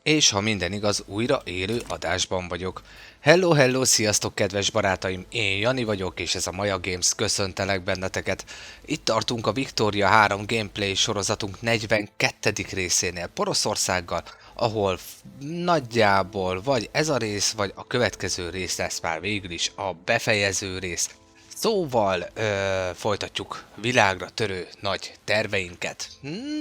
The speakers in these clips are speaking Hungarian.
És ha minden igaz, újra élő adásban vagyok. Hello, hello, sziasztok kedves barátaim, én Jani vagyok, és ez a Maja Games, köszöntelek benneteket. Itt tartunk a Victoria 3 gameplay sorozatunk 42. részénél Poroszországgal, ahol nagyjából vagy ez a rész, vagy a következő rész lesz már végül is a befejező rész. Szóval folytatjuk világra törő nagy terveinket.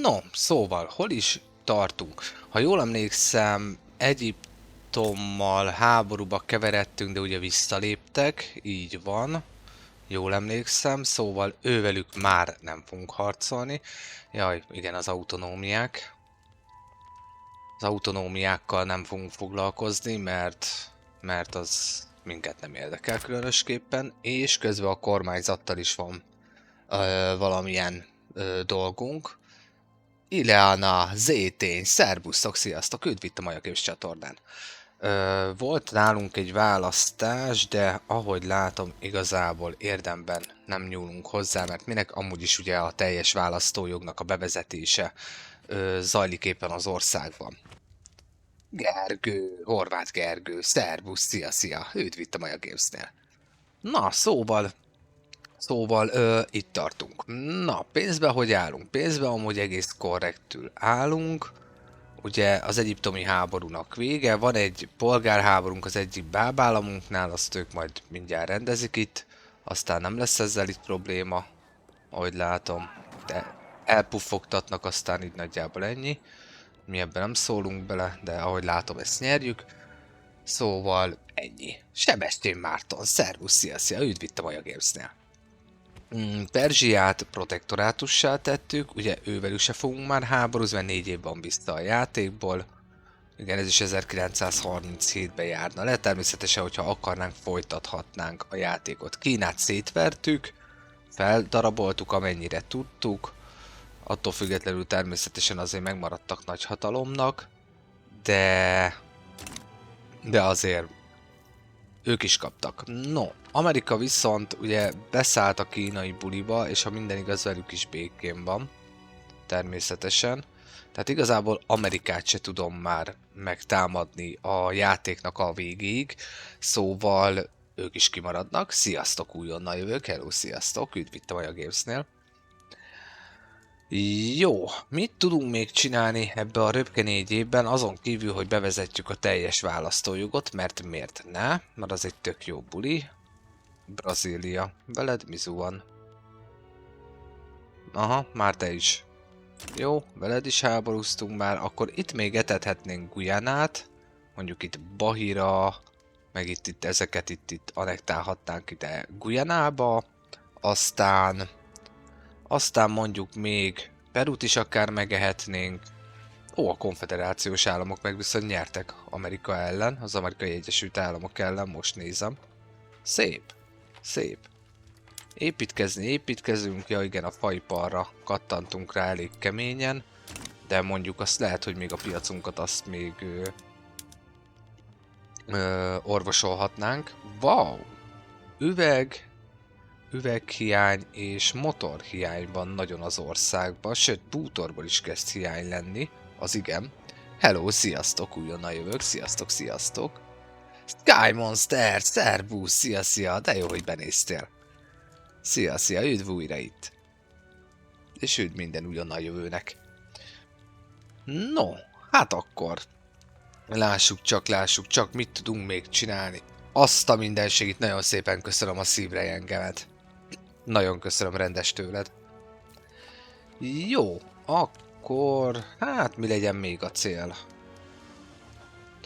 No, szóval hol is tartunk? Ha jól emlékszem, Egyiptommal háborúba keveredtünk, de ugye visszaléptek, így van. Jól emlékszem, szóval ővelük már nem fogunk harcolni. Jaj, igen, az autonómiák. Az autonómiákkal nem fogunk foglalkozni, mert az minket nem érdekel különösképpen, és közben a kormányzattal is van valamilyen dolgunk. Ileana, Zétény, szerbusztok, sziasztok, üdv itt a Maja Games csatornán. Volt nálunk egy választás, de ahogy látom, igazából érdemben nem nyúlunk hozzá, mert minek amúgy is ugye a teljes választójognak a bevezetése zajlik éppen az országban. Gergő, Horváth Gergő, szervusz, szia, üdv itt a Maja Gamesnél. Na, szóval itt tartunk. Na, pénzben hogy állunk? Pénzben amúgy egész korrektül állunk. Ugye az egyiptomi háborúnak vége, van egy polgárháborunk az egyik bábállamunknál, azt ők majd mindjárt rendezik itt. Aztán nem lesz ezzel itt probléma, ahogy látom. De elpuffogtatnak, aztán így nagyjából ennyi. Mi ebben nem szólunk bele, de ahogy látom, ezt nyerjük. Szóval ennyi. Sebestyén Márton, szervusz, szia, üdv itt a Maja Gamesnél. Perzsiát protektorátussá tettük, ugye ővelük se fogunk már háborúzni, mert 4 év van vissza a játékból. Igen, ez is 1937-ben járna le, természetesen, hogyha akarnánk, folytathatnánk a játékot. Kínát szétvertük, feldaraboltuk amennyire tudtuk, attól függetlenül természetesen azért megmaradtak nagy hatalomnak, de azért ők is kaptak. No, Amerika viszont ugye beszállt a kínai buliba, és ha minden igaz, velük is békén van. Természetesen. Tehát igazából Amerikát se tudom már megtámadni a játéknak a végéig, szóval ők is kimaradnak. Sziasztok, újonnan jövök, hello, sziasztok, üdv itt a Maja Gamesnél. Jó, mit tudunk még csinálni ebbe a röpke 4 évben, azon kívül, hogy bevezetjük a teljes választójogot, mert miért ne? Mert az egy tök jó buli. Brazília, veled mizu van. Aha, már te is. Jó, veled is háborúztunk már, akkor itt még etethetnénk Guyanát, mondjuk itt Bahira, meg itt ezeket itt anektálhatnánk ide Guyanába, aztán mondjuk még Perut is akár megehetnénk. Ó, a konfederációs államok meg viszont nyertek Amerika ellen, az Amerikai Egyesült Államok ellen, most nézem. Szép, szép. Építkezünk, ja igen, a faiparra kattantunk rá elég keményen, de mondjuk azt lehet, hogy még a piacunkat azt még orvosolhatnánk. Wow! Üveghiány és motorhiány van nagyon az országban, sőt bútorból is kezd hiány lenni, az igen. Hello, sziasztok, újonnan jövök, sziasztok. Sky Monster, szervusz, szia, de jó, hogy benéztél. Szia, üdv újra itt. És üdv minden újonnan jövőnek. No, hát akkor. Lássuk csak, mit tudunk még csinálni. Azt a mindenségit, nagyon szépen köszönöm a szívre engemet. Nagyon köszönöm rendes tőled. Jó, akkor... Hát mi legyen még a cél?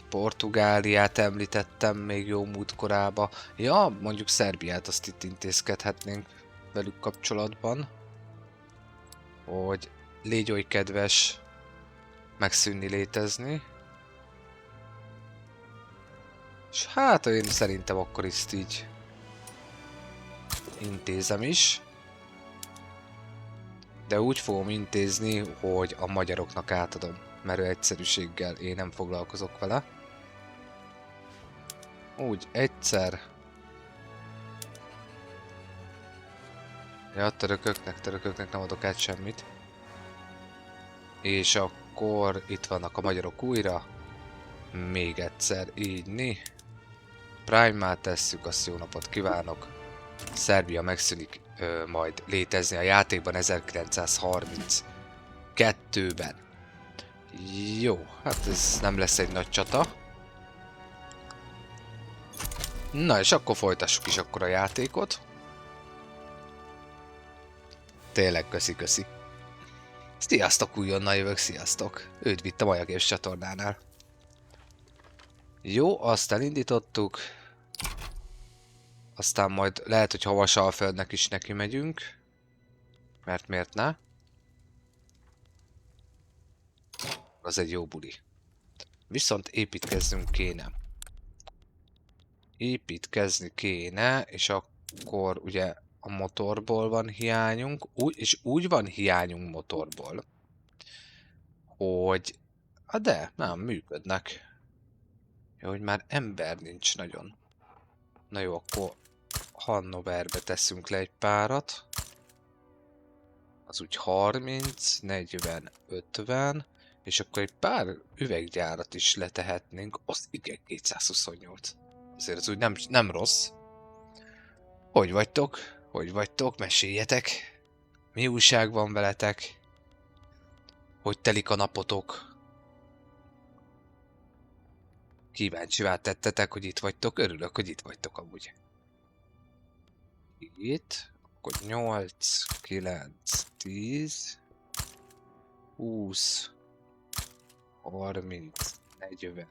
Portugáliát említettem még jó múltkorába. Ja, mondjuk Szerbiát azt itt intézkedhetnénk velük kapcsolatban. Hogy légy oly kedves megszűnni létezni. És hát én szerintem akkor ezt így intézem is. De úgy fogom intézni, hogy a magyaroknak átadom. Mert egyszerűséggel én nem foglalkozok vele. Úgy egyszer. Ja, törököknek nem adok át semmit. És akkor itt vannak a magyarok újra. Még egyszer, így mi. Prime-mál tesszük, azt jó napot kívánok. Szerbia megszűnik majd létezni a játékban 1932-ben. Jó, hát ez nem lesz egy nagy csata. Na és akkor folytassuk is akkor a játékot. Tényleg köszi. Sziasztok, újonnal jövök, sziasztok. Őt vitt a Maja Games csatornánál. Jó, azt elindítottuk. Aztán majd lehet, hogy Havasalföldnek is neki megyünk. Mert miért ne? Az egy jó buli. Viszont építkeznünk kéne. Építkezni kéne, és akkor ugye a motorból van hiányunk, és úgy van hiányunk motorból, hogy... de, nem, működnek. Jó, hogy már ember nincs nagyon. Na jó, akkor Hannoverbe teszünk le egy párat. Az úgy 30, 40, 50, és akkor egy pár üveggyárat is letehetnénk. Az igen, 228. Azért az úgy nem rossz. Hogy vagytok? Hogy vagytok? Meséljetek! Mi újság van veletek? Hogy telik a napotok? Kíváncsivá tettetek, hogy itt vagytok. Örülök, hogy itt vagytok amúgy. Itt. Akkor 8, 9, 10, 20, 30, 40,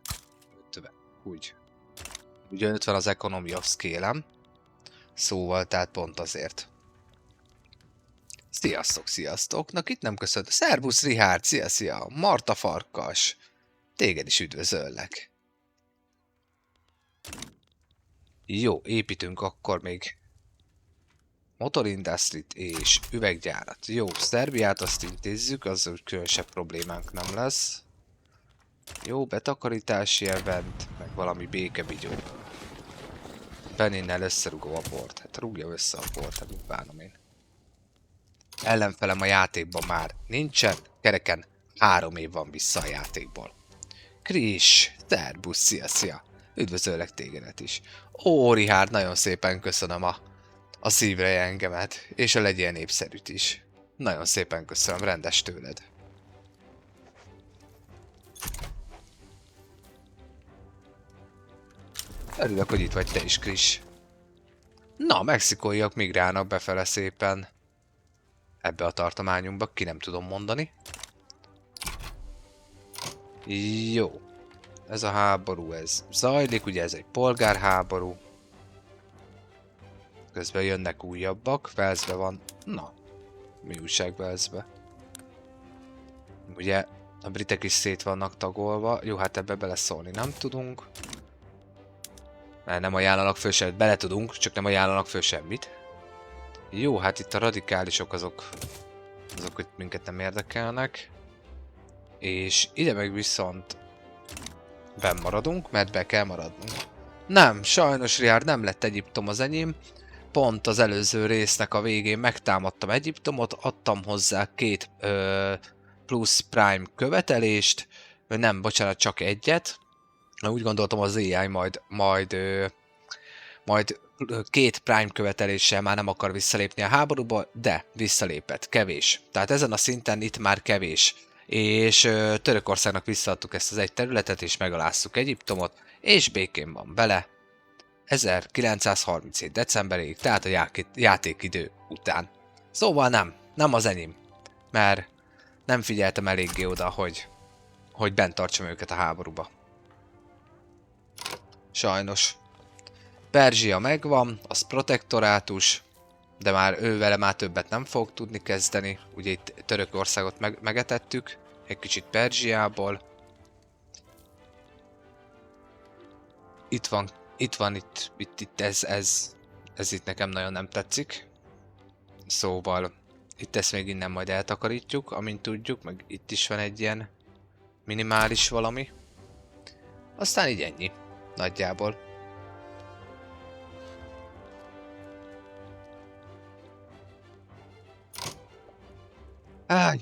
50. Úgy. Ugye 50 az economy of scale-em. Szóval, tehát pont azért. Sziasztok! Na, itt nem köszönt. Szervusz, Richard! Szia! Marta Farkas! Téged is üdvözöllek. Jó, építünk akkor még motorindustrit és üveggyárat. Jó, Szerbiát azt intézzük, az úgy különösebb problémánk nem lesz. Jó, betakarítási event, meg valami békebigyó. Beninnel összerugom a bort. Hát rúgja össze a bort, hát mit bánom én. Ellenfelem a játékban már nincsen, kereken 3 év van vissza a játékból. Kris, szerbusz, szia! Üdvözöllek tégedet is. Ó, Richard, nagyon szépen köszönöm a szívre engemet, és a legyél népszerűt is. Nagyon szépen köszönöm, rendes tőled. Örülök, hogy itt vagy te is, Kris. Na, mexikóiak migrálnak befele szépen. Ebbe a tartományunkba, ki nem tudom mondani. Jó. Ez a háború, ez zajlik, ugye ez egy polgárháború. Közben jönnek újabbak, Velszbe van... Na, mi újság Velszbe? Ugye a britek is szét vannak tagolva. Jó, hát ebbe beleszólni nem tudunk. Mert nem ajánlanak föl semmit. Bele tudunk, csak nem ajánlanak föl semmit. Jó, hát itt a radikálisok azok hogy minket nem érdekelnek. És ide meg viszont benn maradunk, mert be kell maradnunk. Nem, sajnos Richard, nem lett Egyiptom az enyém. Pont az előző résznek a végén megtámadtam Egyiptomot, adtam hozzá 2 plusz prime követelést, nem, bocsánat, csak egyet. Úgy gondoltam az AI majd 2 prime követeléssel már nem akar visszalépni a háborúba, de visszalépett, kevés. Tehát ezen a szinten itt már kevés. És Törökországnak visszaadtuk ezt az egy területet, és megaláztuk Egyiptomot, és békén van vele. 1937. decemberig, tehát a játékidő után. Szóval nem az enyém, mert nem figyeltem eléggé oda, hogy bent tartsam őket a háborúba. Sajnos. Perzsia megvan, az protektorátus, de már vele már többet nem fog tudni kezdeni. Ugye itt Törökországot megetettük, egy kicsit Perzsiából. Itt ez itt nekem nagyon nem tetszik. Szóval itt ezt még innen majd eltakarítjuk, amint tudjuk, meg itt is van egy ilyen minimális valami. Aztán így ennyi, nagyjából. Áj.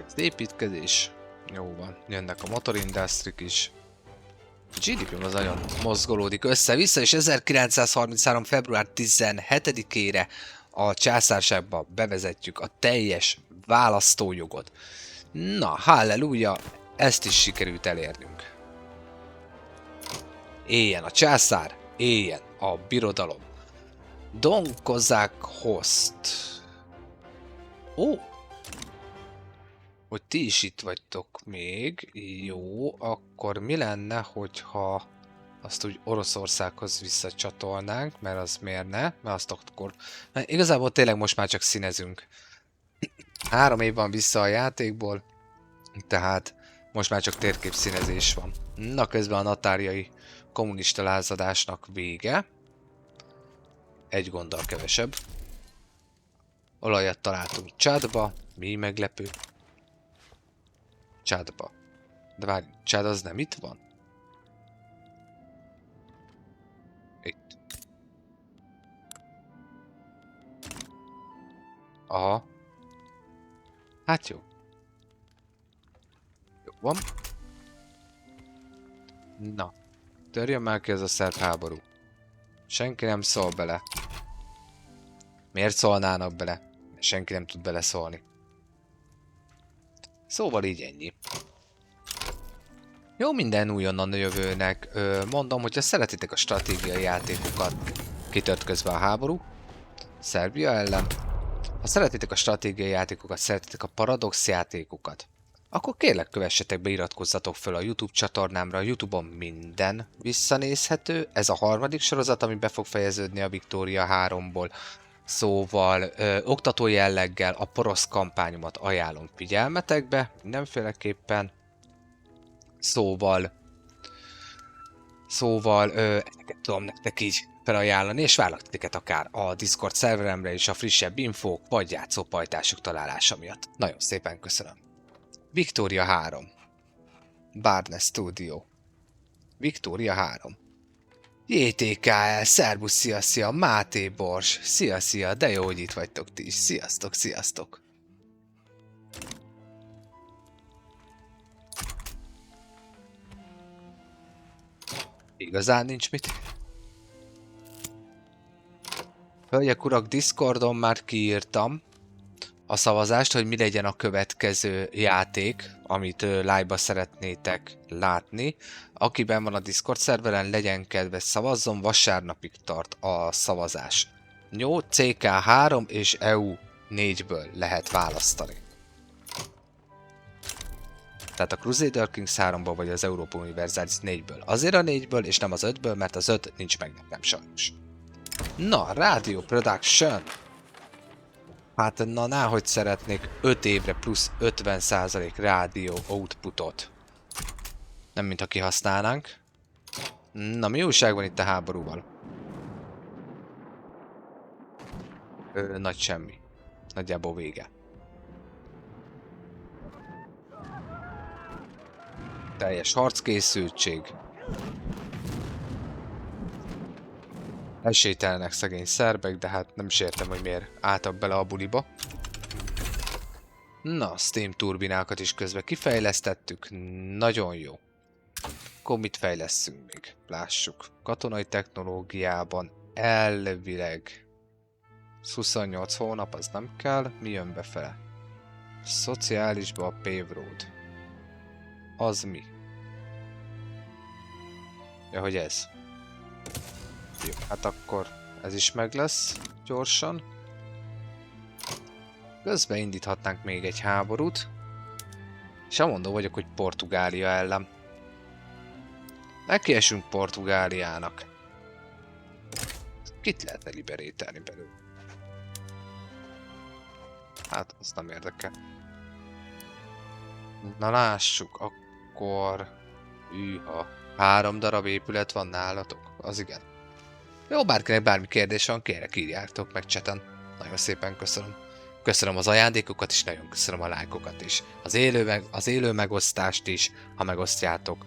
Az építkezés. Jó van, jönnek a motorindustrik is. A GDP az nagyon mozgolódik össze-vissza, és 1933. február 17-ére a császárságba bevezetjük a teljes választójogot. Na, halleluja, ezt is sikerült elérnünk. Éljen a császár, éljen a birodalom. Don Kozák Host. Ó! Hogy ti is itt vagytok még. Jó, akkor mi lenne, hogyha azt úgy Oroszországhoz visszacsatolnánk, mert az miért ne? Mert azt akkor... Mert igazából tényleg most már csak színezünk. 3 év van vissza a játékból, tehát most már csak térképszínezés van. Na, közben a natáriai kommunista lázadásnak vége. Egy gonddal kevesebb. Olajat találtunk Csádba. Mi meglepő? Csádba. De várj, Csád az nem itt van? Itt. Aha. Hát jó. Jó van. Na. Törjön már ki ez a szerb háború. Senki nem szól bele. Miért szólnának bele? Senki nem tud beleszólni. Szóval így ennyi. Jó, minden újonnan jövőnek. Mondom, hogyha szeretitek a stratégiai játékokat, kitört közben a háború. Szerbia ellen. Ha szeretitek a stratégiai játékokat, szeretitek a paradox játékokat, akkor kérlek kövessetek be, iratkozzatok fel a YouTube csatornámra. A YouTube-on minden visszanézhető. Ez a 3. sorozat, ami be fog fejeződni a Victoria 3-ból. Szóval oktató jelleggel a porosz kampányomat ajánlom figyelmetekbe, mindenféleképpen. Szóval ezeket tudom nektek így felajánlani, és várlak titeket akár a Discord szerveremre is a frissebb infók vagy játszópajtások találása miatt. Nagyon szépen köszönöm. Victoria 3. Barnes Studio. Victoria 3. JTKL, szerbusz, szia, Máté Bors, szia, de jó, hogy itt vagytok ti is, sziasztok. Igazán nincs mit. Hölgyek, urak, Discordon már kiírtam a szavazást, hogy mi legyen a következő játék, amit live-ba szeretnétek látni. Akiben van a Discord szerveren, legyen kedves, szavazzon, vasárnapig tart a szavazás. Jó, CK3 és EU 4-ből lehet választani. Tehát a Crusader Kings 3-ból vagy az Europa Universalis 4-ből. Azért a 4-ből és nem az 5-ből, mert az 5 nincs meg nekem sajnos. Na, Radio Production. Hát na, náhogy szeretnék 5 évre plusz 50% rádió outputot. Nem mintha kihasználnánk. Na, mi újság van itt a háborúval? Nagy semmi. Nagyjából vége. Teljes harckészültség. Esélytelenek szegény szerbek, de hát nem is értem, hogy miért álltak bele a buliba. Na, steam turbinákat is közben kifejlesztettük. Nagyon jó. Akkor mit fejlesztünk még? Lássuk. Katonai technológiában elvileg 28 hónap, az nem kell. Mi jön befele? Szociálisba a Pave Road. Az mi? Ja, hogy ez. Jó, hát akkor ez is meg lesz gyorsan. Közben indíthatnánk még egy háborút. És amondó vagyok, hogy Portugália ellen. Nekiesünk Portugáliának. Kit lehetne liberételni belőle? Hát, az nem érdekel. Na lássuk, akkor... Hűha. 3 darab épület van nálatok? Az igen. Jó, bárkinek bármi kérdés van, kérek írjátok meg chaten. Nagyon szépen köszönöm. Köszönöm az ajándékokat is, nagyon köszönöm a lájkokat is. Az élő megosztást is, ha megosztjátok.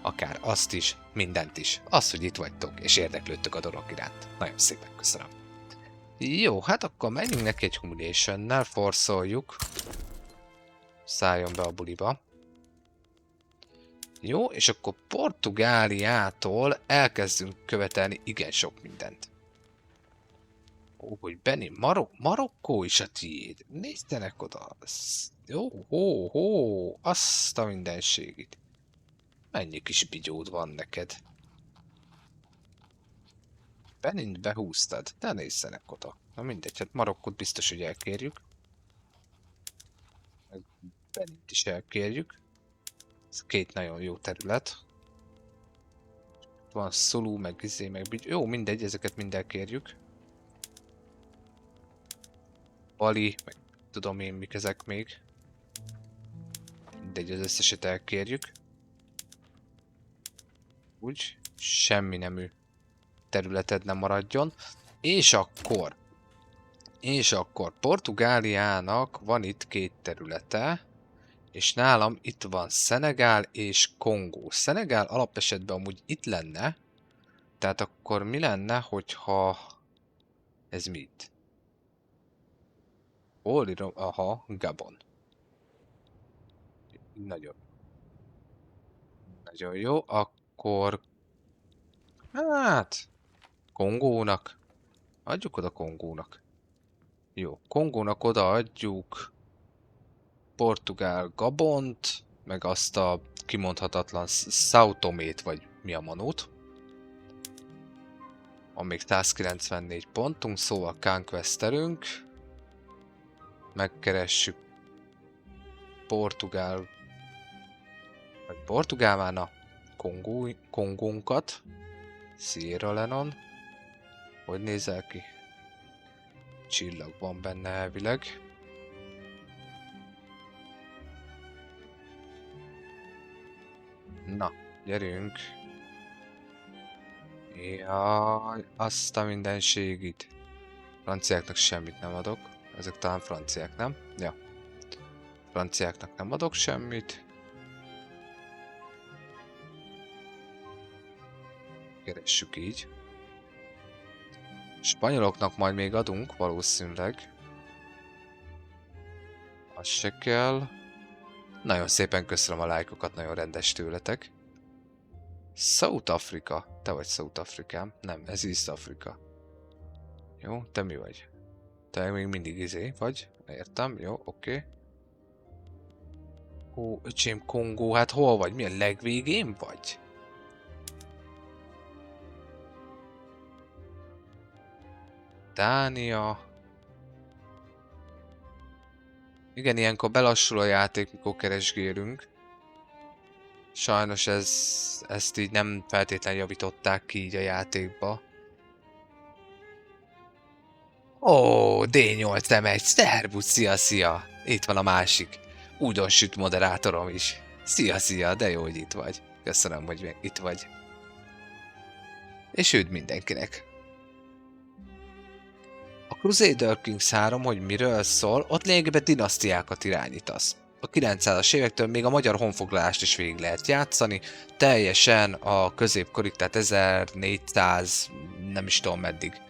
Akár azt is, mindent is. Az, hogy itt vagytok, és érdeklődtök a dolog iránt. Nagyon szépen köszönöm. Jó, hát akkor menjünk neki egy humiliation-nel, forszoljuk. Szálljon be a buliba. Jó, és akkor Portugáliától elkezdünk követelni igen sok mindent. Ó, hogy Benni, Marokkó is a tiéd. Néztenek oda. Jó, azt a mindenségit. Mennyi kis bigyód van neked? Benint behúztad, de nézzenek oda. Na mindegy, hát Marokkot biztos, hogy elkérjük. Meg Benint is elkérjük. Ez két nagyon jó terület. Van Szolú, meg izé, meg jó, mindegy, ezeket mind elkérjük. Bali, meg tudom én mik ezek még. Mindegy, az összeset elkérjük. Úgy, semmi nemű területed nem maradjon. És akkor Portugáliának van itt két területe, és nálam itt van Szenegál és Kongó. Szenegál alapesetben amúgy itt lenne, tehát akkor mi lenne, hogyha... Ez mit? Hol írom? Aha, Gabon. Nagyon. Nagyon jó, akkor... Hát... Kongónak. Adjuk oda Kongónak. Jó, Kongónak odaadjuk Portugál Gabont, meg azt a kimondhatatlan São Tomét, vagy mi a manót. Van még 194 pontunk, szóval conquesterünk. Megkeressük Portugál, vagy Portugálmána Kongónkat. Sierra Leone. Hogy nézel ki? Csillag van benne elvileg. Na, gyerünk. Jaj, azt a mindenségit. Franciáknak semmit nem adok. Ezek talán franciák, nem? Ja. Franciáknak nem adok semmit. Keressük így. Spanyoloknak majd még adunk, valószínűleg. Az se kell. Nagyon szépen köszönöm a lájkokat, nagyon rendes tőletek. South Africa. Te vagy South Afrikám. Nem, ez East Africa. Jó, te mi vagy? Te még mindig izé vagy? Értem, jó, oké. Ó, öcsém, Kongó, hát hol vagy? Milyen legvégén vagy? Dánia. Igen, ilyenkor belassul a játék, mikor keresgélünk. Sajnos ezt így nem feltétlenül javították ki így a játékba. Ó, D8M1, szervusz, szia! Itt van a másik újdonsüt moderátorom is. Szia, de jó, hogy itt vagy. Köszönöm, hogy itt vagy. És üdv mindenkinek. A Crusader Kings 3, hogy miről szól, ott lényegében dinasztiákat irányítasz. A 900-as évektől még a magyar honfoglalást is végig lehet játszani, teljesen a középkorig, tehát 1400, nem is tudom meddig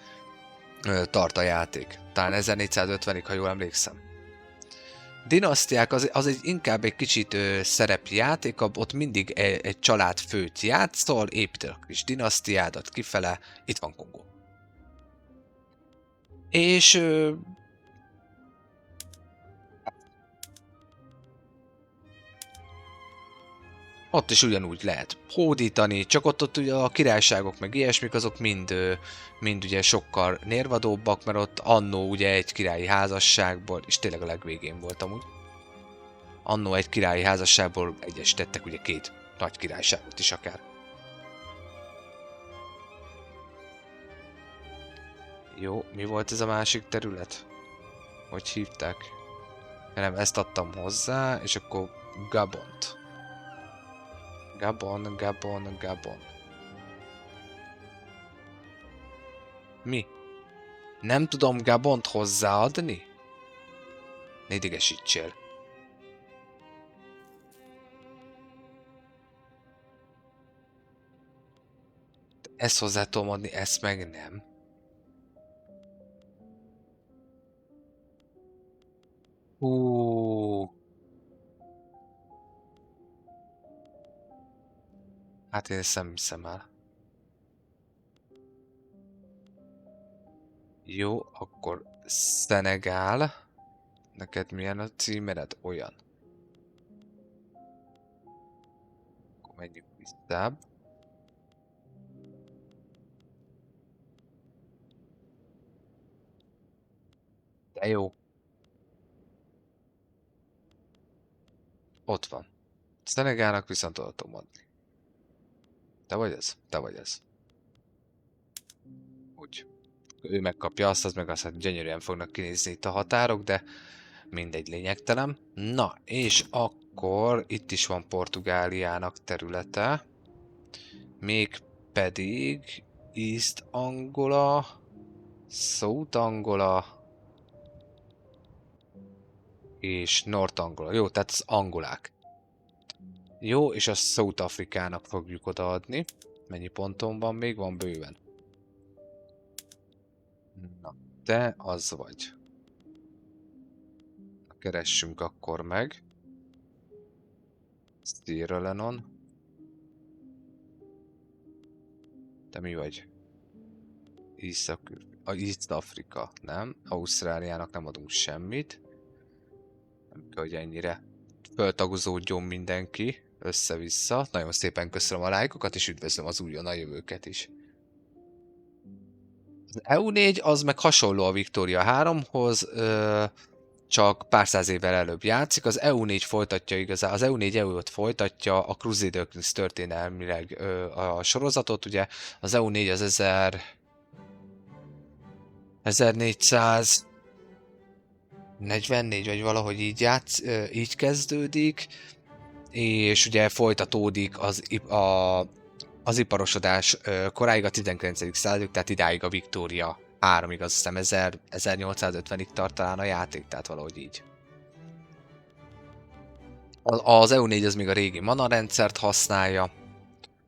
tart a játék. Talán 1450-ig, ha jól emlékszem. Dinasztiák az egy inkább egy kicsit szerepjáték, ott mindig egy család főt játszol, építed a kis dinasztiádat kifele, itt van Kongó. És ott is ugyanúgy lehet hódítani, csak ott ugye a királyságok meg ilyesmik, azok mind ugye sokkal nérvadóbbak, mert ott annó ugye egy királyi házasságból, és tényleg a legvégén volt amúgy. Annó egy királyi házasságból egyesítettek ugye két nagy királyságot is akár. Jó, mi volt ez a másik terület? Hogy hívták? Nem, ezt adtam hozzá, és akkor Gabont. Gabon. Mi? Nem tudom Gabont hozzáadni? Ne idegesítsél. Ezt hozzá tudom adni, ezt meg nem. Hát én ezt nem hiszem el. Jó, akkor Szenegál. Neked milyen a címered? Olyan. Akkor menjünk visszább. De jó. Ott van. Szenegálnak viszont oda tudom adni. Te vagy ez? Te vagy ez. Úgy. Ő megkapja azt, az meg azt, hogy gyönyörűen fognak kinézni itt a határok, de mindegy, lényegtelen. Na, és akkor itt is van Portugáliának területe. Mégpedig East Angola, South Angola és North Angola. Jó, tehát az angolák. Jó, és a South Afrikának fogjuk odaadni. Mennyi ponton van még? Van bőven. Na, te az vagy. Keressünk akkor meg. Sierra Leone. Te mi vagy? East Africa, nem? Ausztráliának nem adunk semmit. Nem kell, hogy ennyire föltagozódjon mindenki. Össze-vissza. Nagyon szépen köszönöm a lájkokat, és üdvözlöm az újonnan jövőket is. Az EU4 az meg hasonló a Victoria 3-hoz, csak pár száz évvel előbb játszik. Az EU4 folytatja igazán, az EU4 EU5 folytatja a Crusader Kings történelmileg a sorozatot, ugye az EU4 az 1444 vagy valahogy így kezdődik, és ugye folytatódik az iparosodás koráig a 19. századig, tehát idáig a Victoria 3-ig, azt hiszem 1850-ig tart talán a játék, tehát valahogy így. Az EU4 az még a régi mana rendszert használja,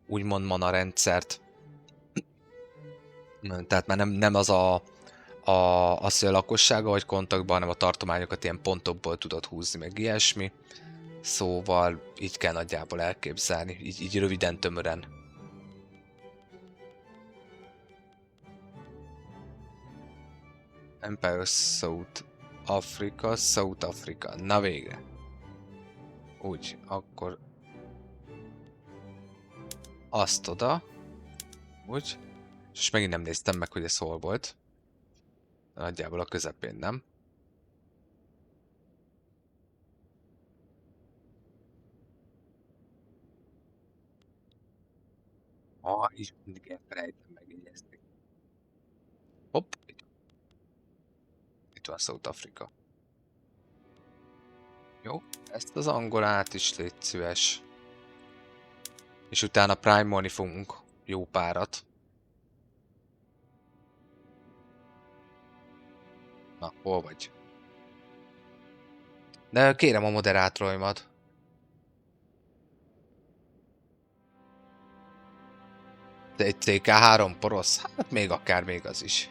úgymond mana rendszert, tehát már nem az hogy a lakossága vagy kontaktban, hanem a tartományokat ilyen pontokból tudod húzni, meg ilyesmi. Szóval így kell nagyjából elképzelni, így röviden, tömören. Empire South Africa. Na végre. Úgy, akkor azt oda. Úgy. És megint nem néztem meg, hogy ez hol volt. Nagyjából a közepén, nem? És mindig elfelejtem megjegyezni. Hopp, itt van South Africa. Jó, ezt az angolát is légy szíves. És utána prime-olni fogunk jó párat. Na, hol vagy? De kérem a moderátoraimat. De egy TK3 porosz? Hát még akár még az is.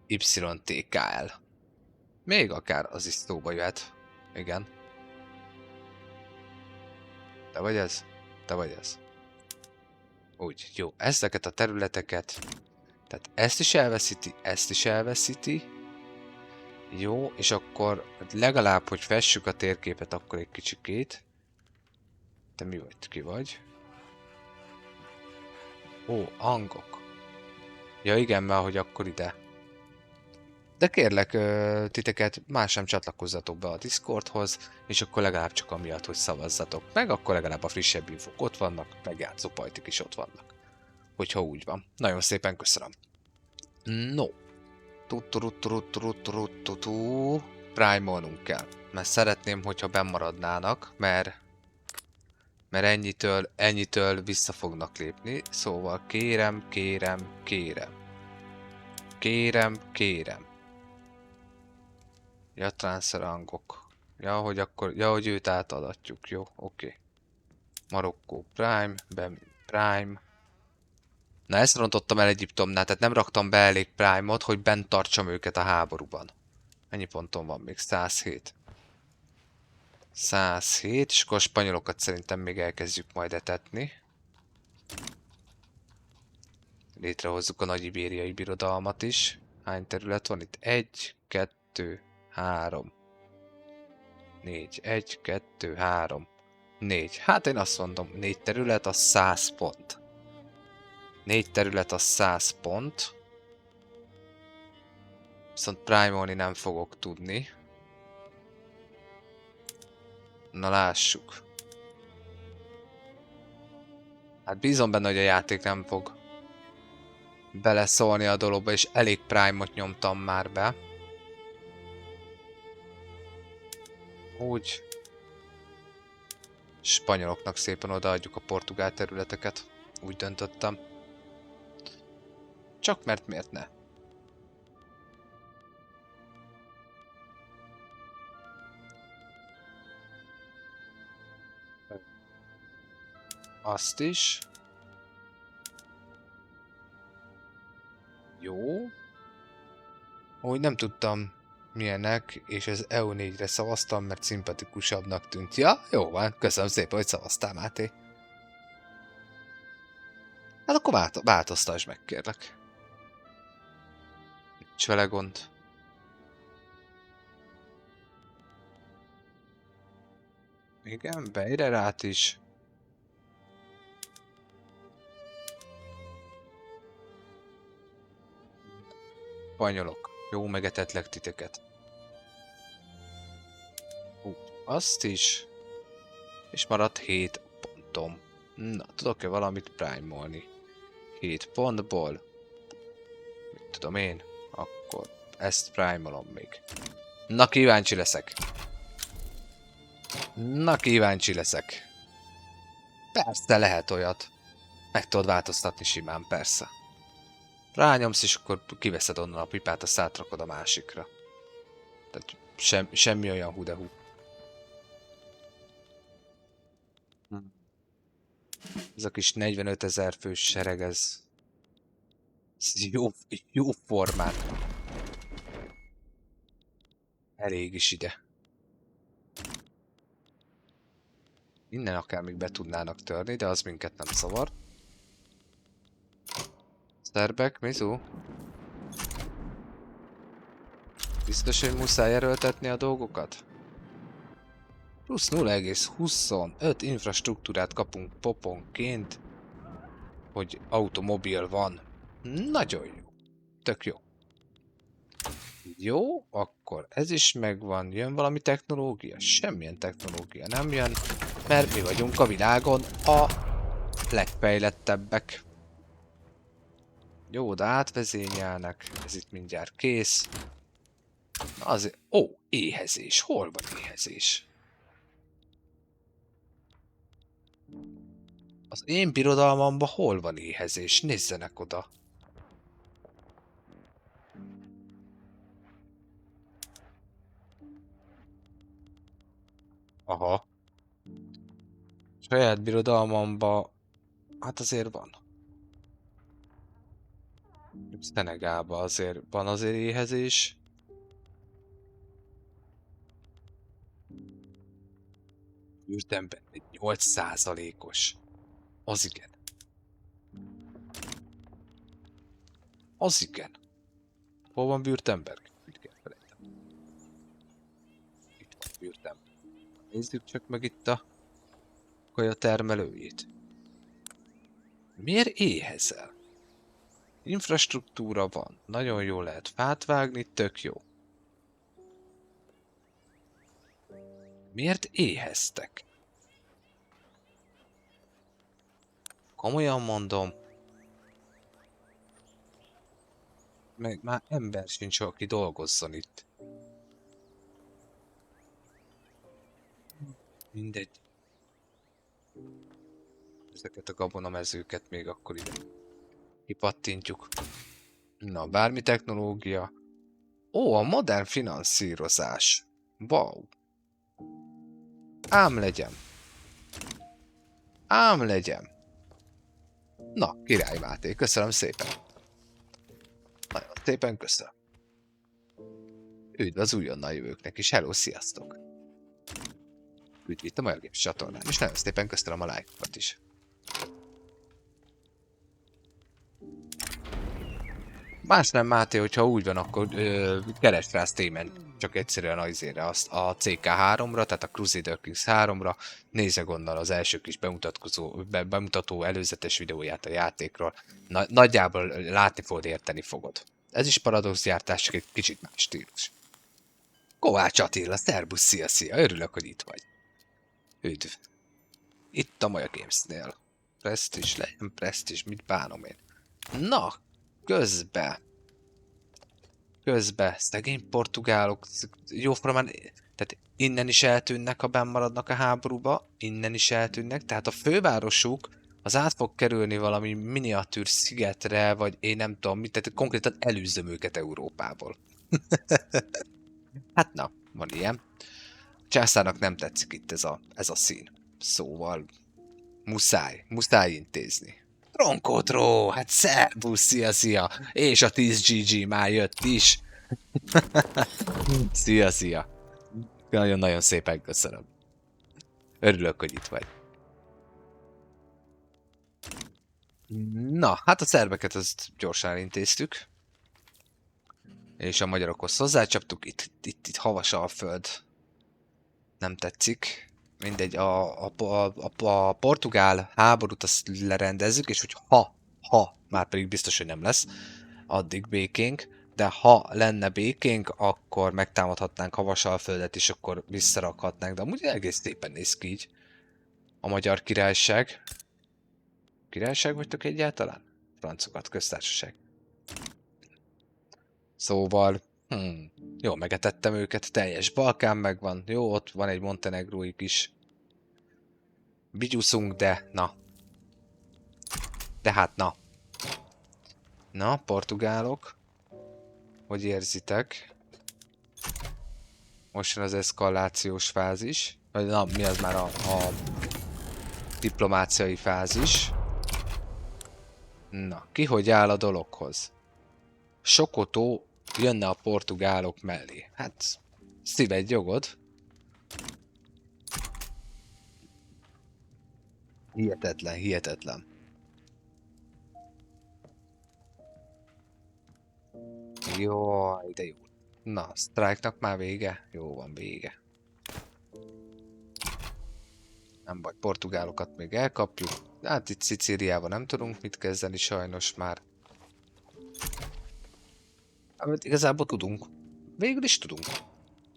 YTKL. Még akár az is szóba jöhet. Igen. Te vagy ez? Te vagy ez. Úgy, jó. Ezeket a területeket. Tehát ezt is elveszíti. Jó, és akkor legalább, hogy fessük a térképet, akkor egy kicsikét. Te mi vagy? Ki vagy? Ó, hangok. Ja igen, mert hogy akkor ide. De kérlek titeket, más sem csatlakozzatok be a Discordhoz, és akkor legalább csak amiatt, hogy szavazzatok. Meg akkor legalább a frissebb infók ott vannak, meg játszópajtik is ott vannak. Hogyha úgy van. Nagyon szépen köszönöm. No. Prime-olnunk kell. Mert szeretném, hogyha bennmaradnának, mert ennyitől vissza fognak lépni. Szóval kérem. Ja, transferangok. Ja, hogy őt átadatjuk. Jó, oké. Marokkó Prime, Prime. Na, ezt rontottam el Egyiptomnál, tehát nem raktam be elég Prime-ot, hogy bent tartsam őket a háborúban. Mennyi ponton van még? 107. 107, és akkor a spanyolokat szerintem még elkezdjük majd etetni. Létrehozzuk a nagy-ibériai birodalmat is. Hány terület van itt? 1, 2, 3, 4. 1, 2, 3, 4. Hát én azt mondom, 4 terület, az 100 pont. 4 terület, az 100 pont. Viszont primolni nem fogok tudni. Na lássuk. Hát bízom benne, hogy a játék nem fog beleszólni a dologba, és elég prime-ot nyomtam már be. Úgy. Spanyoloknak szépen odaadjuk a portugál területeket. Úgy döntöttem. Csak mert miért ne? Azt is. Jó. Úgy nem tudtam milyenek, és az EU4-re szavaztam, mert szimpatikusabbnak tűnt. Ja, jó van, köszönöm szépen, hogy szavaztál, Máté. Hát akkor változtasd meg, kérlek. Nincs vele gond. Igen, Beirerát is. Spanyolok. Jó, megetetlek titeket. Azt is. És maradt 7 pontom. Na, tudok-e valamit prime-olni? 7 pontból. Mit tudom én? Akkor ezt prime-olom még. Na, kíváncsi leszek. Na, kíváncsi leszek. Persze, lehet olyat. Meg tudod változtatni simán, persze. Rányomsz, és akkor kiveszed onnan a pipát, azt átrakod a másikra. Tehát semmi olyan hú de hú. Ez a kis 45 000 fős sereg, ez jó formán. Elég is ide. Innen akár még be tudnának törni, de az minket nem szavar. Szerbek, Mizu? Biztos, hogy muszáj erőltetni a dolgokat? Plusz 0,25 infrastruktúrát kapunk poponként, hogy automobil van. Nagyon jó. Tök jó. Jó, akkor ez is megvan. Jön valami technológia? Semmilyen technológia nem jön, mert mi vagyunk a világon a legfejlettebbek. Jó, de átvezényelnek. Ez itt mindjárt kész. Na azért... Ó, éhezés. Hol van éhezés? Az én birodalmamban hol van éhezés? Nézzenek oda. Aha. Saját birodalmamban... Hát azért van. Szenegálban azért van azért éhezés. Württemberg egy 8%-os. Az igen. Az igen. Hol van Württemberg? Itt kell felejtem. Itt van Württemberg. Nézzük csak meg itt a kaja termelőjét. Miért éhezel? Infrastruktúra van. Nagyon jó lehet fát vágni, tök jó. Miért éheztek? Komolyan mondom. Meg már ember sincs, aki dolgozzon itt. Mindegy. Ezeket a gabonamezőket még akkor ide kipattintjuk. Na, bármi technológia. Ó, a modern finanszírozás. Wow. Ám legyen. Ám legyen. Na, Király Máté, köszönöm szépen. Nagyon szépen köszönöm. Üdv az újonnan jövőknek is. Hello, sziasztok! üdv itt a Maja Games csatornán, és nagyon szépen köszönöm a lájkokat is. Más nem, Máté, hogyha úgy van, akkor keresd rá Steamen csak egyszerűen azért azt a CK3-ra, tehát a Crusader Kings 3-ra, nézze gondol az első kis bemutató előzetes videóját a játékról. Nagyjából látni fogod, érteni fogod. Ez is Paradox gyártás, csak egy kicsit más stílus. Kovács Attila, szerbusz, szia, örülök, hogy itt vagy. Üdv. Itt a Maja Games-nél. Prestige, legyen Prestige, mit bánom én. Na, közbe, szegény portugálok, jóformán, tehát innen is eltűnnek, ha benn maradnak a háborúba, innen is eltűnnek, tehát a fővárosuk az át fog kerülni valami miniatűr szigetre, vagy én nem tudom mit, tehát konkrétan elűzzöm őket Európából. Hát na, van ilyen. A császárnak nem tetszik itt ez a szín. Szóval muszáj intézni. Tronkotró, hát szervusz, szia! És a 10 GG már jött is. Szia! Nagyon-nagyon szépen köszönöm. Örülök, hogy itt vagy. Na, hát a szerbeket azt gyorsan elintéztük. És a magyarokhoz hozzácsaptuk. Itt havas a föld. Nem tetszik. Mindegy, a portugál háborút azt lerendezzük, és hogy ha, már pedig biztos, hogy nem lesz, addig békénk, de ha lenne békénk, akkor megtámadhatnánk Havasalföldet, és akkor visszarakhatnánk, de amúgy egész szépen néz ki így a magyar királyság. Királyság vagytok egyáltalán? Francokat, köztársaság. Szóval, jól megetettem őket, teljes Balkán megvan, jó, ott van egy montenegróik is. Bigyuszunk, de na. Tehát na. Na, portugálok. Hogy érzitek? Most jön az eszkalációs fázis. Vagy na, mi az már a diplomáciai fázis. Na, ki hogy áll a dologhoz? Sokotó jönne a portugálok mellé. Hát, szíved jogod. Hihetetlen. Jaj, de jó. Na, Strike-nak már vége? Jó van, vége. Nem baj, portugálokat még elkapjuk. Hát itt Szicíliában nem tudunk mit kezdeni sajnos már. Amit igazából tudunk. Végül is tudunk.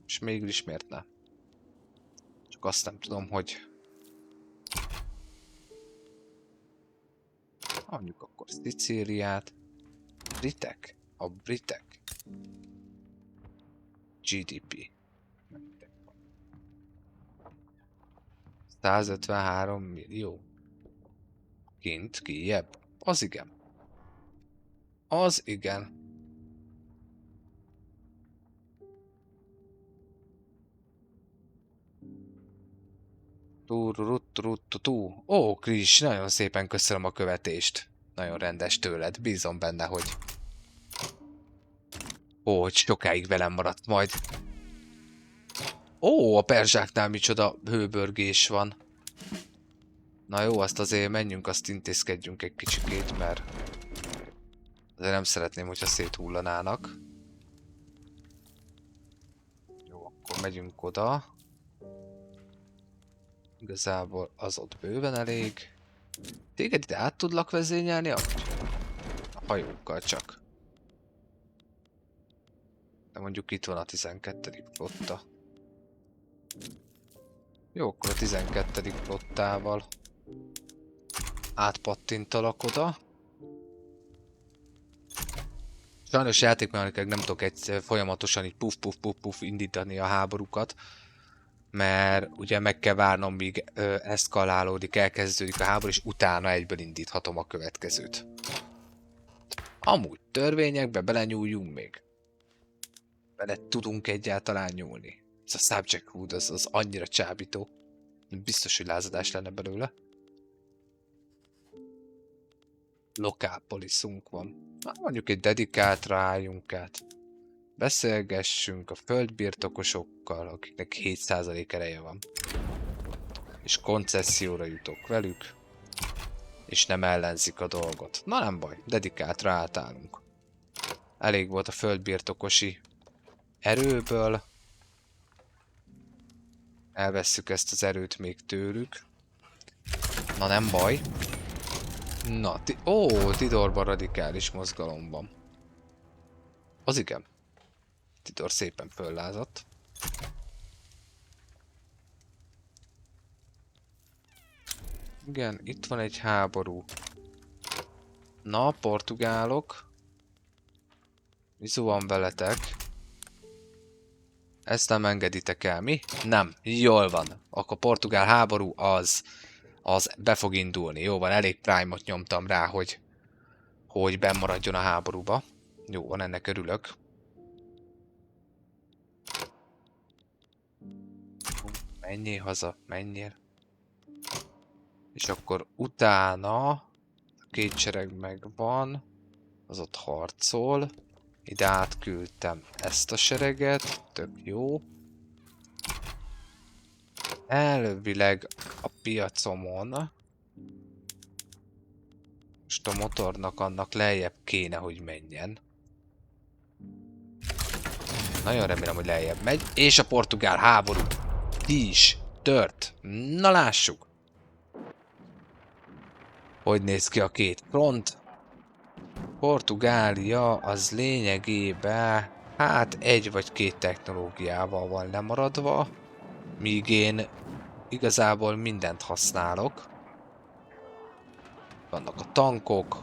És végül is miért ne? Csak azt nem tudom, hogy... Mondjuk akkor Szicíliát. Britek? A britek. GDP. 153 millió. Kint, kijjebb. Az igen. Az igen. Ó, Kris, nagyon szépen köszönöm a követést. Nagyon rendes tőled. Bízom benne, hogy... Ó, hogy sokáig velem maradt majd. Ó, a perzsáknál micsoda hőbörgés van. Na jó, azt azért menjünk, azt intézkedjünk egy kicsikét, mert... Azért nem szeretném, hogyha széthullanának. Jó, akkor megyünk oda. Igazából az ott bőven elég. Téged ide át tudlak vezényelni? A hajókkal csak. De mondjuk itt van a 12. flotta. Jó, akkor a 12. flottával átpattintalak oda. Sajnos játékmechanikák nem tudok folyamatosan így puf indítani a háborúkat. Mert ugye meg kell várnom, míg eszkalálódik, elkezdődik a háború, és utána egyből indíthatom a következőt. Amúgy törvényekbe belenyúljunk még. Bele tudunk egyáltalán nyúlni. Ez a Subject Hood az annyira csábító. Biztos, hogy lázadás lenne belőle. Lokál poliszunk van. Mondjuk egy dedikáltra álljunk át. Beszélgessünk a földbirtokosokkal, akiknek 7% ereje van. és koncesszióra jutok velük, és nem ellenzik a dolgot. Na nem baj, dedikáltra átállunk. Elég volt a földbirtokosi erőből. Elvesszük ezt az erőt még tőlük. Na nem baj. Na, Tidorban radikális mozgalomban. Az igen. Tidor szépen föllázadt. Igen, itt van egy háború. Na, portugálok. Mi van veletek? Ezt nem engeditek el, mi? Nem. Jól van. Akkor portugál háború az be fog indulni. Jó van, elég prime-ot nyomtam rá, hogy benn maradjon a háborúba. Jó van, ennek örülök. Menjél haza, menjél. És akkor utána a két sereg megvan, az ott harcol. Ide átküldtem ezt a sereget, tök jó. Elvileg a piacomon most a motornak annak lejjebb kéne, hogy menjen. Nagyon remélem, hogy lejjebb megy. És a portugál háború ki is tört. Na lássuk! Hogy néz ki a két front? Portugália az lényegében hát egy vagy két technológiával van lemaradva, míg én igazából mindent használok. Vannak a tankok,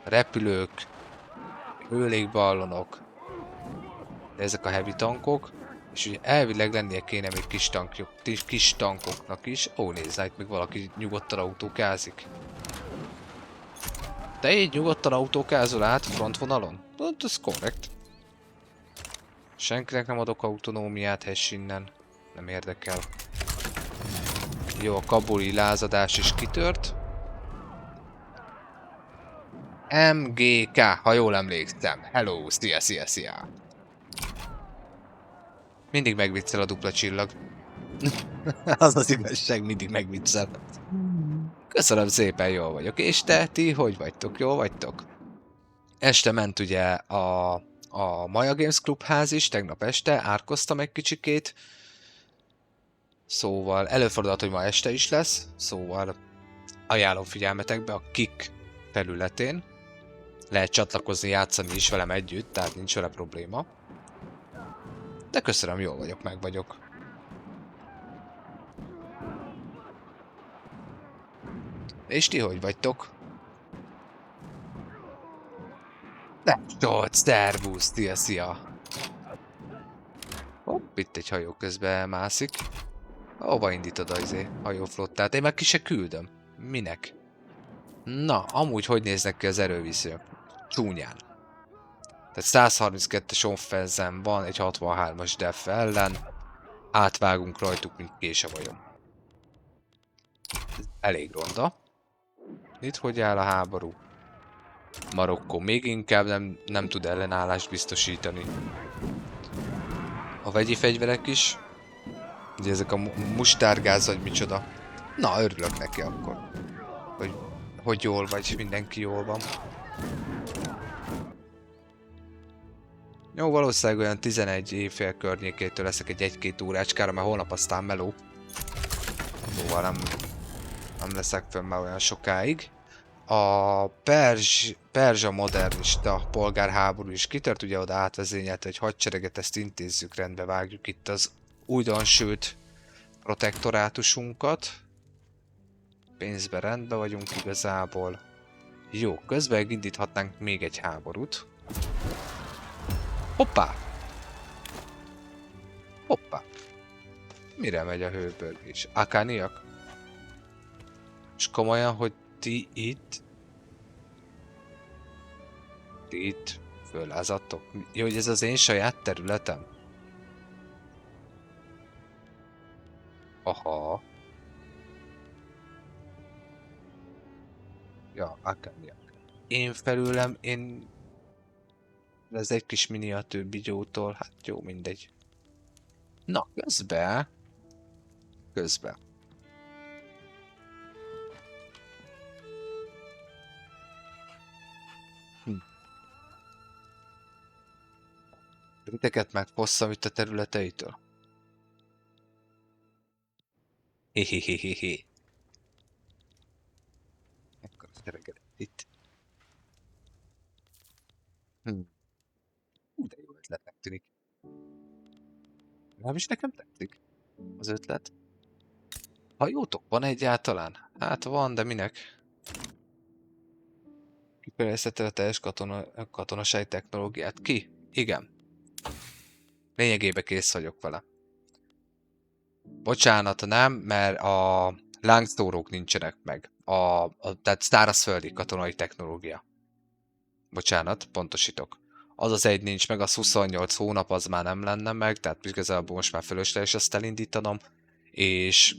repülők, hőlégballonok, de ezek a heavy tankok, és ugye elvileg lennie kéne még kis tankoknak is. Ó, nézd, itt még valaki nyugodtan autókázik. Te így nyugodtan autókázol át frontvonalon? Ez korrekt. Senkinek nem adok autonómiát, hess innen. Nem érdekel. Jó, a kabuli lázadás is kitört. MGK, ha jól emlékszem. Hello, szia. Mindig megviccel a dupla csillag. Az az igazság, mindig megviccel. Köszönöm szépen, jól vagyok. És te, ti hogy vagytok? Jól vagytok? Este ment ugye a Maja Games Clubház is, tegnap este, árkoztam egy kicsikét. Szóval előfordulhat, hogy ma este is lesz, szóval ajánlom figyelmetekbe a Kik felületén. Lehet csatlakozni, játszani is velem együtt, tehát nincs vele probléma. De köszönöm, jól vagyok, meg vagyok. És ti hogy vagytok? Tudod, szervusz, szia. Hopp, itt egy hajó közben mászik. Hova indítod a hajóflottát? Én meg ki se küldöm. Minek? Na, amúgy hogy néznek ki az erőviszonyok? Csúnyán. Tehát 132-es offenzen van egy 63-as def ellen. Átvágunk rajtuk, mint késavajon. Elég ronda. Itt hogy áll a háború? Marokkó még inkább nem tud ellenállást biztosítani. A vegyi fegyverek is. Ugye ezek a mustárgáz vagy micsoda. Na, örülök neki akkor. Hogy jól vagy, mindenki jól van. Jó, valószínűleg olyan 11 évfél környékétől leszek egy 1-2 órácskára, mert holnap aztán meló. Szóval nem leszek fönn már olyan sokáig. A perzsa modernista polgárháború is kitört, ugye oda átvezényelt egy hadsereget, ezt intézzük, rendbe vágjuk itt az újdonsült protektorátusunkat. Pénzben rendben vagyunk igazából. Jó, közben indíthatnánk még egy háborút. Hoppá! Hoppá! Mire megy a hőbörgés? Akániak? És komolyan, hogy ti itt föllázadtok? Jó, hogy ez az én saját területem? Aha. Ja, Akániak. Én felőlem, ez egy kis miniatűr bigyótól, hát jó, mindegy. Na, közben közben. Briteket megfosszam itt a területeitől? Hehehehe. Ekkor seregedet itt. De jó ötletnek tűnik. Nem is nekem tetszik az ötlet. Hajótok van egyáltalán? Hát van, de minek? Kifejezhette a teljes katonasági technológiát. Ki? Igen. Lényegében kész vagyok vele. Bocsánat, nem, mert a lángszórók nincsenek meg. Tehát szárazföldi katonai technológia. Bocsánat, pontosítok. Az az egy nincs meg, az 28 hónap, az már nem lenne meg, tehát igazából most már fölösleges azt elindítanom. És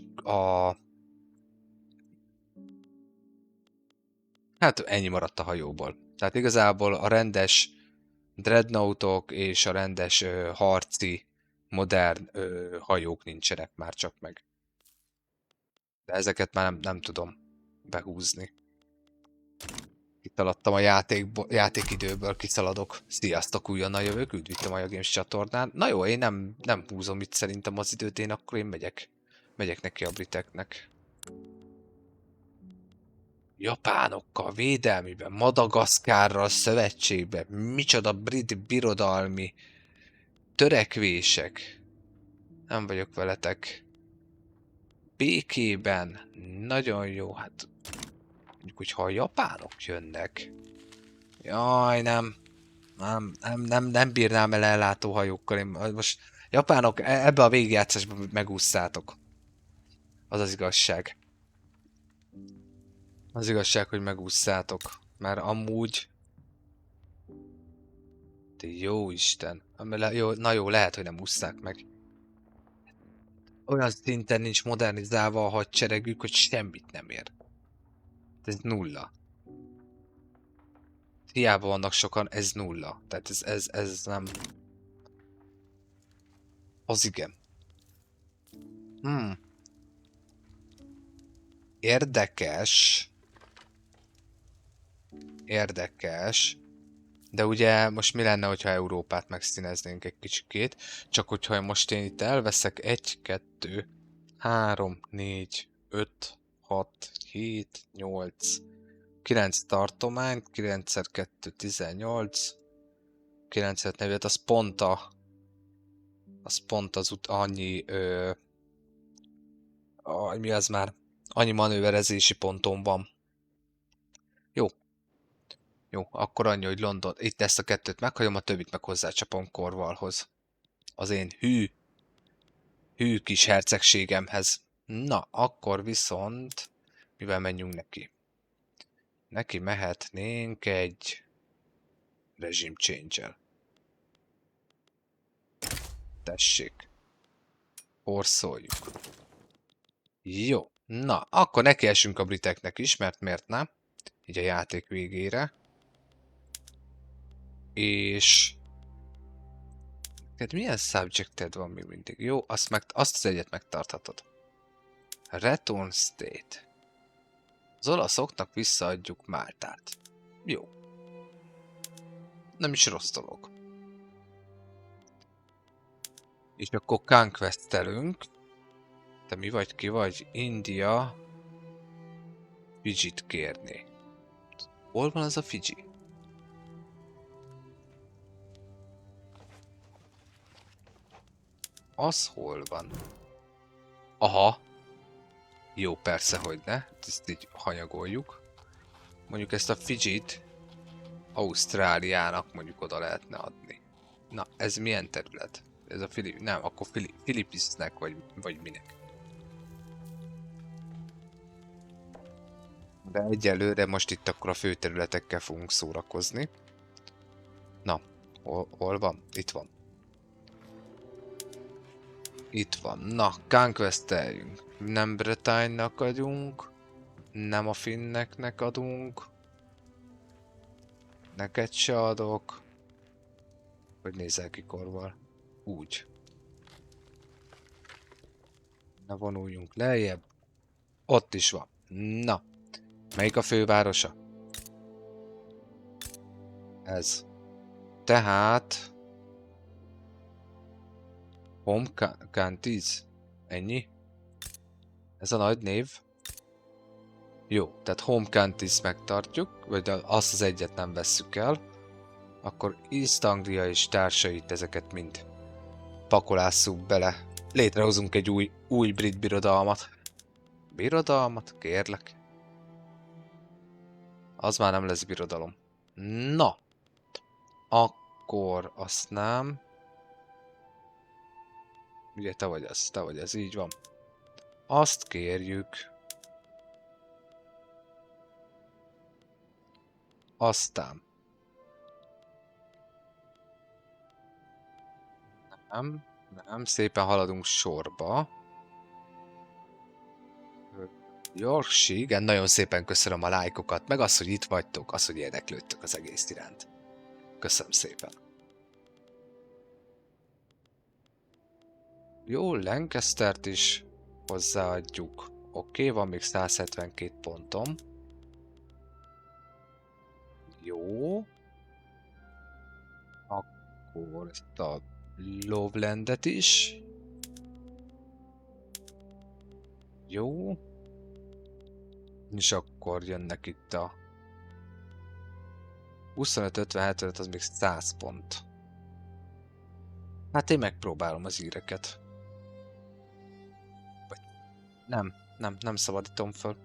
hát ennyi maradt a hajóból. Tehát igazából a rendes dreadnoughtok és a rendes harci, modern hajók nincsenek már csak meg. De ezeket már nem tudom behúzni. Kiszaladtam a játékidőből, kiszaladok. Sziasztok, újonnan jövök, üdv itt a Maja Games csatornán. Na jó, én nem húzom itt szerintem az időt, akkor én megyek. Megyek neki a briteknek. Japánokkal, védelmiben, Madagaszkárral szövetségben, micsoda brit birodalmi törekvések. Nem vagyok veletek. Békében, nagyon jó, hát mondjuk, hogyha a japánok jönnek. Jaj, nem bírnám el ellátóhajókkal. Én most japánok ebbe a végigjátszásba megúszszátok. Az az igazság. Az igazság, hogy megúszszátok. Mert amúgy... Te jó Isten. Na jó, lehet, hogy nem ússzák meg. Olyan szinten nincs modernizálva a hadseregük, hogy semmit nem ér. Ez nulla. Hiába vannak sokan, ez nulla. Tehát ez nem... Az igen. Érdekes. Érdekes. De ugye most mi lenne, hogyha Európát megszíneznénk egy kicsikét? Csak hogyha most én itt elveszek 1, 2, 3, 4, 5, 6, 7, 8, 9 tartományt, 9x2, 18, 9x4, az pont annyi, mi az már? Annyi manőverezési ponton van. Jó. Jó, akkor annyi, hogy London. Itt ezt a kettőt meghagyom, a többit meg hozzácsapom Cornwallhoz. Az én hű kis hercegségemhez. Na, akkor viszont... Mivel menjünk neki? Neki mehetnénk egy... Regime changer. Tessék. Orszoljuk. Jó. Na, akkor nekiesünk a briteknek is, mert miért nem? Így a játék végére. És... milyen subjected van még mindig? Jó, azt az egyet megtarthatod. Return State. Az olaszoknak visszaadjuk Máltát. Jó. Nem is rossz dolog. És akkor conquestelünk. Te mi vagy, ki vagy? India. Fiji-t kérni. Hol van az a Fiji? Az hol van? Aha. Jó, persze, hogy ne. Ezt így hanyagoljuk. Mondjuk ezt a Fiji-t Ausztráliának mondjuk oda lehetne adni. Na, ez milyen terület? Ez a nem, akkor Philippinsnek vagy minek? De egyelőre most itt akkor a főterületekkel fogunk szórakozni. Na, hol van? Itt van. Itt van. Na, conquesteljünk. Nem Bretagne-nak adjunk. Nem a finneknek adunk. Neked se adok. Hogy nézel ki, Cornwall? Úgy. Na vonuljunk lejjebb. Ott is van. Na. Melyik a fővárosa? Ez. Tehát... Home Counties. Ennyi? Ez a nagy név? Jó, tehát Home Counties megtartjuk, vagy azt az egyet nem vesszük el. Akkor East Anglia és társait, ezeket mind pakolásszuk bele. Létrehozunk egy új brit birodalmat. Birodalmat? Kérlek. Az már nem lesz birodalom. Na. Akkor azt nem. Ugye te vagy az, így van. Azt kérjük. Aztán. Nem, szépen haladunk sorba. Yorkshire, igen, nagyon szépen köszönöm a lájkokat, meg az, hogy itt vagytok, az, hogy érdeklődtök az egész iránt. Köszönöm szépen. Jó, Lancastert is hozzáadjuk. Oké, van még 172 pontom. Jó. Akkor ezt a Lovelandet is. Jó. És akkor jönnek itt a 25, 50, 75, az még 100 pont. Hát én megpróbálom az íreket. Vagy nem szabadítom föl.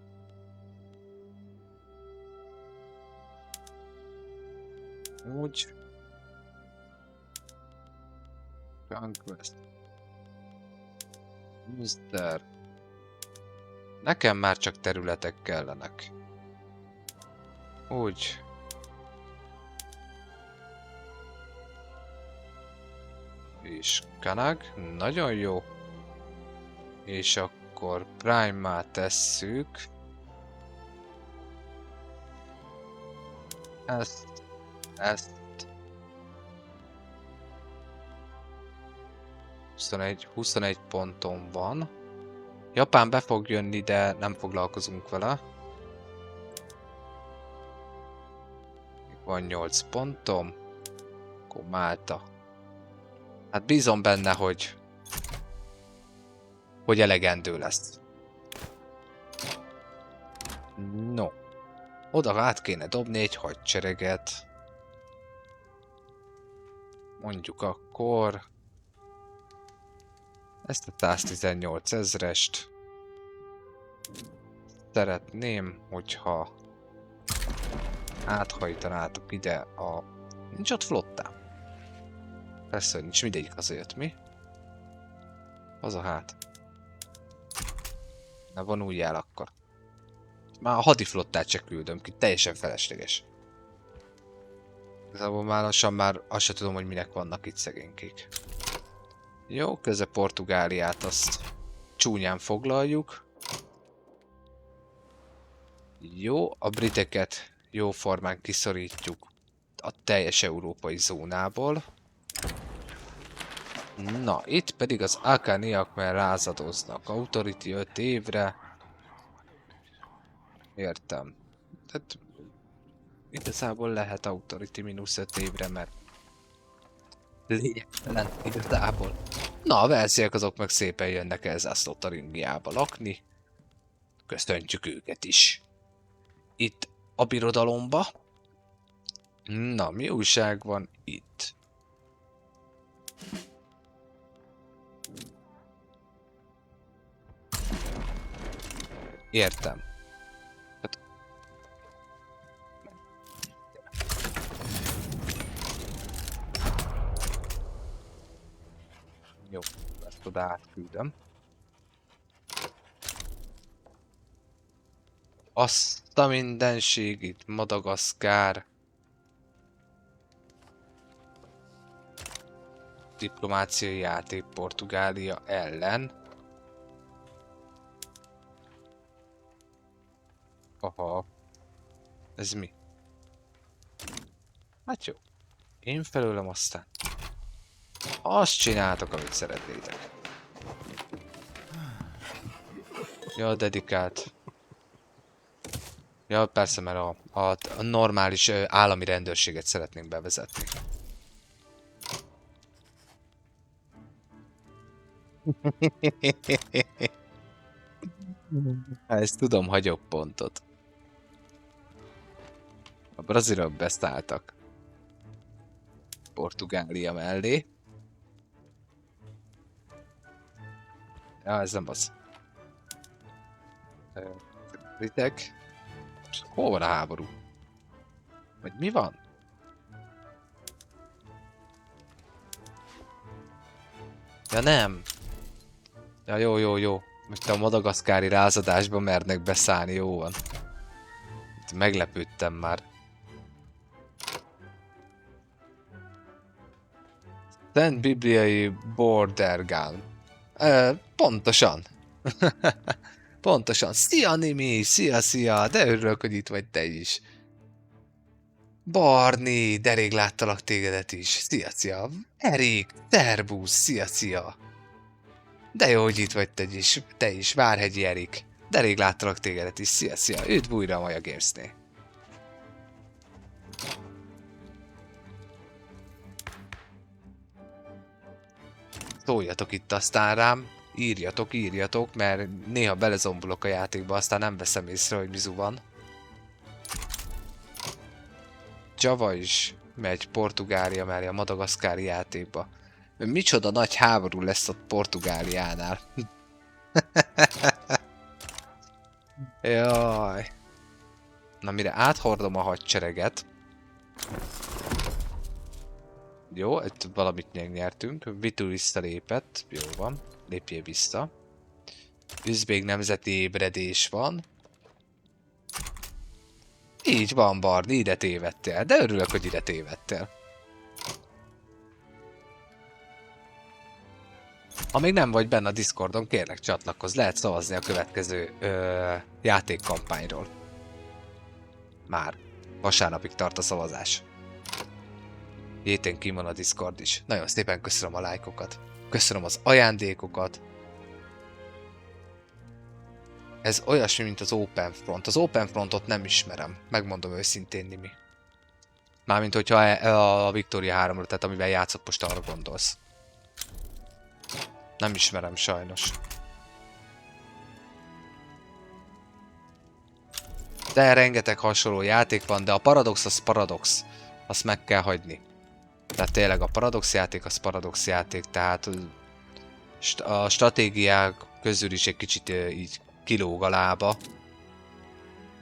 Úgy. Conquest. Mr. Nekem már csak területek kellenek. Úgy. És Kanag, nagyon jó. És akkor Prime-má tesszük. Ezt. 21 ponton van. Japán be fog jönni, de nem foglalkozunk vele. Van 8 pontom. Akkor Málta. Hát bízom benne, hogy elegendő lesz. No. Oda át kéne dobni egy hadsereget. Mondjuk akkor... ezt a 118 ezrest szeretném, hogyha áthajtanátok ide a... nincs ott flottám. Persze, hogy nincs, mindegyik hazajött, mi? Az a hát. Na vonuljál akkor. Már a hadiflottát se küldöm ki, teljesen felesleges. Igazából már lassan már azt se tudom, hogy minek vannak itt szegénykék. Jó, közben Portugáliát azt csúnyán foglaljuk. Jó, a briteket jóformán kiszorítjuk a teljes európai zónából. Na, itt pedig az akániak már rázadoznak. Authority 5 évre. Értem. Tehát igazából lehet Authority -5 évre, mert lényegtelen igazából. Na, a velsziek azok meg szépen jönnek el Zászlótaringiába lakni. Köszöntjük őket is. Itt a birodalomba. Na, mi újság van itt? Értem. Hát... jó, ezt oda átküldöm. Azt a mindenség itt, Madagaszkár. Diplomáciai játék Portugália ellen. Aha. Ez mi? Hát jó. Én felőlem aztán. Azt csináltok, amit szeretnétek. Ja, dedikált. Ja, persze, mert a normális állami rendőrséget szeretnénk bevezetni. Hát ezt tudom, hagyok pontot. A brazilok beszálltak Portugália mellé. Ja, ez nem az. Britek. Hol van a háború? Vagy mi van? Ja nem. Ja jó, jó, jó. Most a madagaszkári rázadásba mernek beszállni, jó van. Itt meglepődtem már. Szent bibliai border gun. Pontosan. Pontosan. Szia Nimi! Szia, szia! De örülök, hogy itt vagy te is. Barni, de rég láttalak tégedet is. Szia, szia. Erik, szerbusz, szia, szia. De jó, hogy itt vagy te is. Várhegyi Erik. De rég láttalak tégedet is. Szia, szia. Üdv újra a Maja Gamesnél. Szóljatok itt aztán rám. Írjatok, mert néha belezombulok a játékba, aztán nem veszem észre, hogy mizu van. Java is megy Portugália mellé a madagaszkári játékba. Micsoda nagy háború lesz ott Portugáliánál. Jaj. Na mire áthordom a hadsereget. Jó, itt valamit nyertünk. Vitu visszalépett. Jó van. Lépjél vissza. Üzbég nemzeti ébredés van. Így van, Barni, ide tévedtél. De örülök, hogy ide tévedtél. Ha még nem vagy benne a Discordon, kérlek csatlakozz. Lehet szavazni a következő játékkampányról. Már. Vasárnapig tart a szavazás. Héten kim van a Discord is. Nagyon szépen köszönöm a lájkokat. Köszönöm az ajándékokat. Ez olyasmi, mint az Open Front. Az Open Frontot nem ismerem. Megmondom őszintén, Nimi. Mármint, hogyha a Victoria 3-ra, tehát amivel játszott, most arra gondolsz. Nem ismerem sajnos. De rengeteg hasonló játék van, de a Paradox az Paradox. Azt meg kell hagyni. Tehát tényleg a Paradox játék az Paradox játék, tehát a stratégiák közül is egy kicsit így kilóg a lába.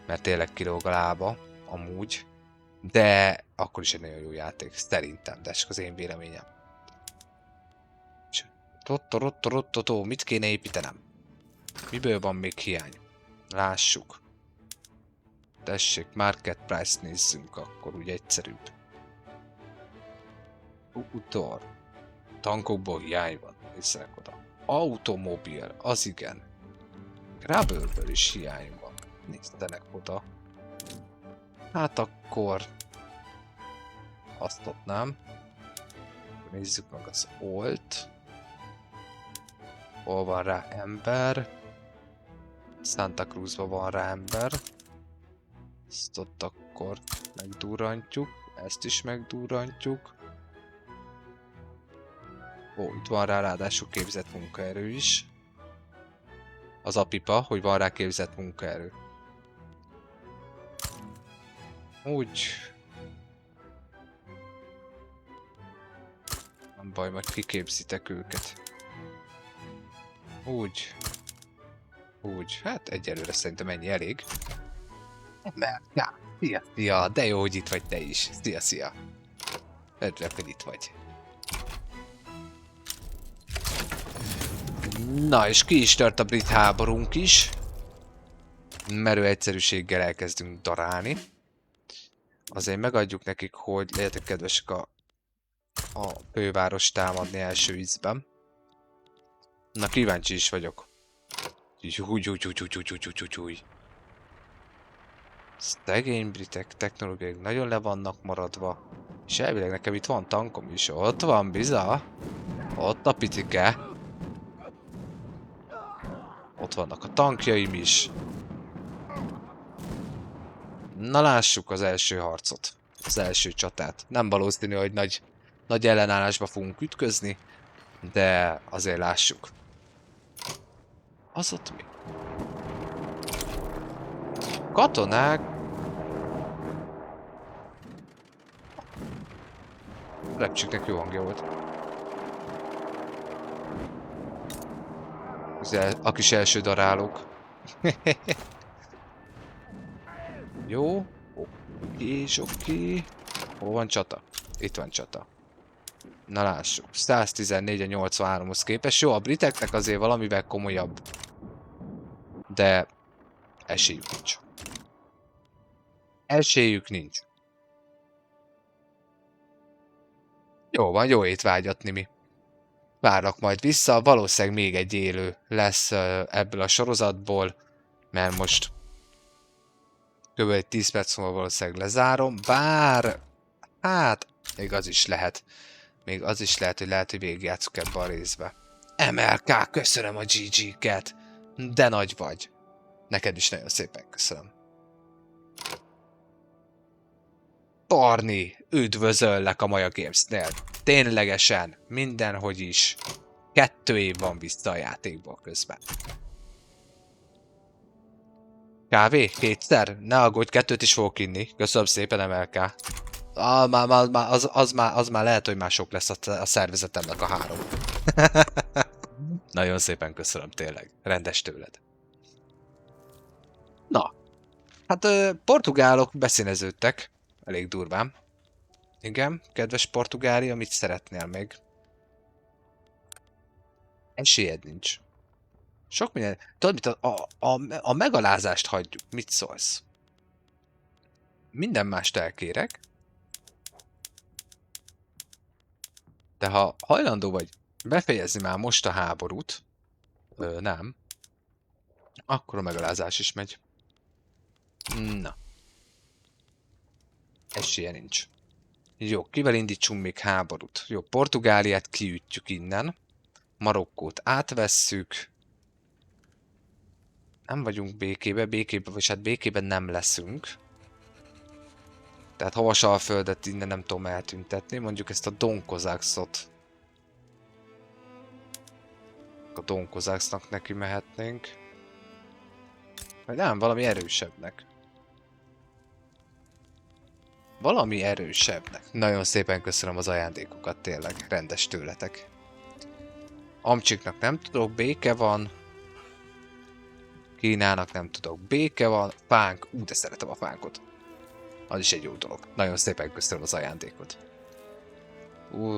Mert tényleg kilóg a lába, amúgy. De akkor is egy nagyon jó játék, szerintem, de csak az én véleményem. Rottorottorottotó, mit kéne építenem? Miből van még hiány? Lássuk. Tessék, market price nézzünk, akkor úgy egyszerűbb. Utor. Tankokból hiány van, nézzenek oda. Automobil, az igen. Gravelből is hiány van, nézzenek oda. Hát akkor... Azt ott nem. Nézzük meg az olt. Hol van rá ember? Santa Cruzban van rá ember. Ezt ott akkor megdurrantjuk. Ezt is megdurrantjuk. Ó, itt van rá ráadásul képzett munkaerő is. Az apipa, hogy van rá képzett munkaerő. Úgy. Nem baj, majd kiképzitek őket. Úgy. Úgy. Hát egyelőre szerintem ennyi elég. Mert, ja, szia, szia, de jó, hogy itt vagy te is. Szia, szia. Örülök, hogy itt vagy. Na, és ki is tört a brit háborúnk is. Merő egyszerűséggel elkezdünk darálni. Azért megadjuk nekik, hogy legyetek kedvesek a főváros támadni első ízben. Na, kíváncsi is vagyok. Úgy. Szegény britek, technológiák nagyon le vannak maradva. És elvileg nekem itt van tankom is. Ott van, biza. Ott a picike. Ott vannak a tankjaim is. Na lássuk az első harcot. Az első csatát. Nem valószínű, hogy nagy ellenállásba fogunk ütközni, de azért lássuk. Az ott mi? Katonák? Repcsiknek jó hangja volt. A kis első darálók. Jó. Oké. Hol van csata? Itt van csata. Na lássuk. 114 a 83-hoz képest. Jó, a briteknek azért valamivel komolyabb. De esélyük nincs. Esélyük nincs. Jó van, jó étvágyat, Nimi. Várnak majd vissza, valószínűleg még egy élő lesz ebből a sorozatból, mert most kb. 10 perc múlva valószínűleg lezárom, bár hát még az is lehet. Még az is lehet, hogy végigjátszuk ebbe a részbe. MLK, köszönöm a GG-ket! De nagy vagy! Neked is nagyon szépen köszönöm. Barni, üdvözöllek a Maja Games-nél. Ténylegesen, mindenhogy is. 2 év van vissza a játékból közben. Kávé? 2-szer? Ne aggódj, 2-t is fogok inni. Köszönöm szépen, MLK. Az már lehet, hogy már sok lesz a szervezetemnek a 3. Nagyon szépen köszönöm, tényleg. Rendes tőled. Na. Hát portugálok beszíneződtek. Elég durván. Igen, kedves Portugália, mit szeretnél még? Esélyed nincs. Sok minden... Tudod mit? A megalázást hagyjuk. Mit szólsz? Minden mást elkérek. De ha hajlandó vagy befejezni már most a háborút, nem, akkor a megalázás is megy. Na. Esélye nincs. Jó, kivel indítsunk még háborút? Jó, Portugáliát kiütjük innen. Marokkót átvesszük. Nem vagyunk békébe, vagy hát békében nem leszünk. Tehát Havasalföldet innen nem tudom eltüntetni. Mondjuk ezt a Donkozákszot. A Donkozáksznak neki mehetnénk. Vagy nem, valami erősebbnek. Valami erősebbnek. Nagyon szépen köszönöm az ajándékokat, tényleg. Rendes tőletek. Amcsiknak nem tudok, béke van. Kínának nem tudok, béke van. Fánk, de szeretem a fánkot. Az is egy jó dolog. Nagyon szépen köszönöm az ajándékot.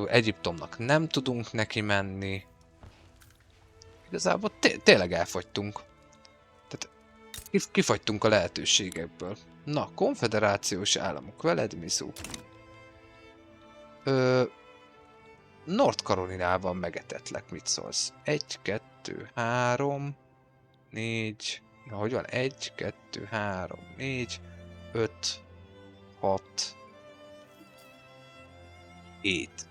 Egyiptomnak nem tudunk neki menni. Igazából tényleg elfogytunk. Tehát kifagytunk a lehetőségekből. Na, konfederációs államok, veled Mizu. North Carolinával megetetlek, mit szólsz? 1, 2, 3, 4, hogy van? 1, 2, 3, 4, 5, 6, 7.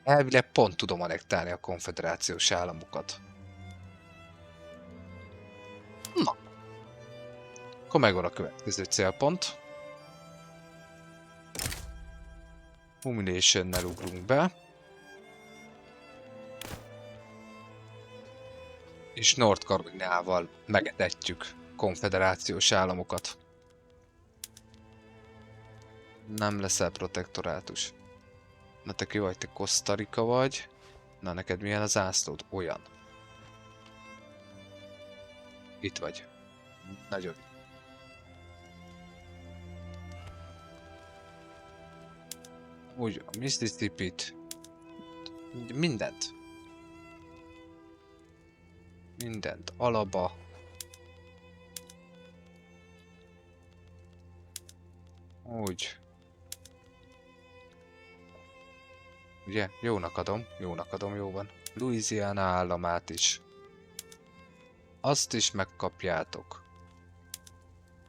Elvileg pont tudom anektálni a konfederációs államokat. Na. Akkor megvan a következő célpont. Humiliation-nel ugrunk be. És North Carolinával megetetjük konfederációs államokat. Nem leszel protektorátus. Na te ki vagy, te Costa Rica vagy. Na neked milyen az zászlód? Olyan. Itt vagy. Nagyon. Úgy, a Mississippi-t. Mindent. Mindent. Alaba. Úgy. Ugye? Jónak adom, jó van. Louisiana államát is. Azt is megkapjátok.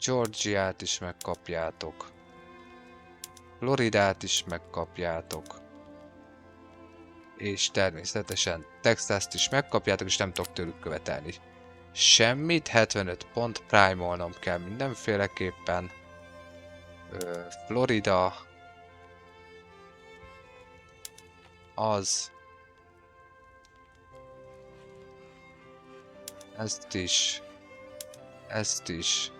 Georgiát is megkapjátok. Floridát is megkapjátok. És természetesen Texast is megkapjátok, és nem tudok tőlük követelni semmit. 75 pont, prime-olnom kell mindenféleképpen. Florida. Az. Ezt is. Ezt is.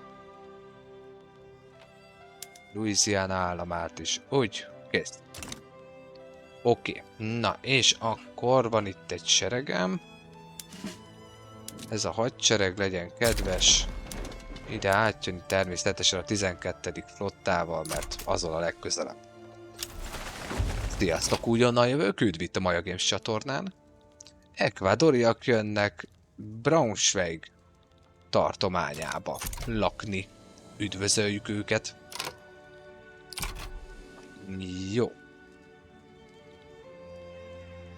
Louisiana államát is. Úgy, kész. Oké. Na, és akkor van itt egy seregem. Ez a hadsereg legyen kedves. Ide átjönni természetesen a 12. flottával, mert azon a legközelebb. Sziasztok, újonnan jövök, üdv itt a Maja Games csatornán. Ekvádoriak jönnek Braunschweig tartományába lakni. Üdvözöljük őket. Jó.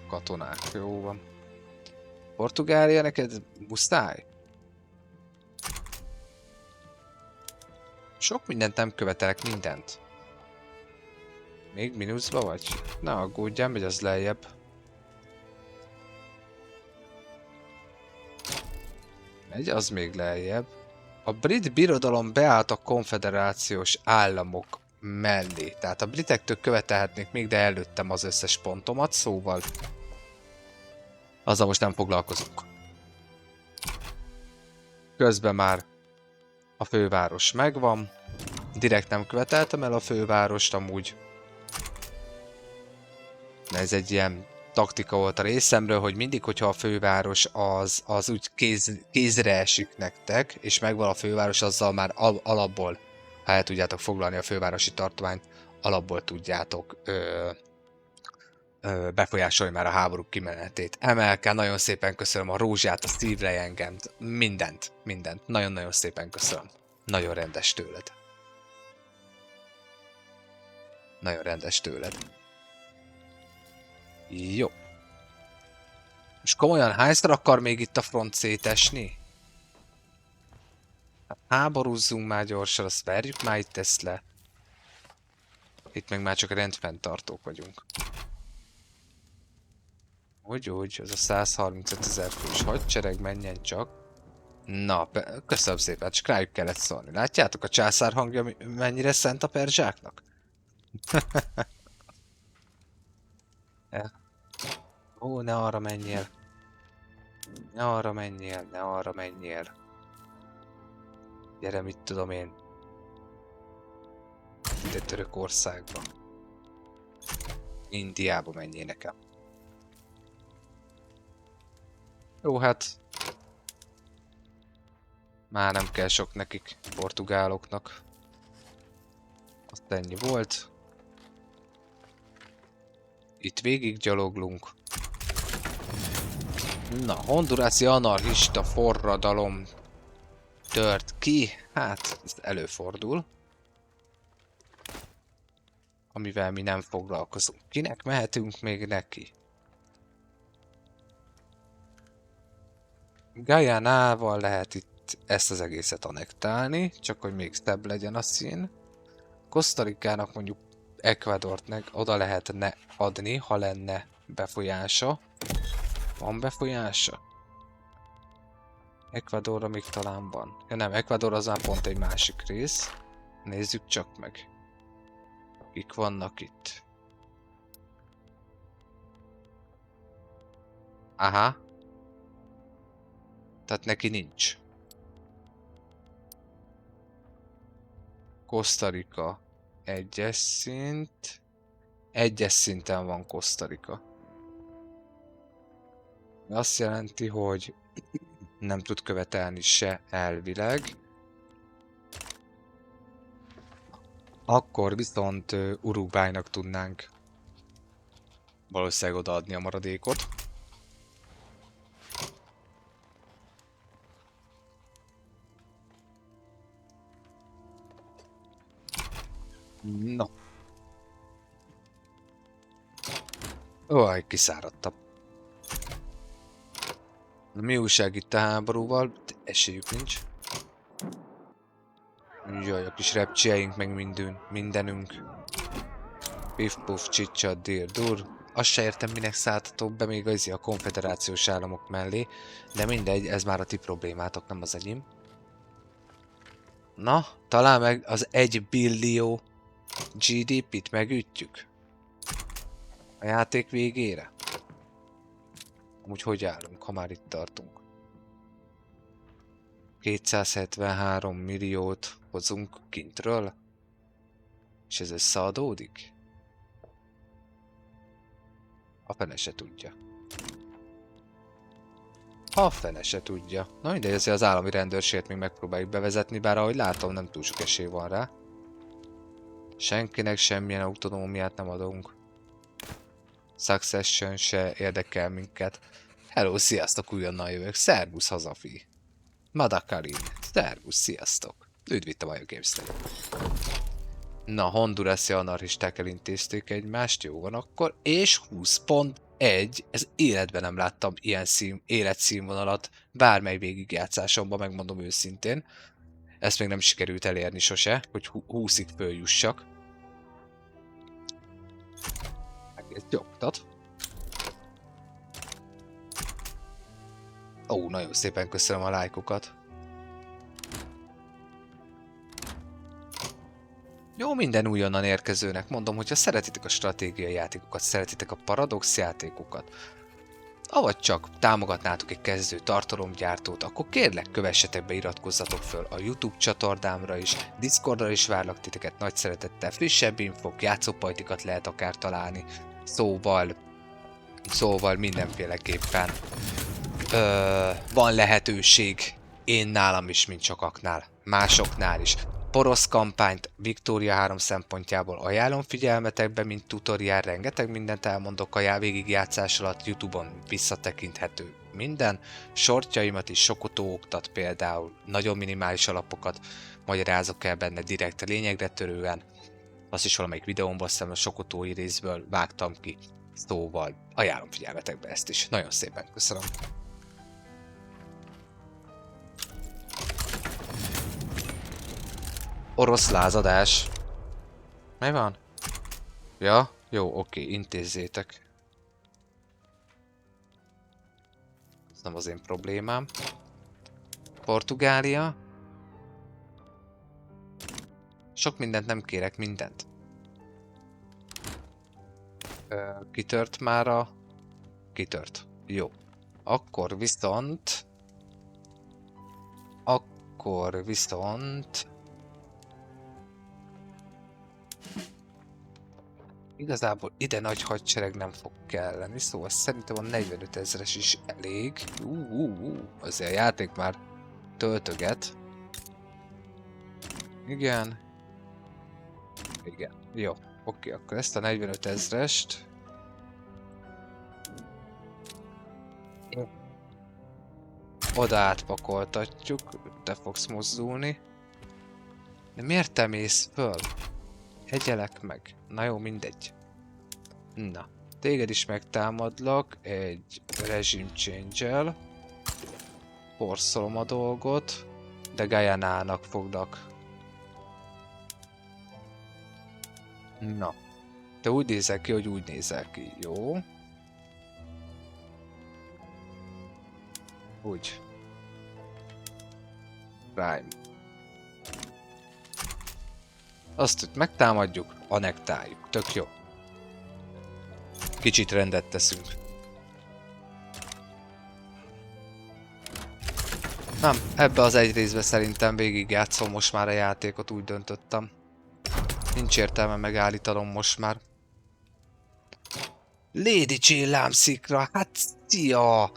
Katonák, jó van. Portugália, neked muszáj? Sok mindent nem követelek, mindent. Még mínuszba vagy? Ne aggódjál, megy az lejjebb. Megy az még lejjebb. A brit birodalom beállt a konfederációs államok mellé. Tehát a britektől követelhetnék még, de előttem az összes pontomat, szóval azzal most nem foglalkozunk. Közben már a főváros megvan. Direkt nem követeltem el a fővárost amúgy. Ez egy ilyen taktika volt a részemről, hogy mindig, hogyha a főváros az úgy kézre esik nektek, és megvan a főváros, azzal már alapból, ha el tudjátok foglalni a fővárosi tartományt, alapból tudjátok befolyásolni már a háború kimenetét. Emelke, nagyon szépen köszönöm a rózsát, a szívlejengent, mindent. Nagyon-nagyon szépen köszönöm. Nagyon rendes tőled. Nagyon rendes tőled. Jó. És komolyan hányszor akar még itt a front szétesni? Hát háborúzzunk már gyorsan, azt verjük már itt ezt le. Itt meg már csak rendfenntartók vagyunk. Úgy, az a 135 000 fős hadsereg, menjen csak. Na, köszönöm szépen, csak rájuk kellett szólni. Látjátok a császár hangja mennyire szent a perzsáknak? Ó, ne arra menjél. Ne arra menjél, ne arra menjél. Gyere, mit tudom én. Ide Törökországba. Indiába menjél nekem. Jó, hát. Már nem kell sok nekik, portugáloknak. Azt ennyi volt. Itt végig gyaloglunk. Na, hondurászi anarchista forradalom tört ki. Hát, ez előfordul. Amivel mi nem foglalkozunk. Kinek mehetünk még neki? Guyánával lehet itt ezt az egészet annektálni, csak hogy még szebb legyen a szín. Kosztarikának mondjuk Ecuadort oda lehetne adni, ha lenne befolyása. Van befolyása? Ecuadorra még talán van. Ja nem, Ecuador az már pont egy másik rész. Nézzük csak meg. Kik vannak itt? Aha. Tehát neki nincs. Kosztarika. Egyes szint. Egyes szinten van Kosztarika. Azt jelenti, hogy nem tud követelni se elvileg. Akkor viszont Uruguaynak tudnánk valószínűleg odaadni a maradékot. No. Óaj, kiszáradtam. Mi újság itt a háborúval? Esélyük nincs. Jaj, a kis repcseink meg mindenünk. Pif puf csicsa dir dur. Azt se értem, minek szálltatok be még a konfederációs államok mellé, de mindegy, ez már a ti problémátok, nem az enyém. Na, talán meg az 1 billió GDP-t megütjük a játék végére. Amúgy hogy állunk, ha már itt tartunk? 273 milliót hozunk kintről, és ez összeadódik? A fene se tudja. A fene se tudja. Na mindegy, azért az állami rendőrséget még megpróbáljuk bevezetni, bár ahogy látom, nem túl sok esély van rá. Senkinek semmilyen autonómiát nem adunk. Succession se érdekel minket. Hello, sziasztok, újonnan jövök. Szervusz hazafi. Madakalin. Szervusz, sziasztok. Üdv itt a Maja Games-nek. Na, honduraszi anarchisták elintézték egymást, jó van akkor. És 20.1, ez életben nem láttam ilyen életszínvonalat bármely végigjátszásomban, megmondom őszintén. Ezt még nem sikerült elérni sose, hogy 20-ig följussak. Egész nyomtat. Ó, nagyon szépen köszönöm a lájkokat. Jó minden újonnan érkezőnek, mondom, hogyha szeretitek a stratégiai játékokat, szeretitek a paradox játékokat, avagy csak támogatnátok egy kezdő tartalomgyártót, akkor kérlek kövessetek be, iratkozzatok föl a YouTube csatornámra is, Discordra is várlak titeket nagy szeretettel, frissebb infók, játszópajtikat lehet akár találni, szóval mindenféleképpen van lehetőség én nálam is, mint sokaknál, másoknál is. Porosz kampányt Victoria 3 szempontjából ajánlom figyelmetekbe, mint tutoriál, rengeteg mindent elmondok a végigjátszás alatt, YouTube-on visszatekinthető minden. Shortjaimat is Sokotó oktat például, nagyon minimális alapokat magyarázok el benne direkt a lényegre törően. Azt is valamelyik videómban aztán a Sokotói részből vágtam ki, szóval ajánlom figyelmetekbe ezt is. Nagyon szépen köszönöm. Orosz lázadás. Mi van? Ja? Jó, oké, intézzétek. Ez nem az én problémám. Portugália. Sok mindent nem kérek, mindent. Kitört már a... Kitört. Jó. Akkor viszont... Igazából ide nagy hadsereg nem fog kelleni, szóval szerintem a 45 000-es is elég. Azért a játék már töltöget. Igen. Igen, jó. Oké, akkor ezt a 45 000-est... Oda átpakoltatjuk, te fogsz mozdulni. De miért te mész föl? Hegyelek meg. Na jó, mindegy. Na, téged is megtámadlak egy regime change-el. Porszolom a dolgot, de Gajanának foglak. Na, te úgy nézel ki, hogy úgy nézel ki, jó? Úgy. Prime. Azt, hogy megtámadjuk, annektáljuk. Tök jó. Kicsit rendet teszünk. Nem, ebbe az egy részbe szerintem végigjátszom most már a játékot, úgy döntöttem. Nincs értelme megállítanom most már. Lady Csillámszikra, hát szia!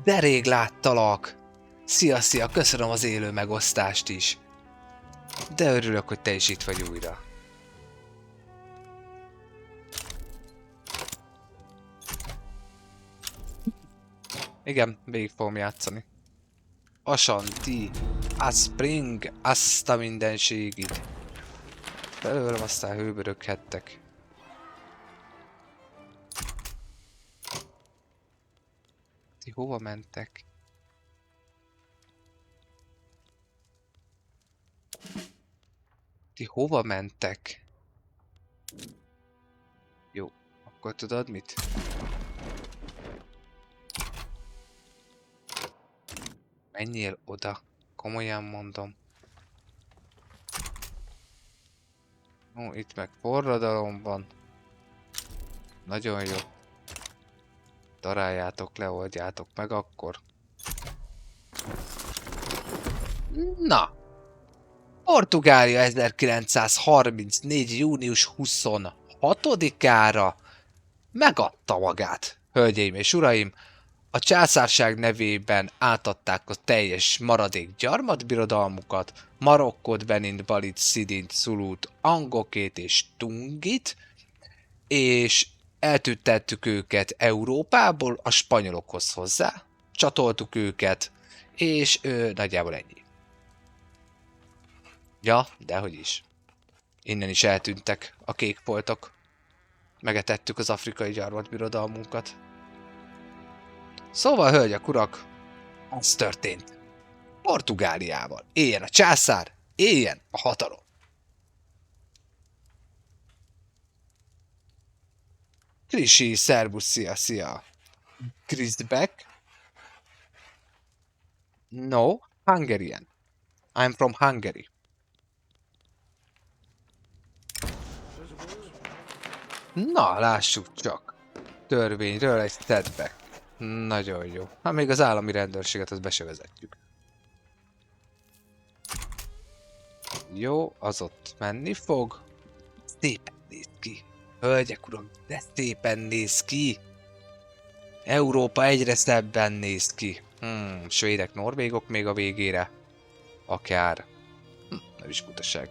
De rég láttalak! Szia, köszönöm az élő megosztást is. De örülök, hogy te is itt vagy újra. Igen, végig fogom játszani. Ashanti, Spring, azt a mindenségid. Belőlem aztán hőböröghettek. Ti hova mentek? Ti hova mentek? Jó, akkor tudod mit? Menjél oda. Komolyan mondom. Ó, itt meg forradalom van. Nagyon jó. Daráljátok, leoldjátok meg akkor. Na! Portugália 1934. június 26-ára megadta magát. Hölgyeim és uraim, a császárság nevében átadták a teljes maradék gyarmatbirodalmukat, Marokkot, Benint, Balit, Szidint, Szulut, Angokét és Tungit, és eltüntettük őket Európából a spanyolokhoz hozzá, csatoltuk őket, és nagyjából ennyi. Ja, dehogy is. Innen is eltűntek a kékfoltok. Megetettük az afrikai gyarmatbirodalmunkat. Szóval, hölgyek, urak, az történt. Portugáliával éljen a császár, éljen a hatalom. Krisi, szervusz, szia, szia. Krisbeck? No, Hungarian. I'm from Hungary. Na, lássuk csak. Törvényről egy setback. Nagyon jó. Hát még az állami rendőrséget azt be se vezetjük. Jó, az ott menni fog. Szépen néz ki. Hölgyek, uram, de szépen néz ki. Európa egyre szebben néz ki. Svédek, norvégok még a végére. Akár. Nem is butaság.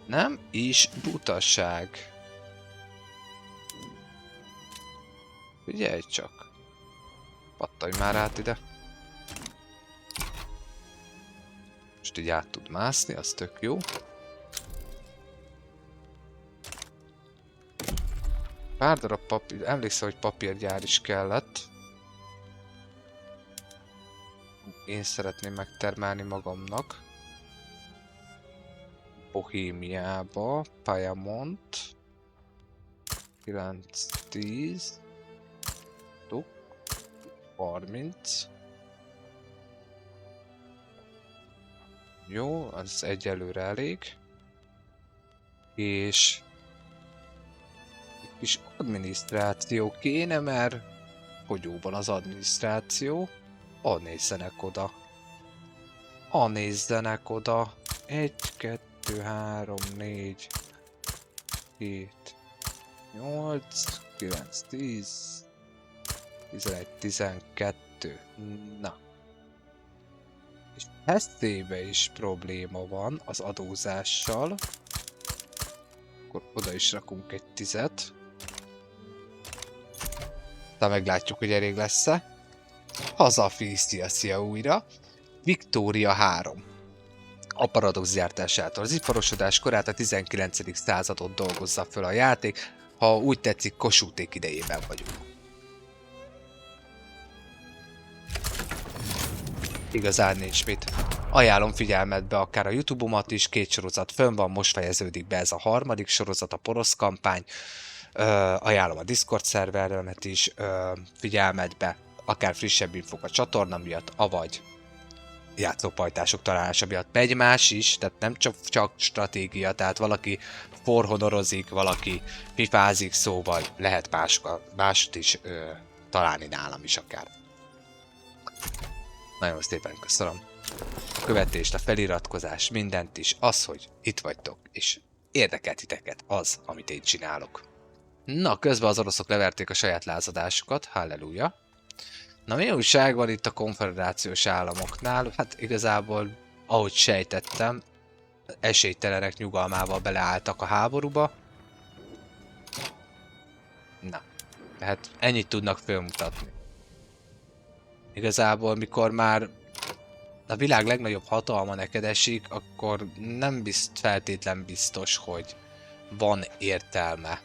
Nem is butaság. Figyelj csak. Pattanj már át ide. Most így át tud mászni, az tök jó. Pár darab papír, emlékszem, hogy papírgyár is kellett. Én szeretném megtermelni magamnak. Bohémiába, Piemont. 9-10. 30. Jó, az egyelőre elég. És egy kis adminisztráció kéne, mert fogyóban az adminisztráció. Nézzenek oda. Nézzenek oda. 1, 2, 3, 4, 7, 8, 9, 10, 11, 12. Na. És Hesztébe is probléma van az adózással. Akkor oda is rakunk egy 10-et. De meglátjuk, hogy elég lesz-e. Hazafi, szia újra. Victoria 3. A paradox gyártásától. Az iparosodás korát a 19. századot dolgozza föl a játék, ha úgy tetszik, Kossuth idejében vagyunk. Igazán nincs mit. Ajánlom figyelmetbe akár a YouTube-omat is, 2 sorozat fönn van, most fejeződik be ez a 3. sorozat, a porosz kampány. Ajánlom a Discord szerveremet is figyelmetbe, akár frissebb infók a csatorna miatt, avagy játszópajtások találása miatt. Megy más is, tehát nem csak stratégia, tehát valaki forhonorozik, valaki fifázik, szóval lehet mást is találni nálam is akár. Nagyon szépen köszönöm a követést, a feliratkozás, mindent is, az, hogy itt vagytok, és érdekel titeket az, amit én csinálok. Na, közben az oroszok leverték a saját lázadásukat, halleluja. Na, mi újság van itt a konfederációs államoknál? Hát igazából, ahogy sejtettem, esélytelenek nyugalmával beleálltak a háborúba. Na, tehát ennyit tudnak fölmutatni. Igazából, mikor már a világ legnagyobb hatalma neked esik, akkor nem feltétlen biztos, hogy van értelme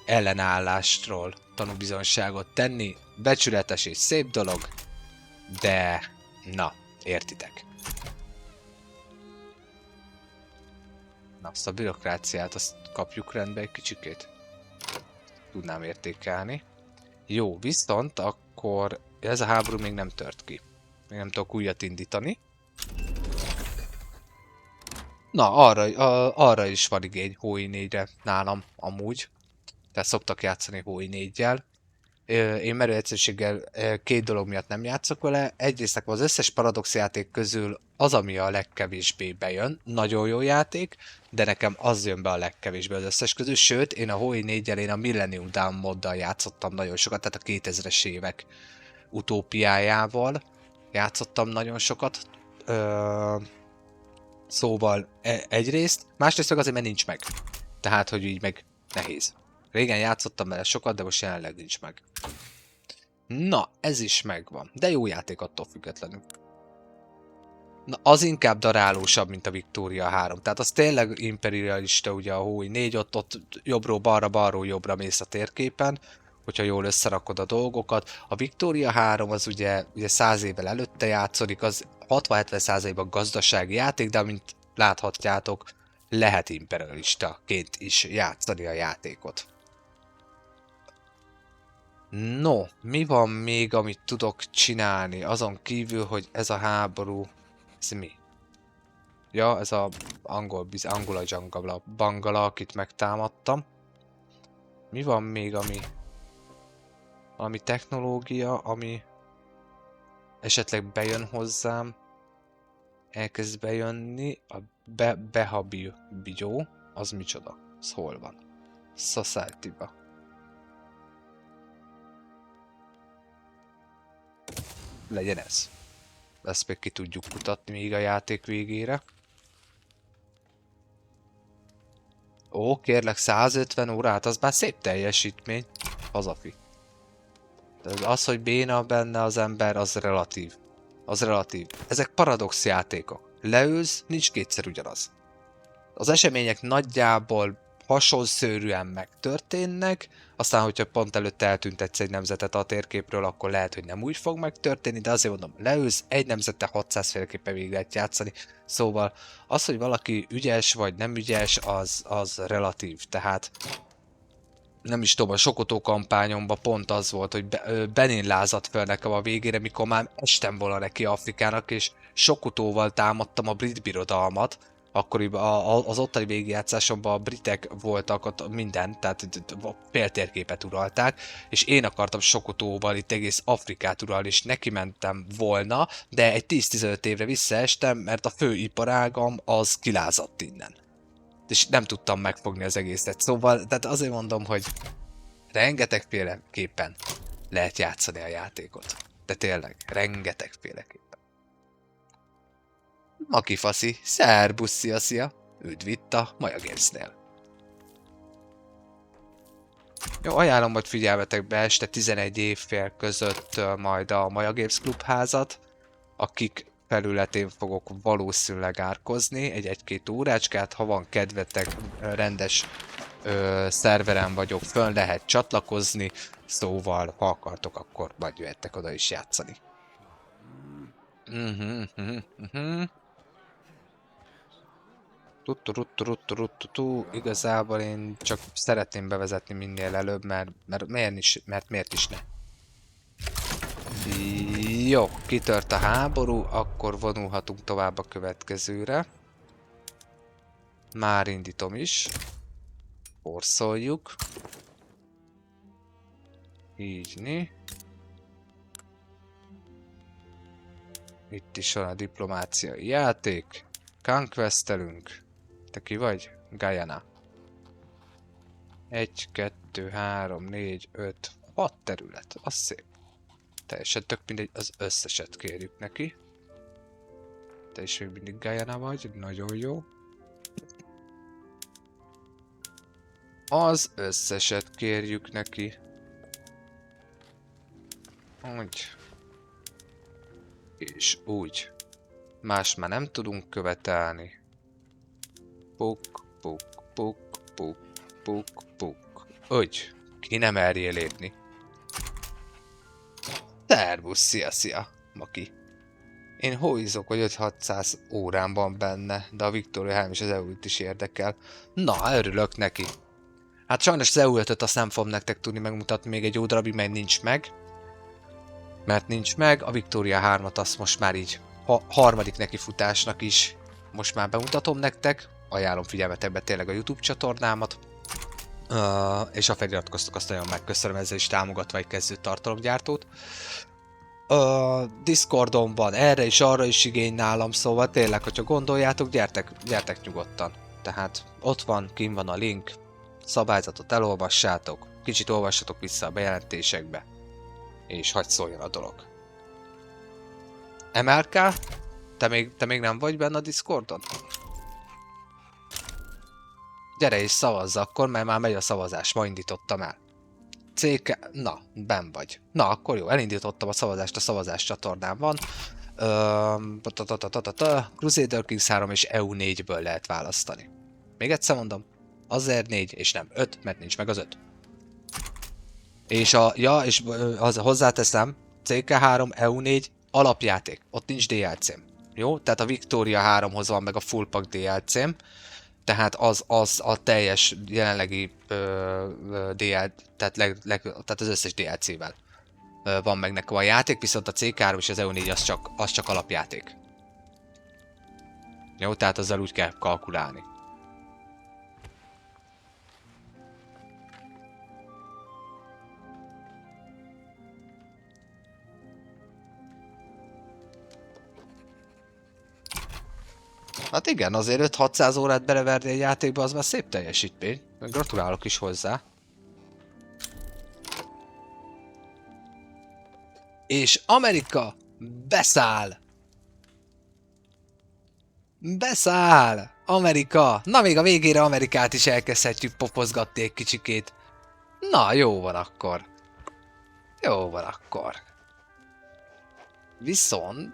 ellenállástról tanúbizonyságot tenni. Becsületes és szép dolog, de na, értitek. Na, azt a bürokráciát azt kapjuk rendbe egy kicsikét. Tudnám értékelni. Jó, viszont akkor ez a háború még nem tört ki. Még nem tudok újat indítani. Na, arra is van igény Hoi 4-re nálam amúgy. Tehát szoktak játszani Hoi 4-jel. Én merő egyszerűséggel két dolog miatt nem játszok vele. Egyrészt az összes Paradox játék közül az, ami a legkevésbé bejön. Nagyon jó játék, de nekem az jön be a legkevésbé az összes közül. Sőt, én a Hoi 4-jel, én a Millennium Dawn moddal játszottam nagyon sokat, tehát a 2000-es évek utópiájával játszottam nagyon sokat. Szóval egyrészt, másrészt meg azért, mert nincs meg. Tehát, hogy így meg nehéz. Régen játszottam vele sokat, de most jelenleg nincs meg. Na, ez is megvan. De jó játék attól függetlenül. Na, az inkább darálósabb, mint a Victoria 3. Tehát az tényleg imperialista, ugye a Hoi 4, ott jobbról balra, balról jobbra mész a térképen, hogyha jól összerakod a dolgokat. A Victoria 3 az ugye 100 évvel előtte játszódik, az 60-70%-ban gazdasági játék, de amint láthatjátok, lehet imperialistaként is játszani a játékot. No, mi van még, amit tudok csinálni, azon kívül, hogy ez a háború... Ez mi? Ja, ez a Angula Bangala, akit megtámadtam. Mi van még, ami... Valami technológia, ami... esetleg bejön hozzám. Elkezd bejönni. A Behabigyó. Az micsoda? Az hol van? Society-ba. Legyen ez. Ezt még ki tudjuk kutatni még a játék végére. Ó, kérlek 150 órát, az már szép teljesítmény. Hazafi. De az, hogy béna benne az ember, az relatív. Az relatív. Ezek paradox játékok. Leülsz, nincs kétszer ugyanaz. Az események nagyjából hasonszörűen megtörténnek, aztán, hogyha pont előtte eltüntetsz egy nemzetet a térképről, akkor lehet, hogy nem úgy fog megtörténni, de azért mondom, leülsz, egy nemzete 600 féleképpen végig lehet játszani. Szóval az, hogy valaki ügyes vagy nem ügyes, az relatív. Tehát nem is tudom, a Sokotó kampányomban pont az volt, hogy Benin lázadt fel nekem a végére, mikor már estem volna neki Afrikának, és Sokotóval támadtam a brit birodalmat. Akkoriban az ottani végigjátszásomban a britek voltak ott minden, tehát féltérképet uralták, és én akartam Sokotóval itt egész Afrikát uralni, és neki mentem volna, de egy 10-15 évre visszaestem, mert a fő iparágam az kilázadt innen. És nem tudtam megfogni az egészet. Szóval, tehát azért mondom, hogy rengetegféleképpen lehet játszani a játékot. De tényleg, rengetegféleképpen. Maki faszi, szerbusz, szia! Üdv itt a Maja Gamesnél. Jó, ajánlom, hogy figyelmetek be este 11 évfél között majd a Maja Games klubházat, akik felületén fogok valószínűleg árkozni egy-két órácskát, ha van kedvetek, rendes szerveren vagyok, fönn lehet csatlakozni, szóval ha akartok, akkor majd jöhettek oda is játszani. Igazából én csak szeretném bevezetni minél előbb, mert miért is ne. Jó, kitört a háború, akkor vonulhatunk tovább a következőre. Már indítom is. Forszoljuk. Így. Itt is van a diplomáciai játék. Conquestelünk. Te ki vagy? Guyana. 1, 2, 3, 4, 5, 6 terület. Az szép. Teljesen tök mindegy, az összeset kérjük neki. Te is még mindig Guyana vagy, nagyon jó. Az összeset kérjük neki. Úgy. És úgy. Más már nem tudunk követelni. Puk. Úgy. Ki nem merjél lépni. Szervusz, szia, Maki. Én hóizok, hogy 5-600 órán van benne, de a Victoria 3 és az EU5 is érdekel. Na, örülök neki. Hát sajnos az EU5-öt azt nem fogom nektek tudni megmutatni még egy jó darabig, mert nincs meg. mert nincs meg. A Victoria 3-at azt most már így harmadik nekifutásnak is most már bemutatom nektek. Ajánlom figyelmetekbe tényleg a YouTube csatornámat. És ha feliratkoztok, azt nagyon megköszönöm, ezzel is támogatva egy kezdő tartalomgyártót. Discordon van erre és arra is igény nálam, szóval tényleg, hogyha gondoljátok, gyertek nyugodtan. Tehát ott van, kint van a link, szabályzatot elolvassátok, kicsit olvassatok vissza a bejelentésekbe, és hadd szóljon a dolog. MLK, te még nem vagy benne a Discordon? Gyere és szavazz akkor, mert már megy a szavazás, ma indítottam el. CK... Na, benn vagy. Na, akkor jó, elindítottam a szavazást, a szavazás csatornán van. Crusader Kings 3 és EU4-ből lehet választani. Még egyszer mondom, azért 4 és nem 5, mert nincs meg az 5. És hozzáteszem, CK3, EU4 alapjáték, ott nincs DLC-m. Jó? Tehát a Victoria 3-hoz van meg a full pack DLC-m. Tehát az a teljes jelenlegi tehát az összes DLC-vel van meg nekem a játék, viszont a C3 és az EU4 az csak alapjáték. Jó, tehát azzal úgy kell kalkulálni. Hát igen, azért 5-600 órát beleverni egy játékba, az már szép teljesítmény. Gratulálok is hozzá. És Amerika beszáll! Beszáll! Amerika! Na még a végére Amerikát is elkezdhetjük popozgatni egy kicsikét. Na, jó van akkor. Jó van akkor. Viszont...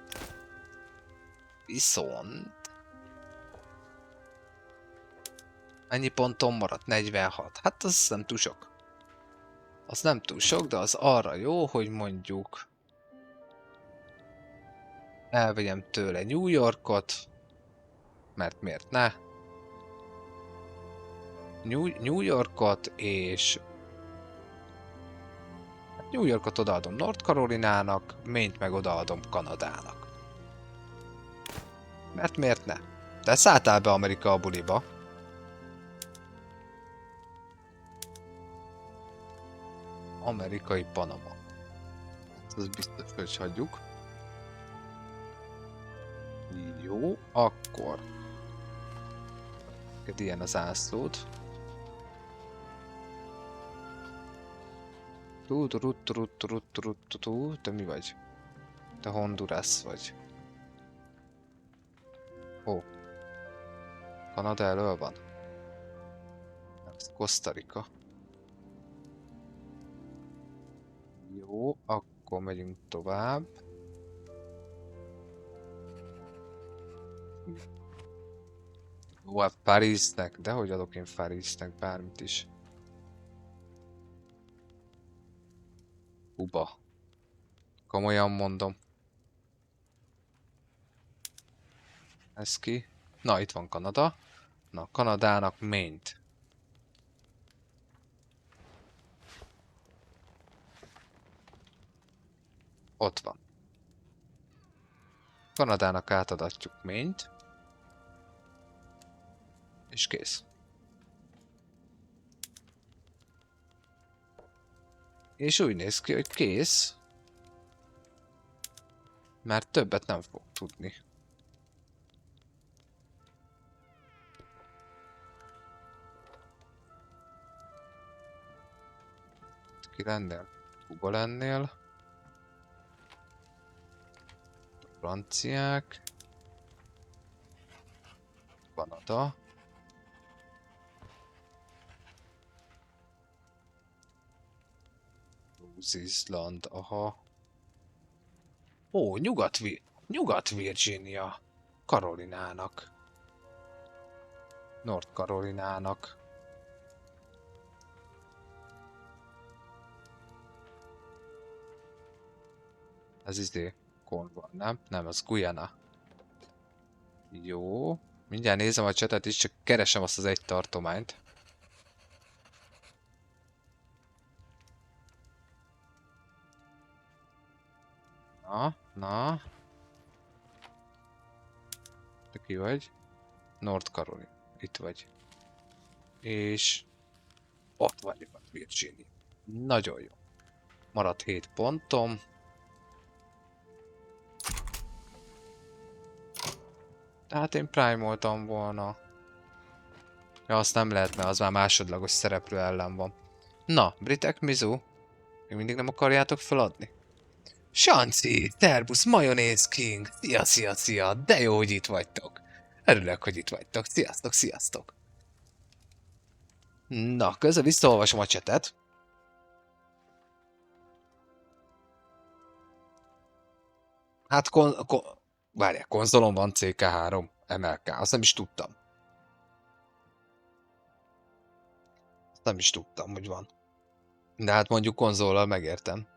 Ennyi ponton maradt? 46. Hát az nem túl sok. Az nem túl sok, de az arra jó, hogy mondjuk... elvegyem tőle New Yorkot. Mert miért ne? New Yorkot és... New Yorkot odaadom North Carolinának, Maine-t meg odaadom Kanadának. Mert miért ne? De szálltál be Amerika a buliba. Amerikai Panama. Ez biztos, hogy hagyjuk. Jó, akkor. Neked ilyen az ászlód. Te mi vagy? Te Honduras vagy. Ó. Kanada elől van. Ez Costa Rica. Jó, akkor megyünk tovább. Ó, hát Parisnek, de hogy adok én Parisnek bármit is. Kuba. Komolyan mondom. Ez ki? Na, itt van Kanada. Na, Kanadának Maine-t. Ott van. Kanadának átadatjuk Maine-t. És kész. És úgy néz ki, hogy kész. Mert többet nem fog tudni. Ki lennél? Kuba lennél. Franciák. Kanada. Izland, aha. Ó, Nyugat-Virginia. Karolinának. North Carolinának. Ez Cornwall, nem? Nem, az Guyana. Jó. Mindjárt nézem a csetet is, csak keresem azt az egy tartományt. Na. Te ki vagy? North Carolina. Itt vagy. És ott vagy, Virginia. Nagyon jó. Maradt 7 pontom. Tehát én prime-oltam volna. Ja, azt nem lehet, mert az már másodlagos szereplő ellen van. Na, Britek, Mizu. Még mindig nem akarjátok feladni? Sanci, Terbusz, Mayonnaise King. Szia. De jó, hogy itt vagytok. Örülök, hogy itt vagytok. Sziasztok. Na, közben visszaolvasom a csetet. Hát várjál, konzolon van CK3, MLK, azt nem is tudtam. Azt nem is tudtam, hogy van. De hát mondjuk konzollal megértem.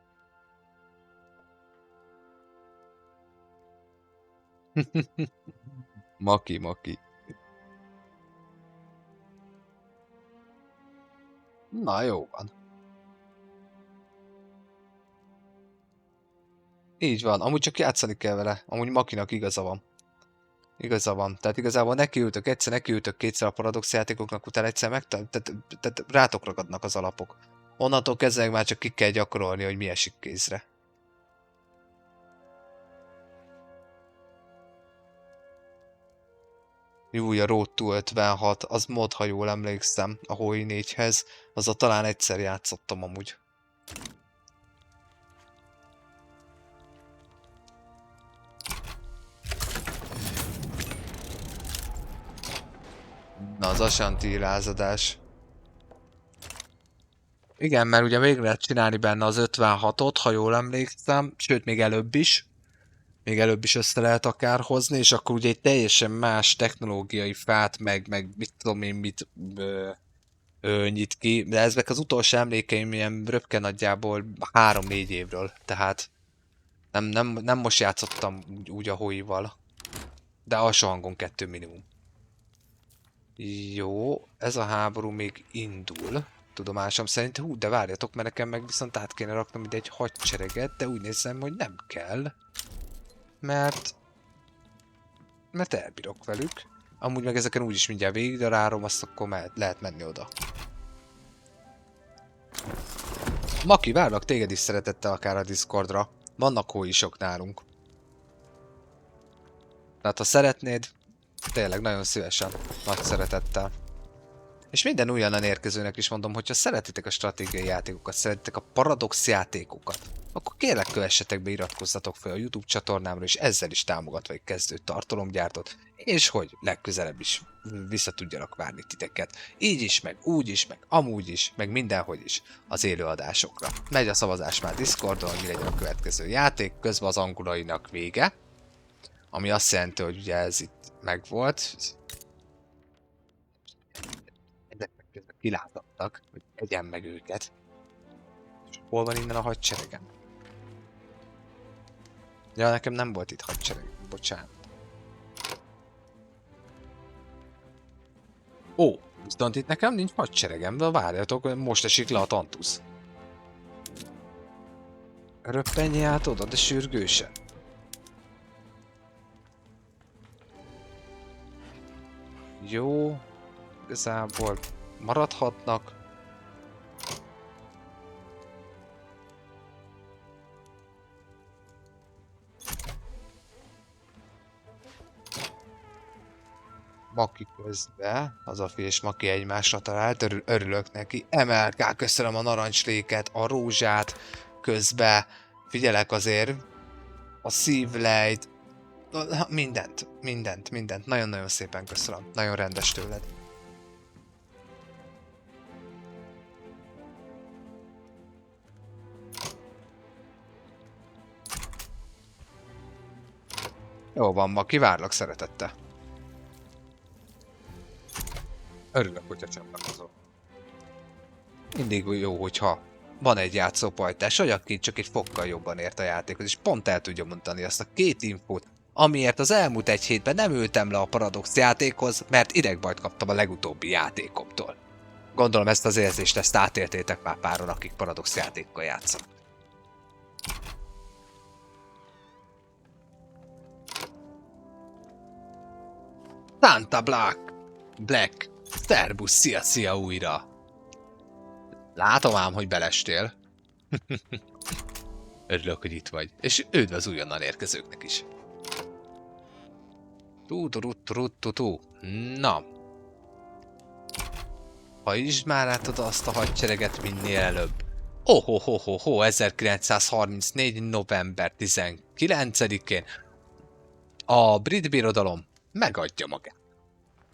Maki. Na, jó van. Így van, amúgy csak játszani kell vele. Amúgy Makinak igaza van. Tehát igazából nekiültök kétszer a Paradox játékoknak, utána egyszer tehát rátok ragadnak az alapok. Onnantól kezdve már csak ki kell gyakorolni, hogy mi esik kézre. Jó, a Road to 56, az mod, ha jól emlékszem, a Hoi 4-hez. Azzal talán egyszer játszottam amúgy. Na, az Ashanti lázadás. Igen, mert ugye végre lehet csinálni benne az 56-ot, ha jól emlékszem, sőt még előbb is. Még előbb is össze lehet akár hozni, és akkor ugye egy teljesen más technológiai fát, meg mit tudom én mit nyit ki. De ezek az utolsó emlékeim ilyen röpke nagyjából 3-4 évről, tehát nem most játszottam úgy a Hoival. De alsó hangon 2 minimum. Jó, ez a háború még indul, tudomásom szerint. Hú, de várjatok, mert nekem meg viszont át kéne raknom ide egy hadsereget, de úgy nézem, hogy nem kell. Mert elbírok velük. Amúgy meg ezeken úgyis mindjárt végigdarárom, azt akkor lehet menni oda. Maki, várlak téged is szeretettel akár a Discordra. Vannak hóisok nálunk. Tehát ha szeretnéd, tényleg nagyon szívesen, nagy szeretettel. És minden újonnan érkezőnek is mondom, hogyha szeretitek a stratégiai játékokat, szeretitek a Paradox játékokat, akkor kérlek kövessetek be, iratkozzatok fel a YouTube csatornámra, és ezzel is támogatva egy kezdő tartalomgyártót, és hogy legközelebb is vissza tudjanak várni titeket. Így is, meg úgy is, meg amúgy is, meg mindenhogy is az élőadásokra. Megy a szavazás már Discordon, hogy mi legyen a következő játék, közben az angolainak vége, ami azt jelenti, hogy ugye ez itt megvolt. Ezeknek közben kilátottak, hogy egyen meg őket. És hol van innen a hadseregem? Ja, nekem nem volt itt hadsereg, bocsánat. Ó, viszont itt nekem nincs hadseregem, de várjatok, most esik le a tantusz. Röppenjé át oda, de sürgősen. Jó, igazából maradhatnak. Maki közben, az a és Maki egymásra talált, örülök neki. MLK, köszönöm a narancsléket, a rózsát, közben figyelek azért, a szívlejt, mindent. Nagyon-nagyon szépen köszönöm, nagyon rendes tőled. Jó van, Maki, várlak szeretettel. Örülök, hogyha csatlakozol. Mindig jó, hogyha van egy játszópajtás, vagy aki csak egy fokkal jobban ért a játékhoz, és pont el tudja mondani azt a 2 infót, amiért az elmúlt 1 hétben nem ültem le a Paradox játékhoz, mert idegbajt kaptam a legutóbbi játékomtól. Gondolom ezt az érzést, ezt átéltétek már páron, akik Paradox játékkal játszanak. Santa Black. Szerbusz, szia újra. Látom ám, hogy belestél. Örülök, hogy itt vagy. És üdv az újonnan érkezőknek is. Tú. Na. Ha is már látod azt a hadsereget minél előbb. 1934. november 19-én a brit birodalom megadja magát.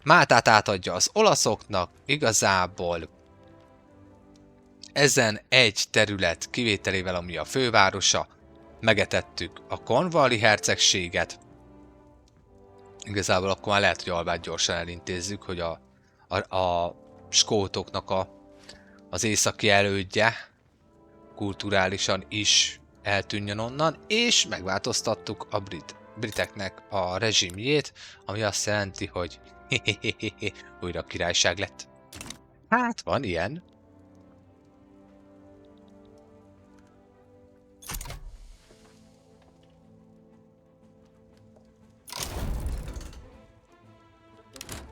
Máltát átadja az olaszoknak, igazából ezen egy terület kivételével, ami a fővárosa, megetettük a Cornwalli hercegséget. Igazából akkor már lehet, hogy Albát gyorsan elintézzük, hogy a skótoknak az északi elődje kulturálisan is eltűnjön onnan, és megváltoztattuk a briteknek a rezsimjét, ami azt jelenti, hogy újra királyság lett. Hát van ilyen.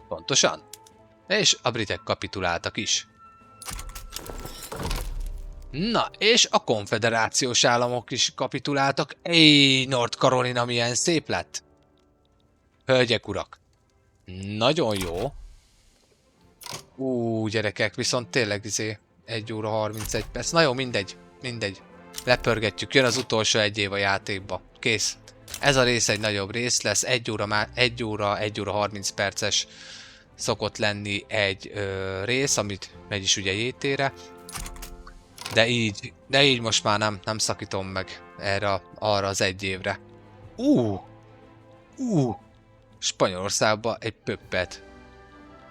Pontosan. És a britek kapituláltak is. Na, és a konfederációs államok is kapituláltak. North Carolina milyen szép lett. Hölgyek, urak. Nagyon jó. Gyerekek, viszont tényleg 1 óra 31 perc. Na jó, mindegy. Lepörgetjük, jön az utolsó 1 év a játékba. Kész. Ez a rész egy nagyobb rész lesz. 1 óra 30 perces szokott lenni egy rész, amit megy is ugye JT-re. De így most már nem szakítom meg arra az 1 évre. Spanyolországban egy pöppet.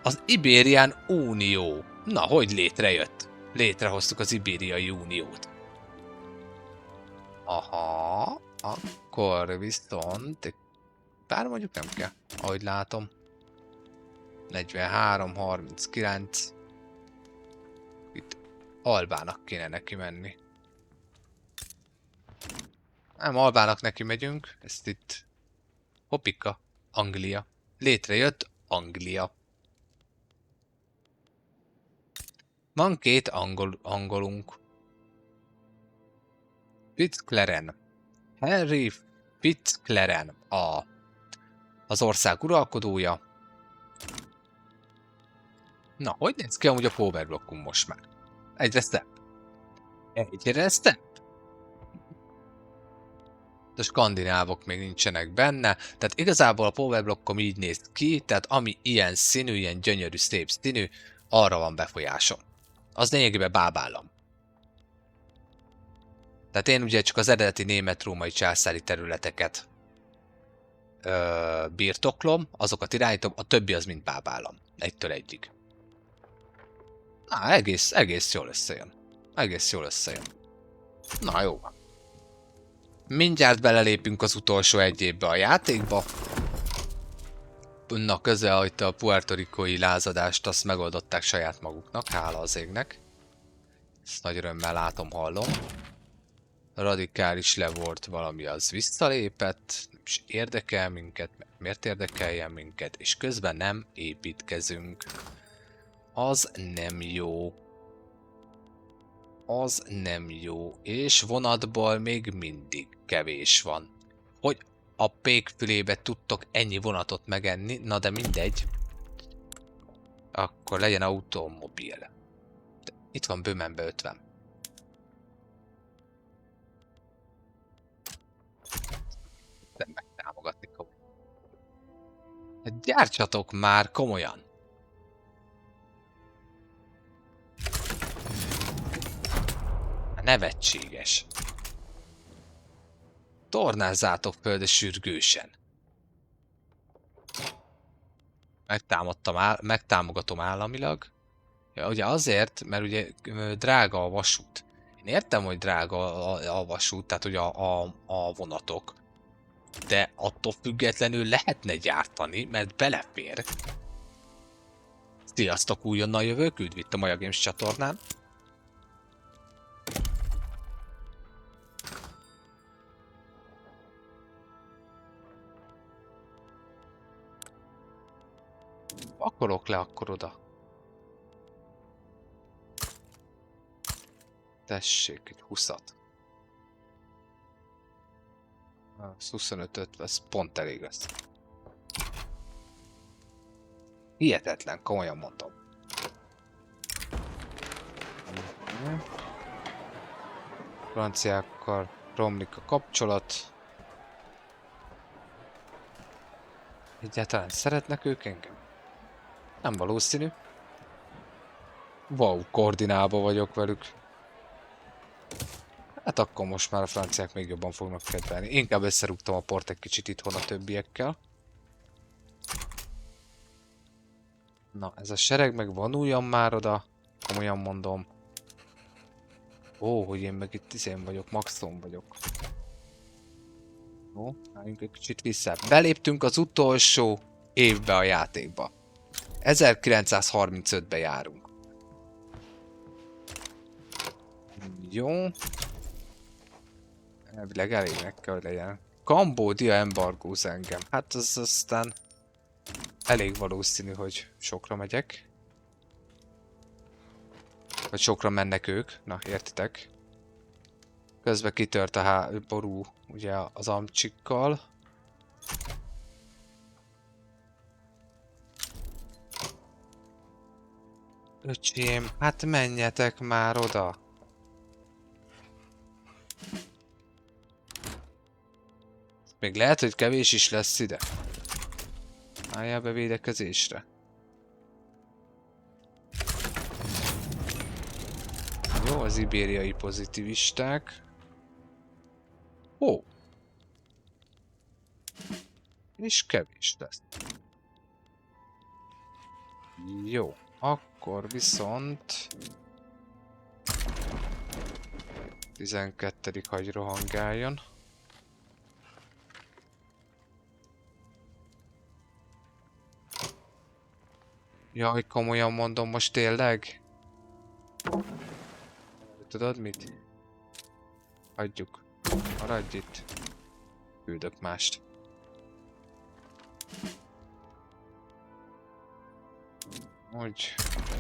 Az Ibérián Unió. Na, hogy létrejött? Létrehoztuk az Ibériai Uniót. Aha, akkor viszont... Bár mondjuk nem kell, ahogy látom. 43-39. Itt Albának kéne neki menni. Nem, Albának neki megyünk. Ezt itt... Hoppika. Anglia. Létrejött Anglia. Van 2 angolunk. Fitzclaren. Henry Fitzclaren az ország uralkodója. Na, hogy néz ki amúgy a power blokkunk most már? Egyre step. A skandinávok még nincsenek benne, tehát igazából a power blokkom így néz ki, tehát ami ilyen színű, ilyen gyönyörű, szép színű, arra van befolyásom. Az lényegében bábállam. Tehát én ugye csak az eredeti német-római császári területeket birtoklom, azokat irányítom, a többi az mind bábállam. 1-től 1-ig. Na, egész jól összejön. Na, jó van. Mindjárt belelépünk az utolsó 1 évbe a játékba. Na, közelhagyta a puertoricói lázadást, azt megoldották saját maguknak, hála az égnek. Ezt nagy örömmel látom, hallom. Radikális levolt valami az visszalépett, nem is érdekel minket, miért érdekeljen minket, és közben nem építkezünk. Az nem jó. Az nem jó, és vonatból még mindig kevés van. Hogy a pékfülébe tudtok ennyi vonatot megenni, na de mindegy. Akkor legyen automobil. De itt van bőmenbe 50. Nem megtámogatni komolyan. Gyártsatok már komolyan! Nevetséges. Tornázzátok földre sürgősen. Megtámogatom államilag. Ja, ugye azért, mert ugye drága a vasút. Én értem, hogy drága a vasút, tehát hogy a vonatok. De attól függetlenül lehetne gyártani, mert belefér. Sziasztok, újonnan jövök, üdv itt a Maja Games csatornán. Akarok le akkor oda. Tessék, egy 20-at. Az 25-öt vesz, pont elég lesz. Hihetetlen, komolyan mondom. Franciákkal romlik a kapcsolat. Egyáltalán szeretnek ők engem? Nem valószínű. Wow, koordinálva vagyok velük. Hát akkor most már a franciák még jobban fognak kedvelni. Inkább összerúgtam a port egy kicsit itthon a többiekkel. Na, ez a sereg meg vonuljon már oda. Komolyan mondom. Ó, hogy én meg itt izén vagyok, maxon vagyok. Jó, álljunk egy kicsit vissza. Beléptünk az utolsó évbe a játékba. 1935-be járunk. Jó. Elvileg elégnek kell, hogy legyen. Kambódia embargóz engem. Hát az aztán elég valószínű, hogy sokra megyek. Vagy sokra mennek ők. Na, értitek? Közben kitört a ború, ugye az amcsikkal. Öcsém, hát menjetek már oda! Még lehet, hogy kevés is lesz ide. Álljál be védekezésre. Jó, az ibériai pozitivisták. Ó! És kevés lesz. Jó, akkor viszont... 12. hagy rohangáljon. Jaj, komolyan mondom, most tényleg? Tudod mit? Hagyjuk. Maradj itt. Küldök mást. Úgy,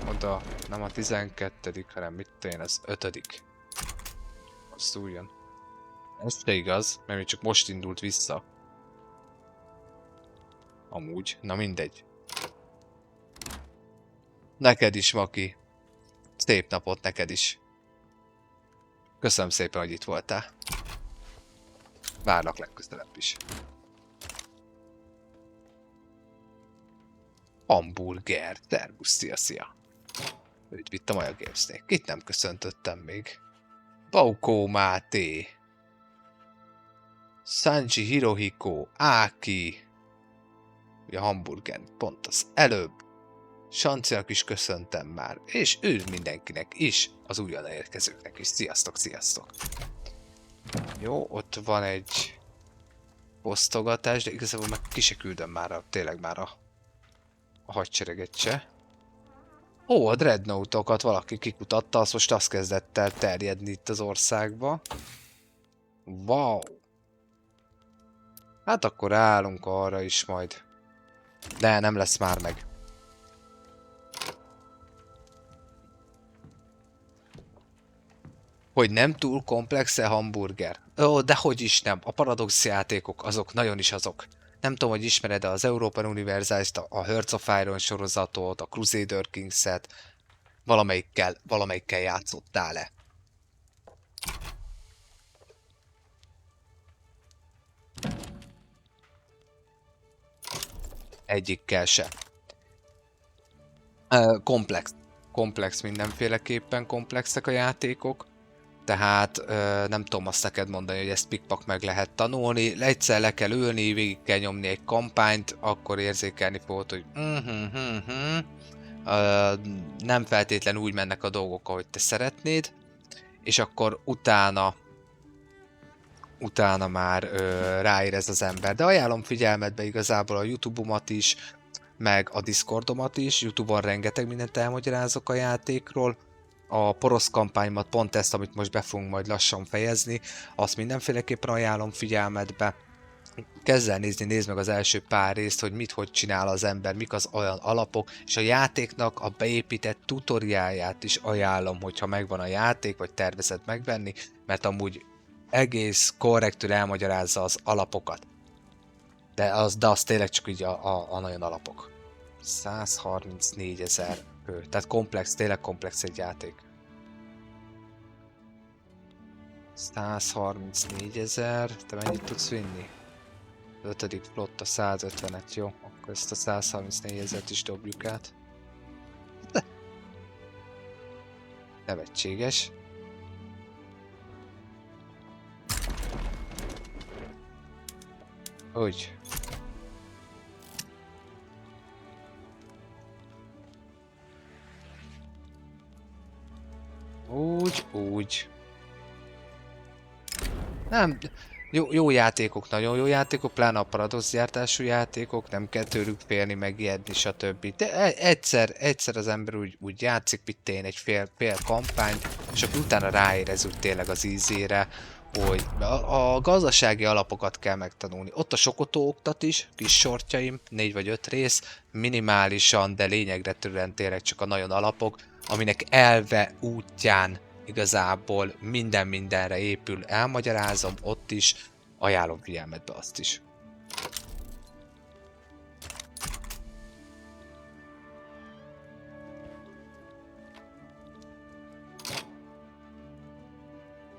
oda, nem a 12., hanem mit én, az 5. Az újjon. Ez se igaz, mert még csak most indult vissza. Amúgy, na mindegy. Neked is, Maki. Szép napot neked is. Köszönöm szépen, hogy itt voltál. Várlak legközelebb is. Hamburger, szervusz, szia. Őt vitt a Maja Gamesnék. Itt nem köszöntöttem még. Baukó Máté. Sanji Hirohiko. Áki. Ugye Hamburger, pont az előbb. Sancinak is köszöntem már. És ő mindenkinek is. Az újonnan érkezőknek is. Sziasztok, sziasztok. Jó, ott van egy posztogatás, de igazából meg ki se küldöm már tényleg már a hadsereget se. Ó, a dreadnoughtokat valaki kikutatta, az most azt kezdett el terjedni itt az országba. Wow. Hát akkor állunk arra is majd. De nem lesz már meg. Hogy nem túl komplex-e Hamburger? Ó, dehogy is nem. A Paradox játékok azok nagyon is azok. Nem tudom, hogy ismered-e az Europa Universalis-t, a Hearts of Iron sorozatot, a Crusader Kings-et. Valamelyikkel játszottál-e? Egyikkel se. Komplex mindenféleképpen komplexek a játékok. Tehát nem tudom azt neked mondani, hogy ezt pikpak meg lehet tanulni. Egyszer le kell ülni, végig kell nyomni egy kampányt, akkor érzékelni fogod, hogy nem feltétlenül úgy mennek a dolgok, ahogy te szeretnéd. És akkor utána már ráérez az ember. De ajánlom figyelmetbe igazából a YouTube-omat is, meg a Discordomat is. YouTube-on rengeteg mindent elmagyarázok a játékról. A porosz kampányomat, pont ezt, amit most be fogunk majd lassan fejezni, azt mindenféleképpen ajánlom figyelmetbe. kezd el nézni, nézd meg az első pár részt, hogy mit hogy csinál az ember, mik az olyan alapok, és a játéknak a beépített tutoriáját is ajánlom, hogyha megvan a játék, vagy tervezed megvenni, mert amúgy egész korrektül elmagyarázza az alapokat. De az tényleg csak így a nagyon alapok. 134 000 fő. Tehát komplex, tényleg komplex egy játék. 134 000, te mennyit tudsz vinni? 5. flotta 150-et, jó? Akkor ezt a 134 000-et is dobjuk át. Nevetséges. Úgy. Úgy. Nem, jó játékok, nagyon jó játékok, pláne a Paradox gyártású játékok, nem kell tőlük félni, megijedni, stb. De egyszer az ember úgy játszik, mint én egy fél kampányt, és akkor utána ráérez úgy tényleg az ízére, hogy a gazdasági alapokat kell megtanulni. Ott a Sokotó oktat is, kis sortjaim, 4 vagy 5 rész, minimálisan, de lényegre törően tényleg csak a nagyon alapok, aminek elve útján igazából mindenre épül, elmagyarázom ott is, ajánlom figyelmetbe azt is.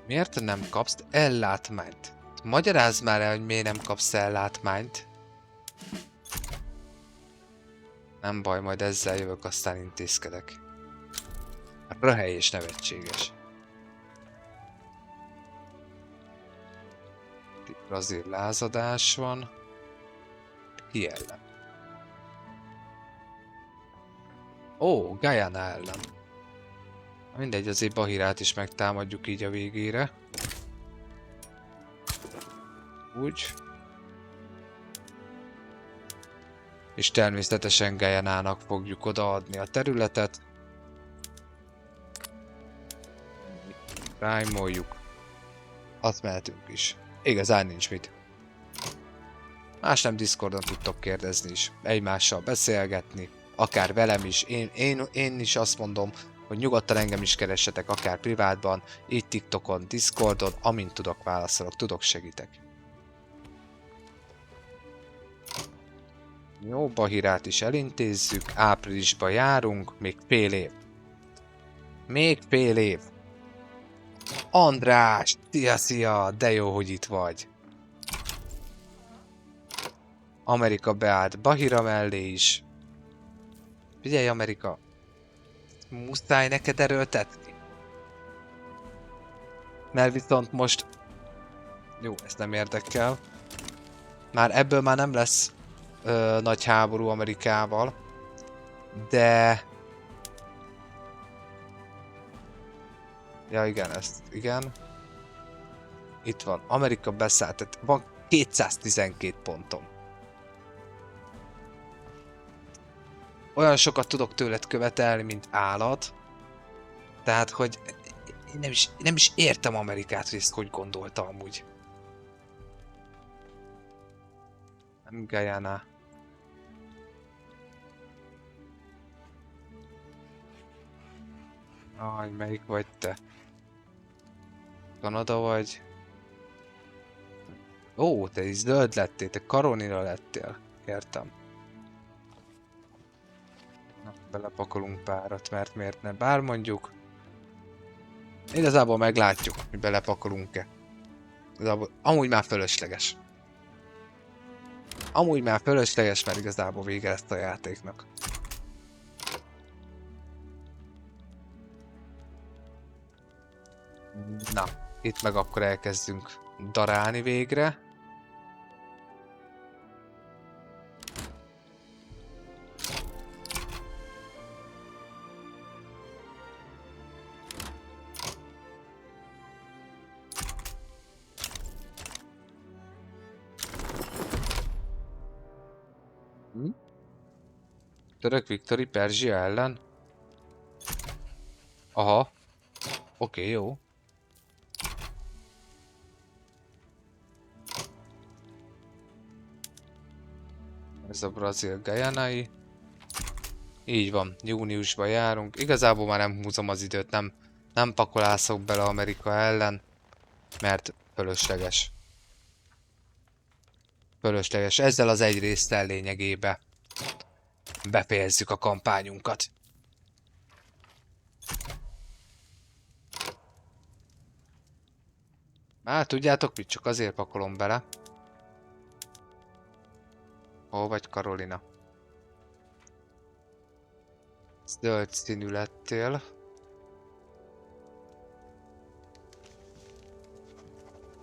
Miért nem kapsz ellátmányt? Magyarázd már el, hogy miért nem kapsz ellátmányt. Nem baj, majd ezzel jövök, aztán intézkedek. Röhely és nevetséges. Brazil lázadás van. Ki ellen? Ó, Guyana ellen. Mindegy, azért Bahirát is megtámadjuk így a végére. Úgy. És természetesen Guyanának fogjuk odaadni a területet. Rájmoljuk. Azt mehetünk is. Igazán nincs mit. Más nem, Discordon tudtok kérdezni is. Egymással beszélgetni. Akár velem is. Én is azt mondom, hogy nyugodtan engem is keressetek, akár privátban, így TikTokon, Discordon, amint tudok válaszolok, tudok segítek. Jó, Bahirát is elintézzük, áprilisba járunk, még fél év. Még fél év. András! Szia! De jó, hogy itt vagy. Amerika beállt Bahira mellé is. Figyelj, Amerika! Muszáj neked erőltetni. Mert viszont most... Jó, ez nem érdekel. Ebből már nem lesz nagy háború Amerikával. De... Ja igen, igen. Itt van, Amerika beszállt, tehát van 212 pontom. Olyan sokat tudok tőled követelni, mint állat. Tehát, hogy nem is értem Amerikát, hogy ezt hogy gondolta amúgy. Nem Guyana. Aj, melyik vagy te? Kanada vagy? Ó, te is zöld lettél, te Karonira lettél. Értem. Na, belepakolunk párat, mert miért ne? Bár mondjuk... Igazából meglátjuk, hogy belepakolunk-e. Igazából amúgy már fölösleges. Amúgy már fölösleges, mert igazából vége lesz a játéknak. Na, itt meg akkor elkezdünk darálni végre. Török Viktori Perzsia ellen? Aha. Oké, jó. Ez a brazil Guyanai. Így van, júniusban járunk. Igazából már nem húzom az időt, nem pakolászok bele Amerika ellen, mert fölösleges. Fölösleges. Ezzel az egy résztel lényegében befejezzük a kampányunkat. Hát tudjátok mit, csak azért pakolom bele. Hol vagy, Karolina? Zöld színű lettél.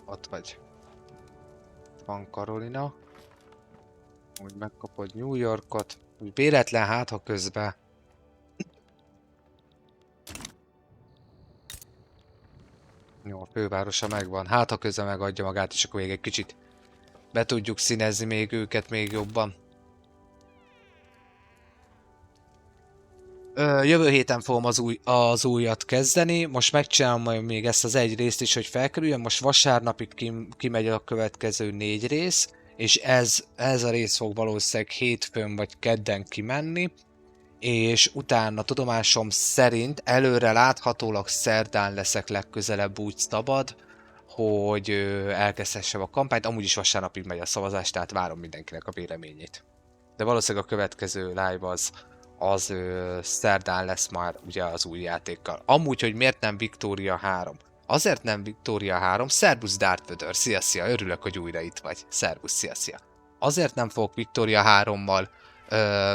Ott vagy. Van Karolina. Úgy megkapod New Yorkot. Úgy véletlen, hát ha közben. Jó, a fővárosa megvan. Hát ha közben megadja magát, és akkor még egy kicsit be tudjuk színezni még őket még jobban. Jövő héten fogom az újat kezdeni. Most megcsinálom majd még ezt az egy részt is, hogy felkerüljön. Most vasárnapig kimegy a következő 4 rész, és ez a rész fog valószínűleg hétfőn vagy kedden kimenni, és utána tudomásom szerint előre láthatólag szerdán leszek legközelebb úgy szabad, hogy elkezdhessem a kampányt. Amúgy is vasárnapig megy a szavazás, tehát várom mindenkinek a véleményét. De valószínűleg a következő live az szerdán lesz már ugye az új játékkal. Amúgy, hogy miért nem Victoria 3? Azért nem Victoria 3, Szerbusz Darth Vader, szia, örülök, hogy újra itt vagy. Szerbusz, szia. Azért nem fogok Victoria 3-mal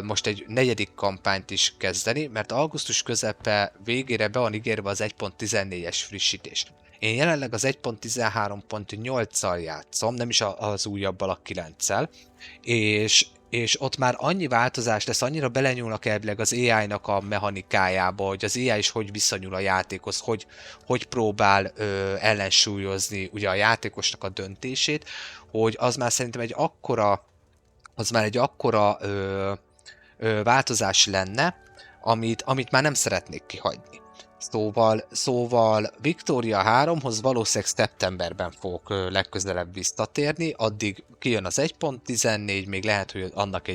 most egy 4. kampányt is kezdeni, mert augusztus közepe végére be van ígérve az 1.14-es frissítés. Én jelenleg az 1.13.8-al játszom, nem is az újabbal, a 9-szel, és ott már annyi változás lesz, annyira belenyúlnak elvileg az AI-nak a mechanikájába, hogy az AI is hogy viszonyul a játékhoz, hogy próbál ellensúlyozni ugye a játékosnak a döntését, hogy az már szerintem egy akkora változás lenne, amit már nem szeretnék kihagyni. Szóval Victoria 3-hoz valószínűleg szeptemberben fogok legközelebb visszatérni, addig kijön az 1.14, még lehet, hogy annak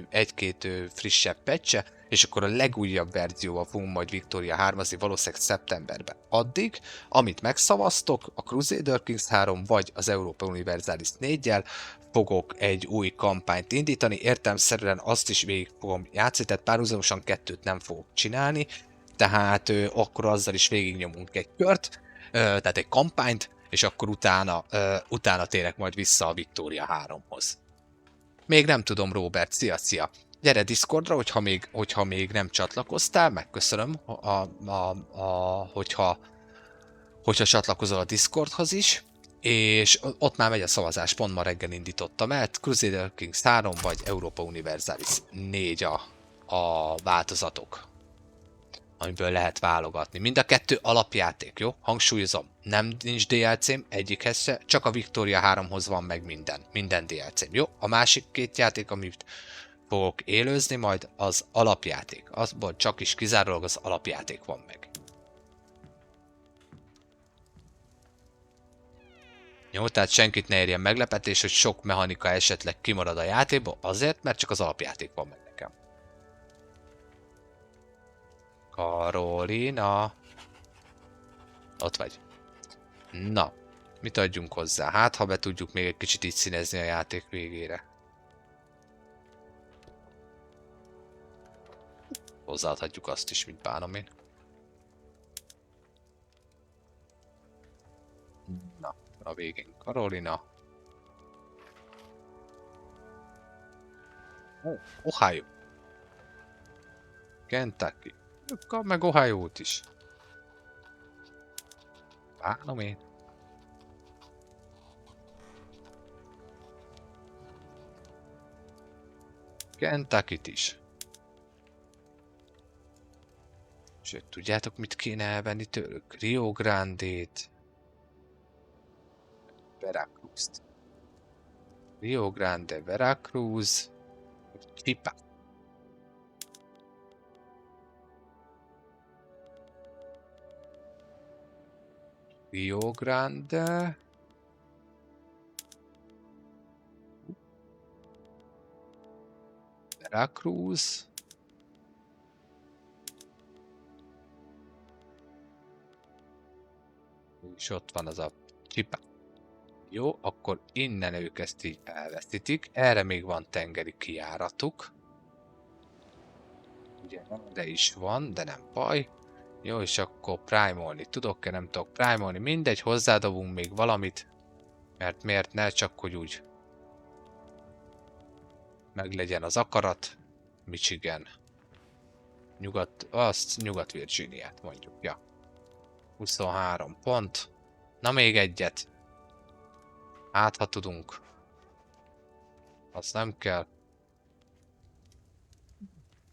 egy-két frissebb patch-e, és akkor a legújabb verzióval fogunk majd Victoria 3-azni valószínűleg szeptemberben. Addig, amit megszavaztok, a Crusader Kings 3 vagy az Europa Universalis 4-jel, fogok egy új kampányt indítani, értelemszerűen azt is végig fogom játszani, tehát párhuzamosan 2-t nem fogok csinálni, tehát akkor azzal is végignyomunk egy kört, tehát egy kampányt, és akkor utána térek majd vissza a Victoria 3-hoz. Még nem tudom, Robert, szia! Gyere Discordra, hogyha még nem csatlakoztál, megköszönöm, hogyha csatlakozol a Discordhoz is, és ott már megy a szavazás, pont ma reggel indítottam el, Crusader Kings 3 vagy Europa Universalis 4 a változatok, amiből lehet válogatni. Mind a 2 alapjáték, jó? Hangsúlyozom, nincs DLC-m egyikhez se, csak a Victoria 3-hoz van meg minden DLC-m, jó? A másik 2 játék, amit fogok élőzni majd, az alapjáték. Azból csak is kizárólag az alapjáték van meg. Jó, tehát senkit ne érjen meglepetés, hogy sok mechanika esetleg kimarad a játékból, azért, mert csak az alapjáték van meg nekem. Karolina. Ott vagy. Na, mit adjunk hozzá? Hát, ha be tudjuk még egy kicsit így színezni a játék végére. Hozzáadhatjuk azt is, mint bánom én. Na, a végén Karolina. Ohio. Kentucky. Kap meg Ohio-t is. Bánom én. Kentucky-t is. Sőt, tudjátok, mit kéne elvenni tőlük? Rio Grande-t. Veracruz-t. Rio Grande, Veracruz. Chipa. Rio Grande. 。 . 。 . 。 . 。 . 。 . 。 . 。 . 。 . 。 . 。 。 . 。 。 . 。 。 。 。 。 。 。 。 。 。 。 。 。 。 。 。 。 。 。 。 。 。 。 。Veracruz. És ott van az a Csipa. Jó, akkor innen ők ezt így elveszítik. Erre még van tengeri kijáratuk. Ugye, de is van, de nem baj. Jó, és akkor primolni tudok-e, nem tudok primolni. Mindegy, hozzádobunk még valamit. Mert miért ne, csak hogy úgy meglegyen az akarat. Michigan. Nyugat-Virginiát mondjuk, ja. 23 pont. Na még egyet. Hát, ha tudunk. Azt nem kell.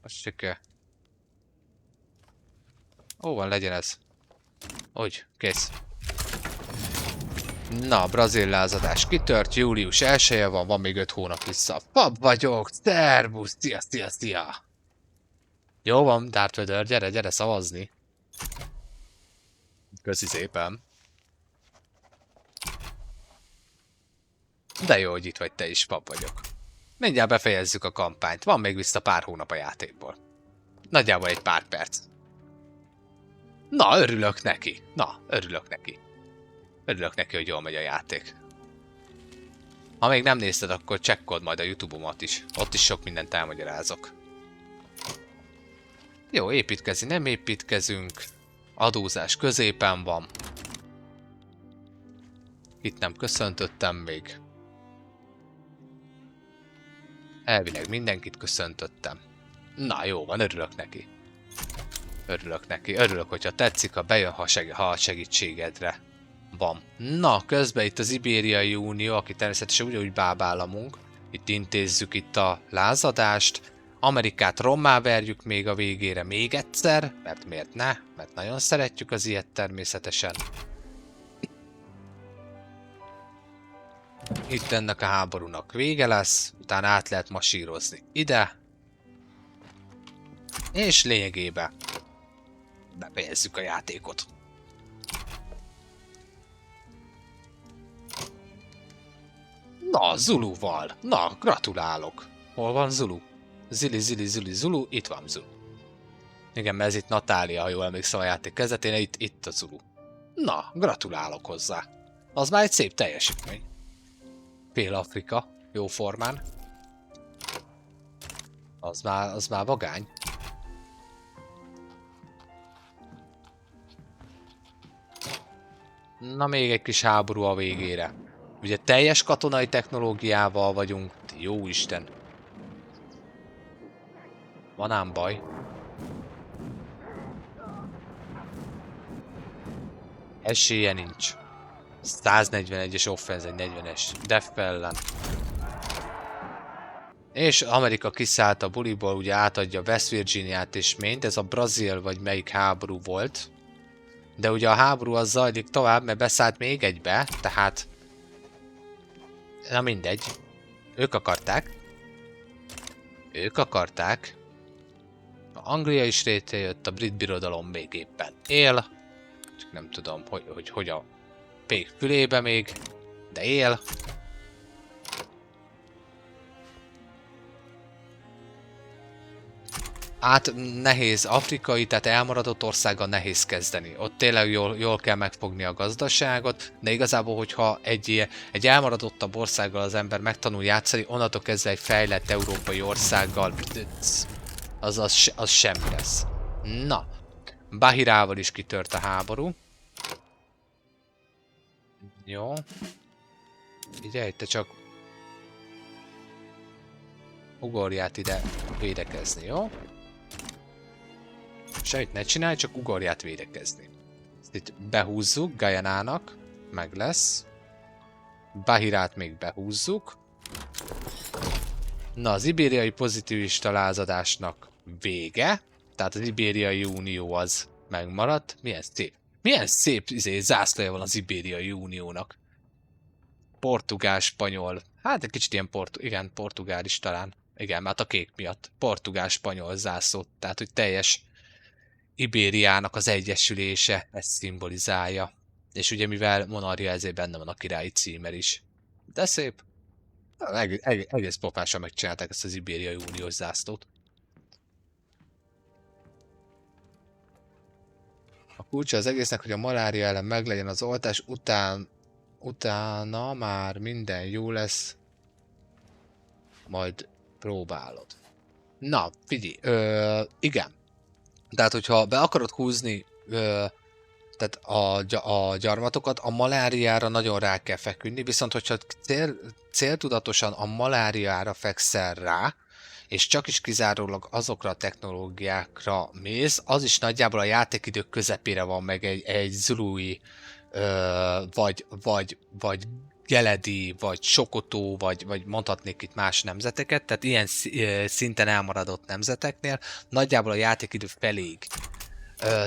Azt se kell. Ó, van, legyen ez. Úgy, kész. Na, brazil lázadás kitört, július 1-e van még 5 hónap vissza. Pap vagyok, szervusz, szia. Jó van, Darth Vader, gyere szavazni. Köszi szépen. De jó, hogy itt vagy te is, pap vagyok. Mindjárt befejezzük a kampányt, van még vissza pár hónap a játékból. Nagyjából egy pár perc. Na, örülök neki. Örülök neki, hogy jól megy a játék. Ha még nem nézted, akkor csekkold majd a YouTube-omat is. Ott is sok mindent elmagyarázok. Jó, építkezni nem építkezünk. Adózás középen van. Itt nem köszöntöttem még. Elvileg mindenkit köszöntöttem. Na jó van, örülök neki. Örülök, hogyha tetszik, ha bejön, ha a segítségedre van. Na, közben itt az Ibériai Unió, aki természetesen ugyanúgy bábállamunk. Itt intézzük itt a lázadást. Amerikát rommá verjük még a végére még egyszer, mert miért ne? Mert nagyon szeretjük az ilyet természetesen. Itt ennek a háborúnak vége lesz, utána át lehet masírozni ide. És lényegében befejezzük a játékot. Na, Zuluval. Na, gratulálok. Hol van Zulu? Zulu. Itt van Zulu. Igen, mert ez itt Natália, ha jól emlékszem a játék kezdetén, itt a Zulu. Na, gratulálok hozzá. Az már egy szép teljesítmény. Fél-Afrika, jó formán. Az már vagány. Na, még egy kis háború a végére. Ugye teljes katonai technológiával vagyunk. Jó Isten. Van ám baj. Esélye nincs. 141-es offense, egy 40-es def ellen. És Amerika kiszállt a buliból, ugye átadja West Virginiát és Maine-t, ez a brazil vagy melyik háború volt. De ugye a háború az zajlik tovább, mert beszállt még egybe, tehát... Na mindegy. Ők akarták. Anglia is létrejött, a brit birodalom még éppen él. Csak nem tudom, hogy a pék fülébe még, de él. Hát nehéz afrikai, tehát elmaradott országgal nehéz kezdeni. Ott tényleg jól kell megfogni a gazdaságot, de igazából, hogyha egy elmaradottabb országgal az ember megtanul játszani, onnantól kezdve egy fejlett európai országgal, az semmi lesz. Na, Bahirával is kitört a háború. Jó. Figyelj, te csak ugorját ide védekezni, jó? Semmit ne csinálj, csak ugorját védekezni. Ezt itt behúzzuk Gajanának, meg lesz. Bahirát még behúzzuk. Na, az ibériai pozitivista lázadásnak vége. Tehát az Ibériai Unió az megmaradt. Milyen szép zászlaja van az Ibériai Uniónak. Portugál, spanyol. Hát egy kicsit ilyen igen, portugál is talán. Igen, mert a kék miatt. Portugál, spanyol zászló. Tehát, hogy teljes Ibériának az egyesülése ezt szimbolizálja. És ugye mivel monarchia, ezért benne van a királyi címer is. De szép. Egész pofásan megcsinálták ezt az Ibériai Uniós zászlót. A kulcsa az egésznek, hogy a malária ellen meglegyen az oltás, utána már minden jó lesz, majd próbálod. Na, figyelj, igen. Tehát, hogyha be akarod húzni tehát a gyarmatokat, a maláriára nagyon rá kell feküdni, viszont hogyha céltudatosan a maláriára fekszel rá, és csak is kizárólag azokra a technológiákra mész, az is nagyjából a játékidők közepére van meg egy zului, vagy geledi, vagy sokotó, vagy mondhatnék itt más nemzeteket, tehát ilyen szinten elmaradott nemzeteknél nagyjából a játékidő feléig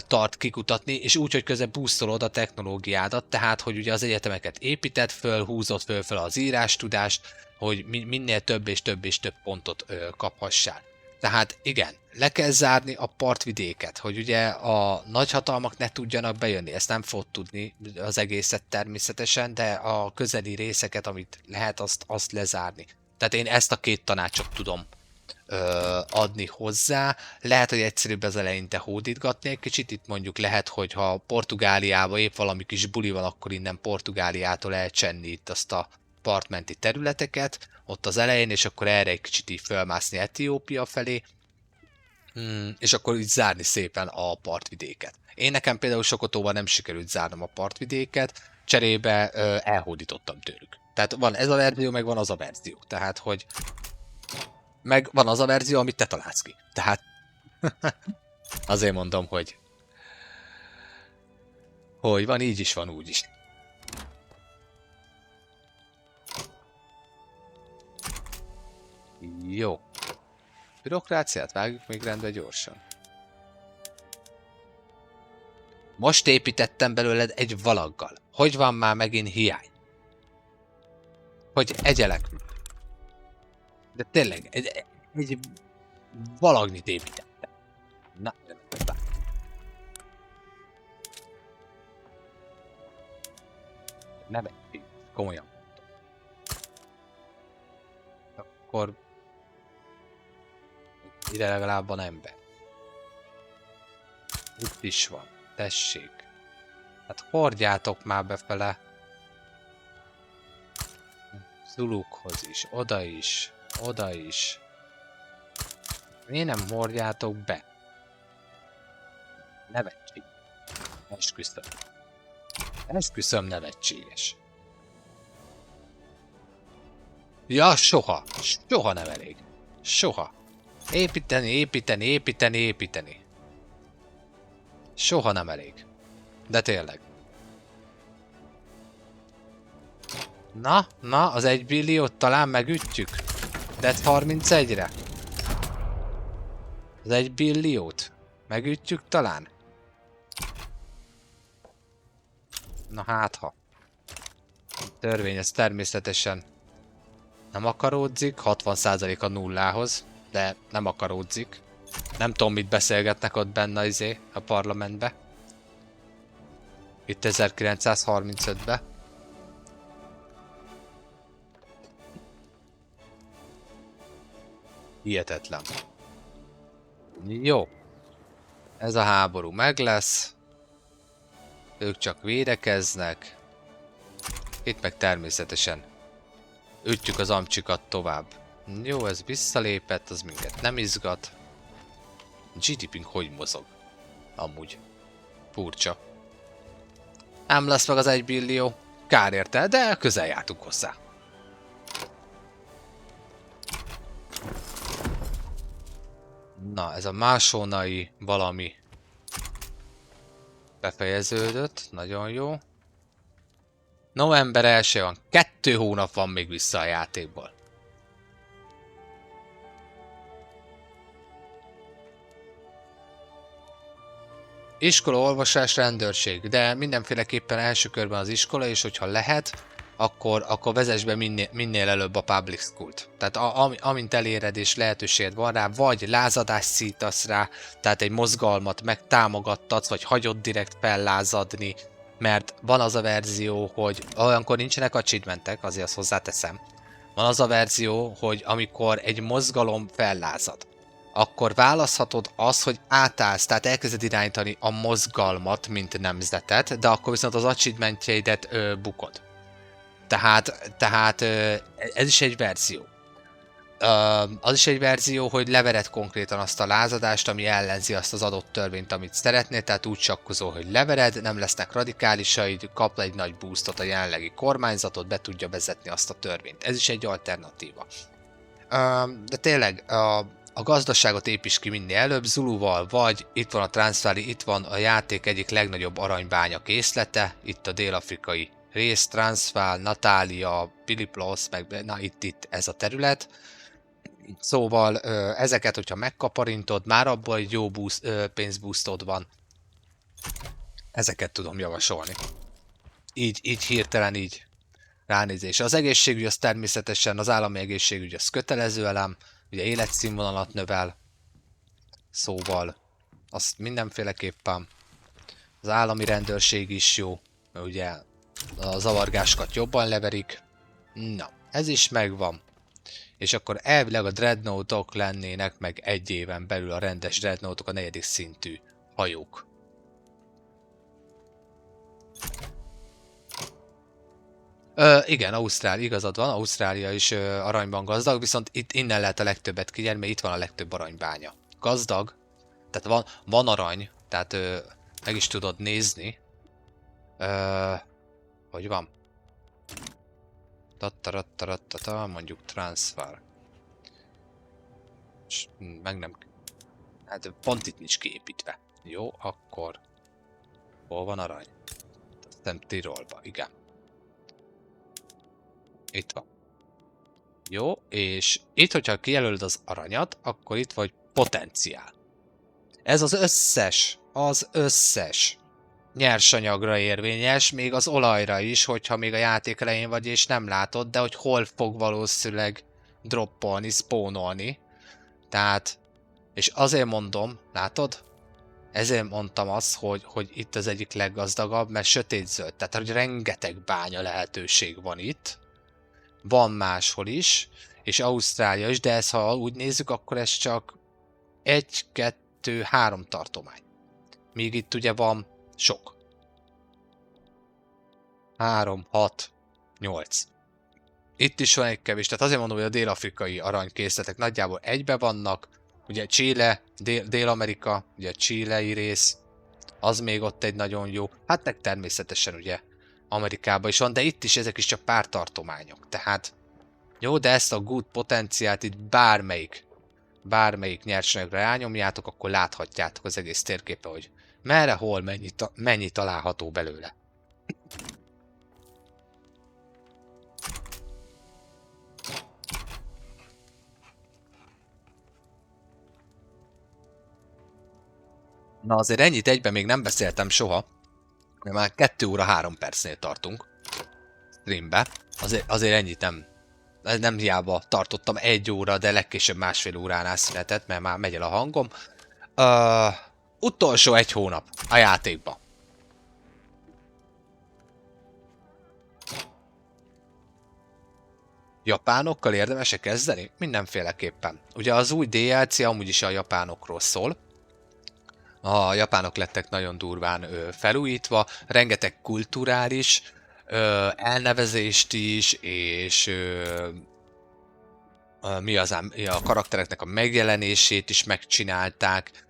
tart kikutatni, és úgy, hogy közben boostolod a technológiádat, tehát, hogy ugye az egyetemeket építed föl, húzod föl az írástudást, hogy minél több és több és több pontot kaphassál. Tehát igen, le kell zárni a partvidéket, hogy ugye a nagyhatalmak ne tudjanak bejönni, ezt nem fog tudni az egészet természetesen, de a közeli részeket, amit lehet, azt lezárni. Tehát én ezt a két tanácsot tudom adni hozzá. Lehet, hogy egyszerűbb az eleinte hódítgatni egy kicsit, itt mondjuk lehet, hogy ha Portugáliában épp valami kis buli van, akkor innen Portugáliától elcsenni itt azt a partmenti területeket, ott az elején, és akkor erre egy kicsit így fölmászni Etiópia felé, és akkor így zárni szépen a partvidéket. Én nekem például Sokotóban nem sikerült zárnom a partvidéket, cserébe elhódítottam tőlük. Tehát van ez a verzió, meg van az a verzió. Tehát, hogy meg van az a verzió, amit te találsz ki. Tehát azért mondom, hogy van, így is van, úgy is. Jó. Bürokráciát vágjuk még rendbe gyorsan. Most építettem belőled egy valaggal. Hogy van már megint hiány? Hogy egyelek. De tényleg, egy valagnyit építettem. Na, nem egy, komolyan. Akkor ide legalább van ember. Itt is van, tessék. Hát hordjátok már befele. Zulukhoz is, oda is. Miért nem hordjátok be? Nevetség. Esküszöm nevetséges. Ja, soha nem elég. Soha. Építeni. Soha nem elég. De tényleg. Na, az 1 billiót talán megütjük. De 31-re. Az 1 billiót megütjük talán. Na hát ha. Törvény ez természetesen nem akaródzik, 60% a nullához, de nem akaródzik. Nem tudom, mit beszélgetnek ott benne a parlamentbe. Itt 1935-be. Hihetetlen. Jó. Ez a háború meg lesz. Ők csak védekeznek. Itt meg természetesen ütjük az amcsikat tovább. Jó, ez visszalépett, az minket nem izgat. GDP-nk hogy mozog? Amúgy. Furcsa. Nem lesz meg az 1 billió. Kár érte, de közel jártunk hozzá. Na, ez a másonai valami befejeződött. Nagyon jó. November 1 van. 2 hónap van még vissza a játékból. Iskola, olvasás, rendőrség, de mindenféleképpen első körben az iskola, és hogyha lehet, akkor vezess be minél előbb a public school-t. Tehát amint eléred és lehetőséged van rá, vagy lázadást szítasz rá, tehát egy mozgalmat megtámogattatsz, vagy hagyod direkt fellázadni, mert van az a verzió, hogy olyankor nincsenek achievementek, azért azt hozzáteszem, Van az a verzió, hogy amikor egy mozgalom fellázad, akkor választhatod azt, hogy átállsz, tehát elkezded irányítani a mozgalmat, mint nemzetet, de akkor viszont az achievementjeidet bukod. Tehát ez is egy verzió. Az is egy verzió, hogy levered konkrétan azt a lázadást, ami ellenzi azt az adott törvényt, amit szeretnél, tehát úgy sakkozol, hogy levered, nem lesznek radikálisaid, kap egy nagy boostot a jelenlegi kormányzatot, be tudja vezetni azt a törvényt. Ez is egy alternatíva. De tényleg, a gazdaságot építs ki minél előbb, Zuluval vagy, itt van a Transferi, itt van a játék egyik legnagyobb aranybánya készlete, itt a dél-afrikai rész, Transvaal, Natália, Piliplos, meg na itt ez a terület. Szóval ezeket, hogyha megkaparintod, már abból egy jó pénzboostod van. Ezeket tudom javasolni. Így hirtelen így ránézés. Az egészségügy az természetesen, az állami egészségügy az kötelező elem, ugye életszínvonalat növel, szóval azt mindenféleképpen. Az állami rendőrség is jó, mert ugye a zavargáskat jobban leverik. Na, ez is megvan. És akkor elvileg a dreadnoughtok lennének meg egy éven belül a rendes dreadnoughtok, a 4. szintű hajók. Igen, igazad van, Ausztrália is aranyban gazdag, viszont itt innen lehet a legtöbbet kinyerni, mert itt van a legtöbb aranybánya. Gazdag, tehát van arany, tehát meg is tudod nézni. Hogy van? Tattarattarattata, mondjuk transfer. Meg nem... Hát pont itt nincs kiépítve. Jó, akkor... Hol van arany? Nem Tirolba, igen. Itt van. Jó, és itt, hogyha kijelölöd az aranyat, akkor itt vagy potenciál. Ez az összes nyersanyagra érvényes, még az olajra is, hogyha még a játék elején vagy és nem látod, de hogy hol fog valószínűleg droppolni, spawnolni. Tehát, és azért mondom, látod? Ezért mondtam azt, hogy itt az egyik leggazdagabb, mert sötétzöld, tehát hogy rengeteg bánya lehetőség van itt. Van máshol is, és Ausztrália is, de ezt ha úgy nézzük, akkor ez csak 1, 2, 3 tartomány. Míg itt ugye van sok. 3, 6, 8. Itt is van egy kevés, tehát azért mondom, hogy a dél-afrikai aranykészletek nagyjából egybe vannak. Ugye Chile, Dél-Amerika, ugye a chilei rész, az még ott egy nagyon jó. Hát meg természetesen ugye Amerikában is van, de itt is ezek is csak pár tartományok. Tehát jó, de ezt a good potenciált itt bármelyik nyersanyagra elnyomjátok, akkor láthatjátok az egész térképen, hogy merre, hol, mennyi található belőle. Na azért ennyit egyben még nem beszéltem soha, mert már 2 óra 3 percnél tartunk streambe. Azért ennyit nem hiába tartottam 1 óra, de legkésőbb másfél óránál született, mert már megy el a hangom. Utolsó 1 hónap a játékba. Japánokkal érdemes-e kezdeni? Mindenféleképpen. Ugye az új DLC amúgy is a japánokról szól. A japánok lettek nagyon durván felújítva, rengeteg kulturális elnevezést is, és a karaktereknek a megjelenését is megcsinálták,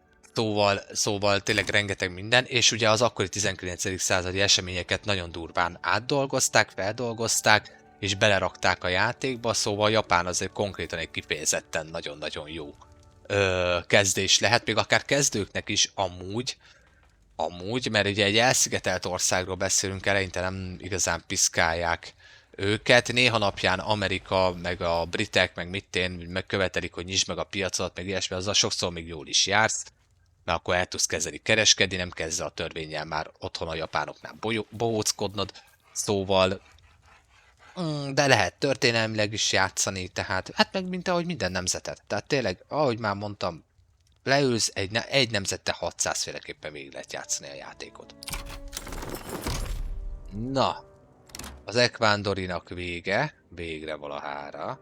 szóval tényleg rengeteg minden, és ugye az akkori 19. századi eseményeket nagyon durván átdolgozták, feldolgozták, és belerakták a játékba, szóval Japán azért konkrétan egy kifejezetten nagyon-nagyon jó kezdés lehet, még akár kezdőknek is amúgy, mert ugye egy elszigetelt országról beszélünk, eleinte nem igazán piszkálják őket, néha napján Amerika, meg a britek, meg megkövetelik, hogy nyisd meg a piacot, meg ilyesmi, azzal sokszor még jól is jársz, mert akkor el tudsz kezdeni kereskedni, nem kezdve a törvénnyel már otthon a japánoknál bohóckodnod, szóval de lehet történelmileg is játszani, tehát hát meg mint ahogy minden nemzetet. Tehát tényleg, ahogy már mondtam, leülsz egy nemzette 600 féleképpen végig lehet játszani a játékot. Na, Az Ekvándorinak vége. Végre valahára.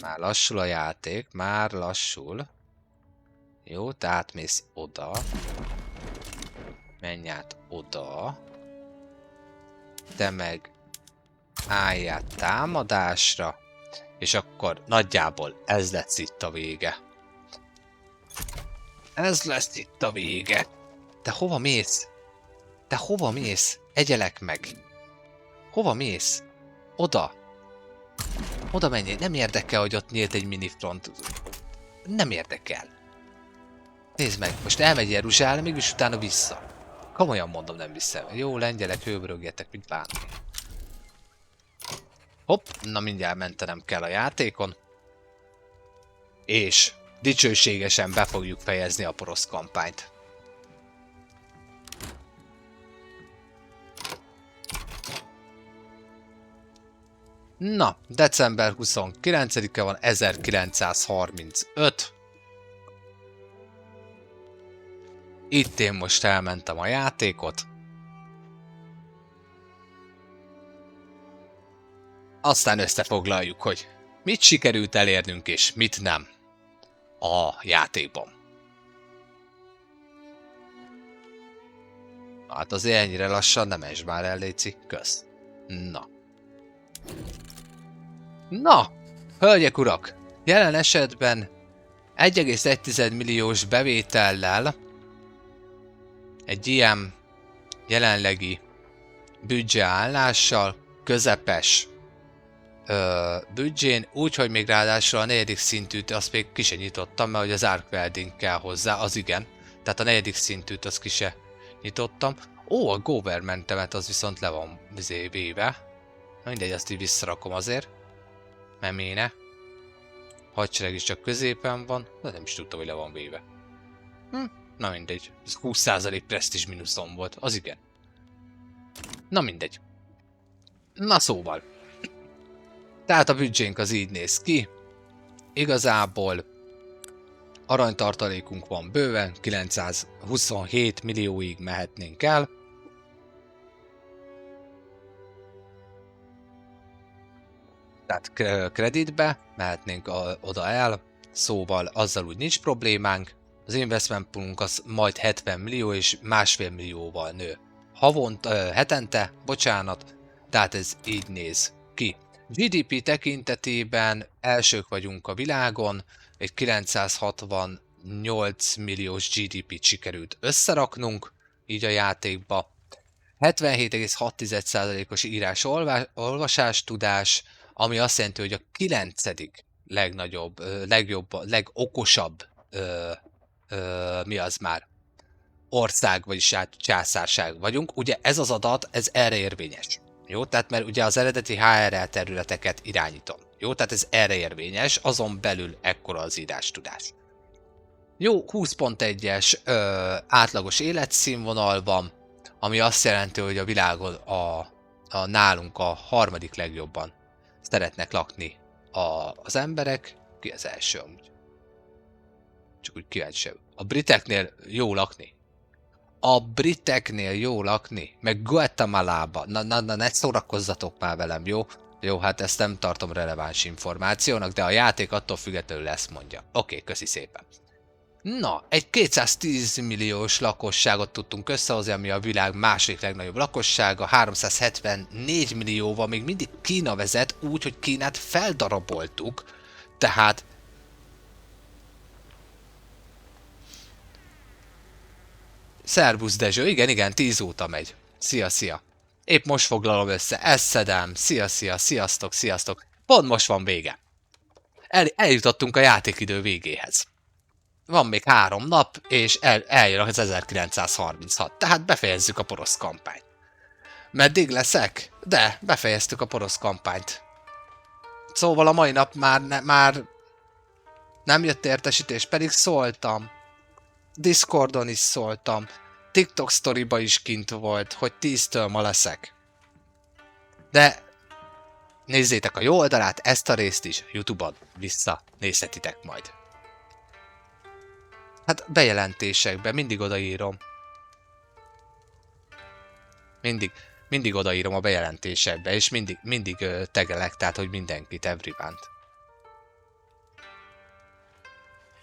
Már lassul a játék, már lassul. Jó, te átmész oda. Menj át oda. Te meg álljál támadásra. És akkor nagyjából ez lesz itt a vége. Ez lesz itt a vége. Te hova mész? Te hova mész? Egyelek meg. Hova mész? Oda. Oda menjél. Nem érdekel, hogy ott nyílt egy minifront. Nem érdekel. Nézd meg, most elmegy Jeruzsálemig, és utána vissza. Komolyan mondom, nem vissza. Jó, lengyelek, hőbörögjetek, mit bánni. Hopp, na mindjárt mentenem kell a játékon. És dicsőségesen be fogjuk fejezni a porosz kampányt. Na, december 29-e van, 1935. Itt én most elmentem a játékot. Aztán összefoglaljuk, hogy mit sikerült elérnünk és mit nem a játékban. Hát azért ennyire lassan nem esd már el, léci. Kösz. Na. Na, hölgyek, urak! Jelen esetben 1,1 milliós bevétellel egy ilyen jelenlegi büdzséállással közepes büdzsén, úgyhogy még ráadásul a 4. szintűt azt még ki se nyitottam, mert hogy az Arc Welding kell hozzá, az igen. Tehát a 4. szintűt azt ki se nyitottam. Ó, a governmentemet az viszont le van véve. Mindegy, azt így visszarakom azért. Mert méne. Hadsereg is csak középen van, de nem is tudtam, hogy le van véve. Na mindegy, ez 20% presztízs mínuszom volt, az igen. Na mindegy. Na szóval. Tehát a büdzsénk az így néz ki. Igazából aranytartalékunk van bőven, 927 millióig mehetnénk el. Tehát kreditbe mehetnénk oda el, szóval azzal úgy nincs problémánk. Az investment poolunk az majd 70 millió és 1,5 millióval nő. Hetente, bocsánat, tehát ez így néz ki. GDP tekintetében elsők vagyunk a világon, egy 968 milliós GDP-t sikerült összeraknunk, így a játékba. 77,6%-os írás-olvasás tudás, ami azt jelenti, hogy a 9. legokosabb mi az már? Ország, vagyis császárság vagyunk. Ugye ez az adat, ez erre érvényes. Jó, tehát mert ugye az eredeti HRL területeket irányítom. Jó, tehát ez erre érvényes, azon belül ekkora az írástudás. Jó, 20.1-es átlagos életszínvonal van, ami azt jelenti, hogy a világon nálunk a harmadik legjobban szeretnek lakni az emberek. Ki az első amúgy? Csak úgy kíváncsi. A briteknél jó lakni. A briteknél jó lakni? Meg Guatemalába. Na, ne szórakozzatok már velem, jó? Jó, hát ezt nem tartom releváns információnak, de a játék attól függetlenül ezt mondja. Oké, köszi szépen. Na, egy 210 milliós lakosságot tudtunk összehozni, ami a világ második legnagyobb lakossága, 374 millióval még mindig Kína vezet, úgy, hogy Kínát feldaraboltuk, tehát... Szervusz Dezső, igen, 10 óta megy. Szia. Épp most foglalom össze, ezt szedem, szia, sziasztok. Pont most van vége. Eljutottunk a játékidő végéhez. Van még 3 nap, és eljön az 1936, tehát befejezzük a porosz kampányt. Meddig leszek? De, befejeztük a porosz kampányt. Szóval a mai nap már nem jött értesítés, pedig szóltam. Discordon is szóltam. TikTok sztoriba is kint volt, hogy 10-től ma leszek. De nézzétek a jó oldalát, ezt a részt is YouTube-on visszanézhetitek majd. Hát bejelentésekben mindig odaírom. Mindig. Mindig odaírom a bejelentésekbe, és mindig tegelek, tehát hogy mindenkit, everyone-t.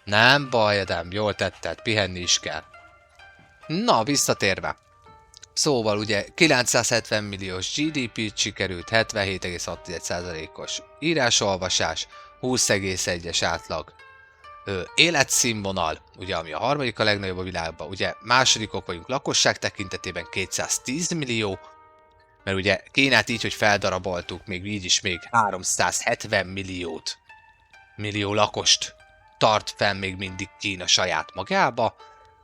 Nem baj, Edem, jól tetted, pihenni is kell. Na, visszatérve. Szóval ugye 970 milliós GDP-t sikerült, 77,6%-os írásolvasás, 20,1-es átlag életszínvonal, ugye ami a harmadik a legnagyobb a világban, ugye másodikok vagyunk lakosság tekintetében 210 millió, mert ugye Kínát így, hogy feldaraboltuk, még így is még 370 millió lakost tart fenn még mindig Kína saját magába.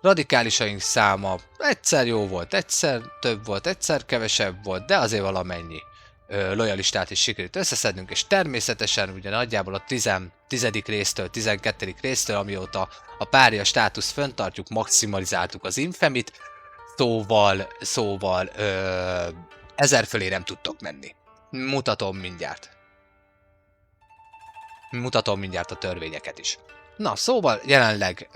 Radikálisaink száma egyszer jó volt, egyszer több volt, egyszer kevesebb volt, de azért valamennyi lojalistát is sikerült összeszednünk, és természetesen ugye nagyjából a 10. résztől, 12. résztől, amióta a párja státusz föntartjuk, maximalizáltuk az infemit, szóval 1000 fölé nem tudtok menni. Mutatom mindjárt a törvényeket is. Na, szóval jelenleg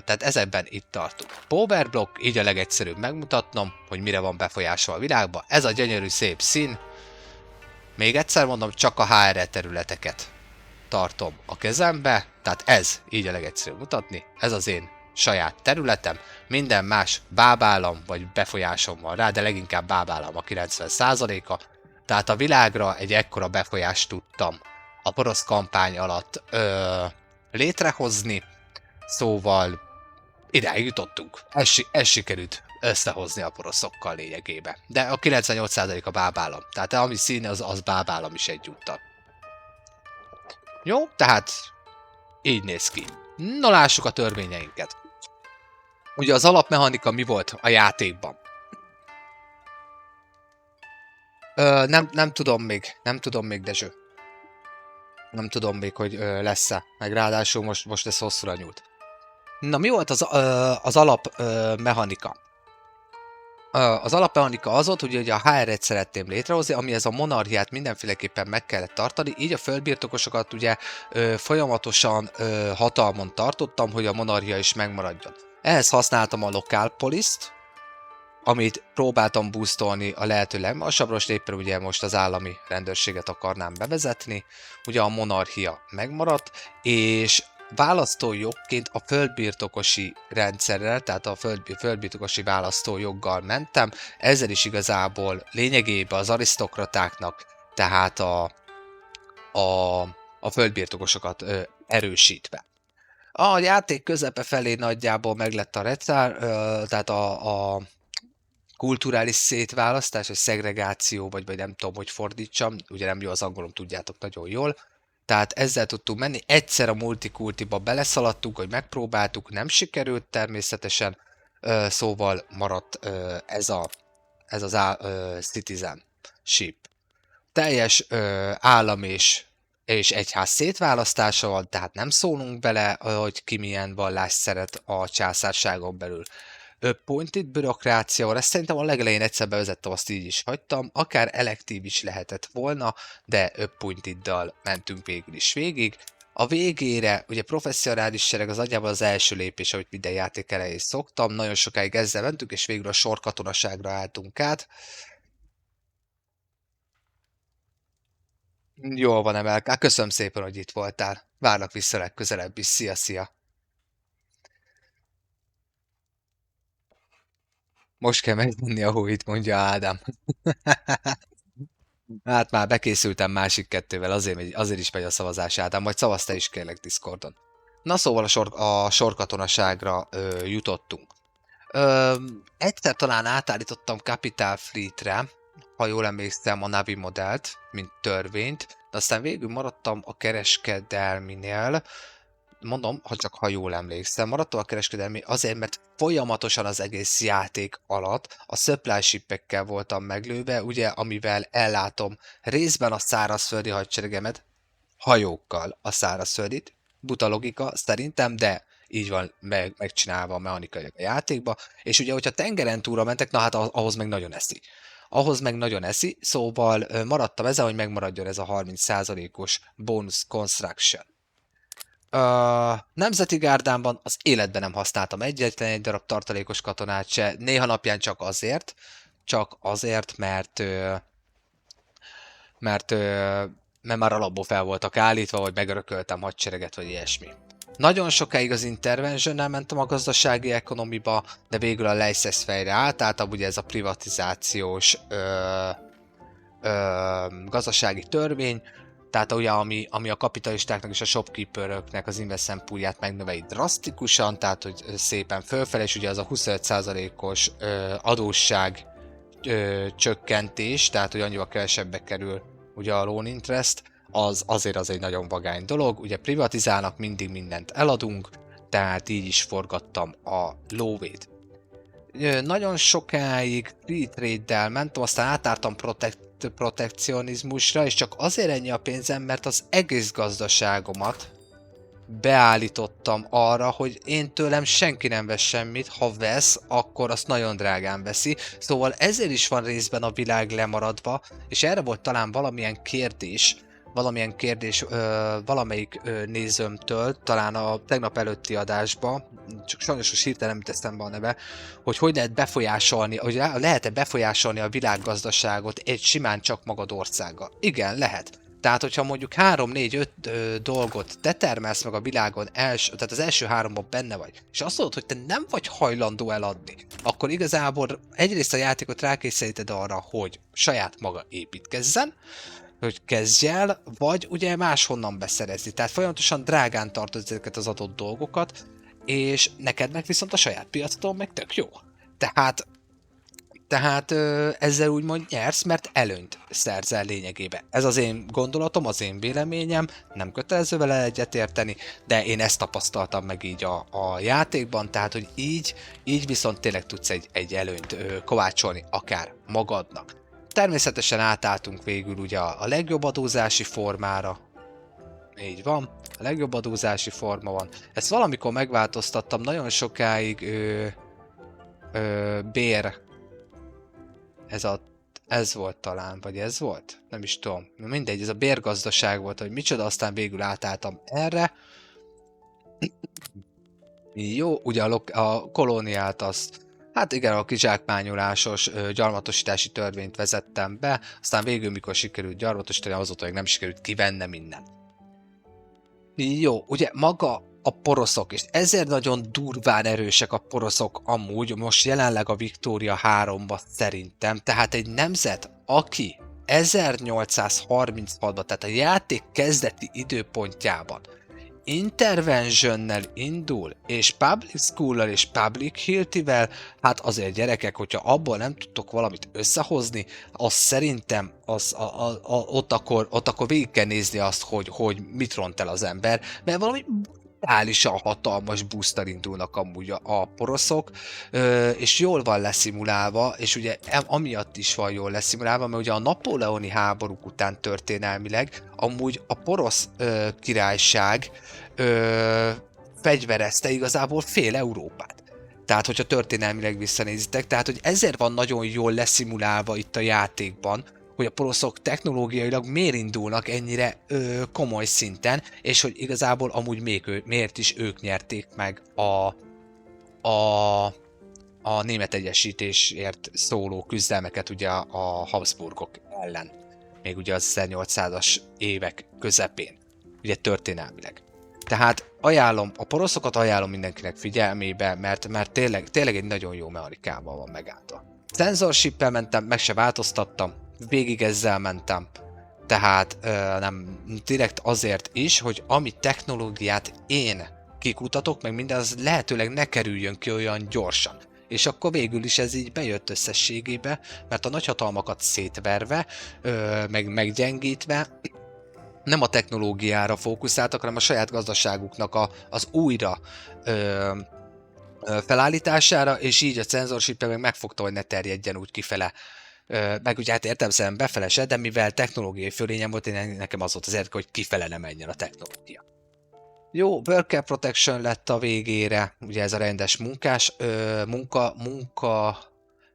tehát ezekben itt tartunk. Powerblock, így a legegyszerűbb megmutatnom, hogy mire van befolyása a világba. Ez a gyönyörű szép szín. Még egyszer mondom, csak a HRE területeket tartom a kezembe, tehát ez így a legegyszerűbb mutatni, ez az én saját területem, minden más bábállam vagy befolyásom van rá, de leginkább bábállam a 90%-a, tehát a világra egy ekkora befolyást tudtam a porosz kampány alatt létrehozni, szóval idáig jutottunk. Ez sikerült összehozni a poroszokkal lényegébe. De a 98% a bábállam, tehát ami színe, az bábállam is egyúttal. Jó, tehát így néz ki. Na lássuk a törvényeinket. Ugye az alapmechanika mi volt a játékban? Nem tudom még, Dezső. Nem tudom még, hogy lesz-e, meg ráadásul most ez hosszúra nyúlt. Na, mi volt az alapmechanika? Az alapmechanika az volt, hogy a HR-et szeretném létrehozni, ami ez a monarchiát mindenféleképpen meg kellett tartani, így a földbirtokosokat ugye folyamatosan hatalmon tartottam, hogy a monarchia is megmaradjon. Ehhez használtam a Local Police-t, amit próbáltam boostolni a lehető legmagasabbra, most éppen ugye most az állami rendőrséget akarnám bevezetni, ugye a monarchia megmaradt, és választójogként a földbirtokosi rendszerrel, tehát a földbirtokosi választójoggal mentem, ezzel is igazából lényegében az arisztokratáknak, tehát a földbirtokosokat erősítve. A játék közepe felé nagyjából meglett a retár, tehát a kulturális szétválasztás, vagy szegregáció, vagy nem tudom, hogy fordítsam, ugye nem jó az angolom, tudjátok nagyon jól. Tehát ezzel tudtunk menni, egyszer a multikultiba beleszaladtunk, hogy megpróbáltuk, nem sikerült természetesen, szóval maradt ez az citizenship. Teljes állam és egyház szétválasztása van, tehát nem szólunk bele, hogy ki milyen vallást szeret a császárságon belül. Pointed bürokrácia van, ezt szerintem a legelején egyszer bevezettem, azt így is hagytam, akár elektív is lehetett volna, de pointed-dal mentünk végül is végig. A végére, ugye professzionális sereg az nagyjából az első lépés, ahogy minden játék elején szoktam, nagyon sokáig ezzel mentünk, és végül a sorkatonaságra álltunk át. Jól van, Emelká, köszönöm szépen, hogy itt voltál. Várlak vissza legközelebb is, szia! Most kell megvenni a hóit, mondja Ádám. Hát már bekészültem másik kettővel, azért is megy a szavazás, Ádám, majd szavazz te is kérlek Discordon. Na szóval a sorkatonaságra jutottunk. Egyszer talán átállítottam Capital Fleetre, ha jól emlékszem, a Navi modellt, mint törvényt, de aztán végül maradtam a kereskedelminél, mondom, ha jól emlékszem, maradtam a kereskedelmi azért, mert folyamatosan az egész játék alatt a supply ship-ekkel voltam meglőve, ugye, amivel ellátom részben a szárazföldi hadseregemet, hajókkal a szárazföldit, buta logika szerintem, de így van megcsinálva a mechanikailag a játékba, és ugye, hogyha tengeren túlra mentek, na hát ahhoz meg nagyon eszi. Ahhoz meg nagyon eszi, szóval maradtam ezen, hogy megmaradjon ez a 30%-os bonus construction. Nemzeti gárdámban az életben nem használtam egyetlen egy darab tartalékos katonát se, néha napján csak azért, csak azért, mert, mert már alapból fel voltak állítva, vagy megörököltem hadsereget, vagy ilyesmi. Nagyon sokáig az interventionnel mentem a gazdasági ekonomiba, de végül a laissez-faire-re átálltam, ugye ez a privatizációs gazdasági törvény, tehát ugye ami a kapitalistáknak és a shopkeeperöknek az investment poolját megnöveli drasztikusan, tehát hogy szépen fölfelé, és ugye az a 25%-os adósság csökkentés, tehát hogy annyival kevesebbe kerül ugye a loan interest, azért az egy nagyon vagány dolog, ugye privatizálnak, mindig mindent eladunk, tehát így is forgattam a lóvét. Nagyon sokáig free trade-del mentem, aztán átártam protekcionizmusra, és csak azért ennyi a pénzem, mert az egész gazdaságomat beállítottam arra, hogy én tőlem senki nem vesz semmit, ha vesz, akkor azt nagyon drágán veszi. Szóval ezért is van részben a világ lemaradva, és erre volt talán valamilyen kérdés valamelyik nézőmtől, talán a tegnap előtti adásba, csak sajnos most hirtelen nem teszem be a neve, hogy lehet befolyásolni, hogy lehet-e befolyásolni a világgazdaságot egy simán csak magad országgal. Igen, lehet. Tehát, hogyha mondjuk 3-4-5 dolgot te termelsz meg a világon, tehát az első 3-ban benne vagy, és azt mondod, hogy te nem vagy hajlandó eladni, akkor igazából egyrészt a játékot rákényszeríted arra, hogy saját maga építkezzen, hogy kezdj el, vagy ugye máshonnan beszerezni. Tehát folyamatosan drágán tartod ezeket az adott dolgokat, és neked meg viszont a saját piacodon meg tök jó. Tehát ezzel úgymond nyersz, mert előnyt szerzel lényegében. Ez az én gondolatom, az én véleményem, nem kötelező vele egyetérteni, de én ezt tapasztaltam meg így a játékban, tehát hogy így viszont tényleg tudsz egy előnyt kovácsolni akár magadnak. Természetesen átálltunk végül ugye a legjobb adózási formára, így van, a legjobb adózási forma van. Ezt valamikor megváltoztattam, nagyon sokáig bér, ez volt talán, vagy ez volt? Nem is tudom. Mindegy, ez a bérgazdaság volt, hogy micsoda, aztán végül átálltam erre. Jó, ugye a kolóniát azt, hát igen, a kizsákmányolásos gyarmatosítási törvényt vezettem be, aztán végül mikor sikerült gyarmatosítani, azóta még nem sikerült kivennem innen. Jó, ugye maga a poroszok, és ezért nagyon durván erősek a poroszok amúgy, most jelenleg a Victoria 3-ba szerintem, tehát egy nemzet, aki 1836-ban, tehát a játék kezdeti időpontjában interventionnel indul, és public school-lal és public health-vel, hát azért gyerekek, hogyha abból nem tudtok valamit összehozni, az szerintem ott akkor végig kell nézni azt, hogy mit ront el az ember, mert valami brutálisan hatalmas booster indulnak amúgy a poroszok, és jól van leszimulálva, és ugye amiatt is van jól leszimulálva, mert ugye a napóleoni háborúk után történelmileg amúgy a porosz királyság fegyverezte igazából fél Európát. Tehát, hogyha történelmileg visszanézitek, tehát, hogy ezért van nagyon jól leszimulálva itt a játékban, hogy a poroszok technológiailag miért indulnak ennyire komoly szinten, és hogy igazából amúgy miért is ők nyerték meg a német egyesítésért szóló küzdelmeket ugye a Habsburgok ellen. Még ugye az 1800-as évek közepén, ugye történelmileg. Tehát a poroszokat ajánlom mindenkinek figyelmébe, mert tényleg egy nagyon jó mechanikával van megállva. Censorship-el mentem, meg se változtattam, végig ezzel mentem. Tehát nem direkt azért is, hogy ami technológiát én kikutatok, meg minden, az lehetőleg ne kerüljön ki olyan gyorsan. És akkor végül is ez így bejött összességébe, mert a nagyhatalmakat szétverve, meg meggyengítve, nem a technológiára fókuszáltak, hanem a saját gazdaságuknak az újra felállítására, és így a censorship meg megfogta, hogy ne terjedjen úgy kifele. Meg ugye hát értelemszerűen befele se, de mivel technológiai fölényem volt, nekem az volt az érdeke, hogy kifele ne menjen a technológia. Jó, worker protection lett a végére, ugye ez a rendes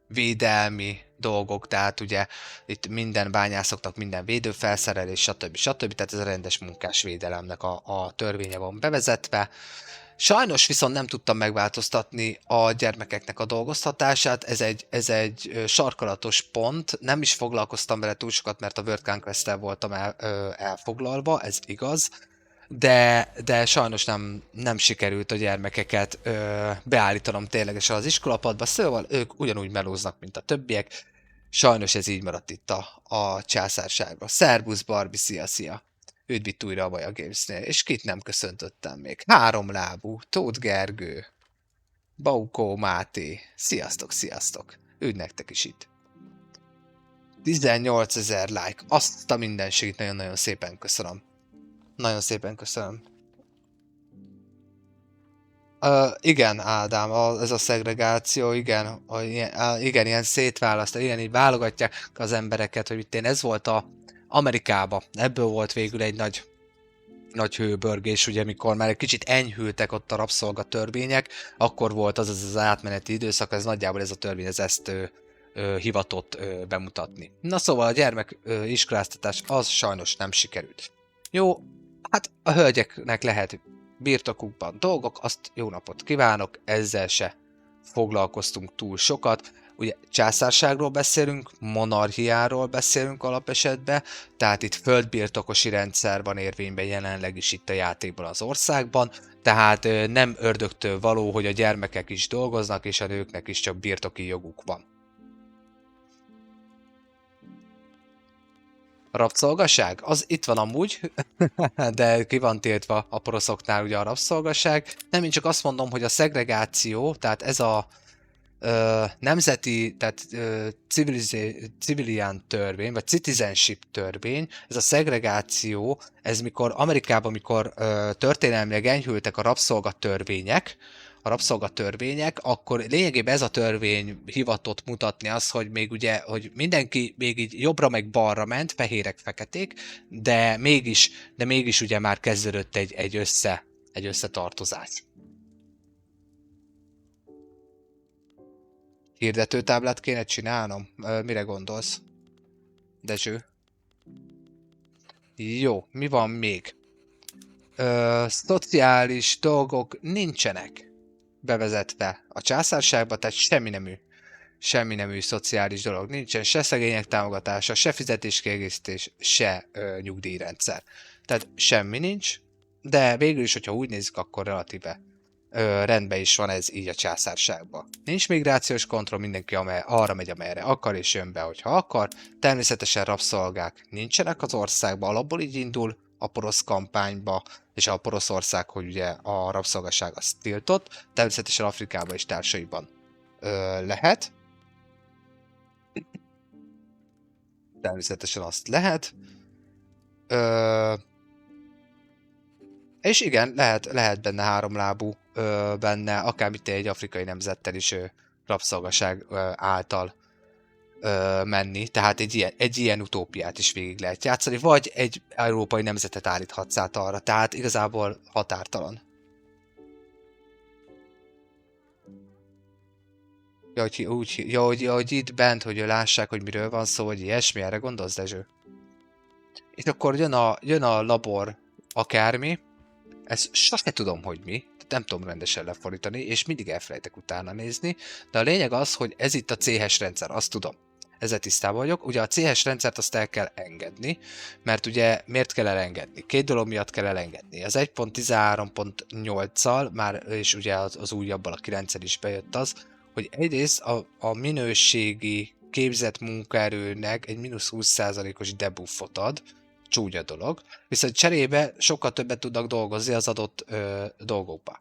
munkavédelmi dolgok, tehát ugye itt minden bányászoknak minden védőfelszerelés, stb. Tehát ez a rendes munkásvédelemnek a törvénye van bevezetve. Sajnos viszont nem tudtam megváltoztatni a gyermekeknek a dolgoztatását, ez egy sarkalatos pont, nem is foglalkoztam vele túl sokat, mert a World Conquest-tel voltam elfoglalva, ez igaz, de sajnos nem sikerült a gyermekeket beállítanom ténylegesen az iskolapadba, szóval ők ugyanúgy melóznak, mint a többiek. Sajnos ez így maradt itt a császárságban. Szerbusz Barbie, szia! Őt vitt újra a Maja Gamesnél, és kit nem köszöntöttem még? Háromlábú, Tóth Gergő, Baukó Máté, sziasztok! Üdv nektek is itt. 18 000 like, azt a mindenségét nagyon-nagyon szépen köszönöm. Nagyon szépen köszönöm. Igen, Ádám, ez a szegregáció, igen, igen, ilyen szétválasztás, igen, így válogatják az embereket, hogy itt ez volt Amerikába, ebből volt végül egy nagy hőbörgés, ugye, mikor már egy kicsit enyhültek ott a rabszolgatörvények, akkor volt az átmeneti időszak, ez nagyjából ez a törvény, ezt hivatott bemutatni. Na szóval a gyermek iskoláztatás az sajnos nem sikerült. Jó, hát a hölgyeknek lehet birtokukban dolgok, azt jó napot kívánok, ezzel se foglalkoztunk túl sokat. Ugye császárságról beszélünk, monarchiáról beszélünk alapesetben, tehát itt földbirtokosi rendszer van érvényben jelenleg is itt a játékban az országban, tehát nem ördögtől való, hogy a gyermekek is dolgoznak, és a nőknek is csak birtoki joguk van. A rabszolgaság? Az itt van amúgy, de ki van tiltva a poroszoknál ugye a rabszolgaság. Nem, én csak azt mondom, hogy a szegregáció, tehát ez a nemzeti, tehát civilian törvény, vagy citizenship törvény, ez a szegregáció, ez mikor Amerikában, mikor történelmileg enyhültek a rabszolgatörvények, akkor lényegében ez a törvény hivatott mutatni azt, hogy még ugye, hogy mindenki még így jobbra meg balra ment, fehérek, feketék, de mégis ugye már kezdődött egy összetartozás. Hirdetőtáblát kéne csinálnom? Mire gondolsz? Dezső? Jó, mi van még? Szociális dolgok nincsenek bevezetve a császárságba, tehát semmi nemű szociális dolog nincsen, se szegények támogatása, se fizetéskiegészítés, se nyugdíjrendszer. Tehát semmi nincs, de végül is, hogyha úgy nézzük, akkor relatíve rendben is van ez így a császárságban. Nincs migrációs kontroll, mindenki arra megy, amerre akar, és jön be, hogyha akar. Természetesen rabszolgák nincsenek az országban, alapból így indul a porosz kampányba, és a Poroszország, hogy ugye a rabszolgaság az tiltott, természetesen Afrikában és társaiban lehet. Természetesen azt lehet. És igen, lehet benne háromlábú, benne akármit egy afrikai nemzettel is rabszolgaság által menni, tehát egy ilyen utópiát is végig lehet játszani, vagy egy európai nemzetet állíthatsz át arra, tehát igazából határtalan. Hogy itt bent, hogy lássák, hogy miről van szó, hogy ilyesmi, erre gondolsz, Dezső? És akkor jön a labor akármi, ezt sose tudom, hogy mi, nem tudom rendesen lefordítani, és mindig elfelejtek utána nézni, de a lényeg az, hogy ez itt a CH rendszer, azt tudom. Ezzel tisztában vagyok. Ugye a CH rendszert azt el kell engedni, mert ugye miért kell elengedni? Két dolog miatt kell elengedni. Az 1.13.8-al már, és ugye az újabbal a 9 is bejött az, hogy egyrészt a minőségi képzett munkaerőnek egy -20%-os debuffot ad, csúnya dolog, viszont cserébe sokkal többet tudnak dolgozni az adott dolgokba,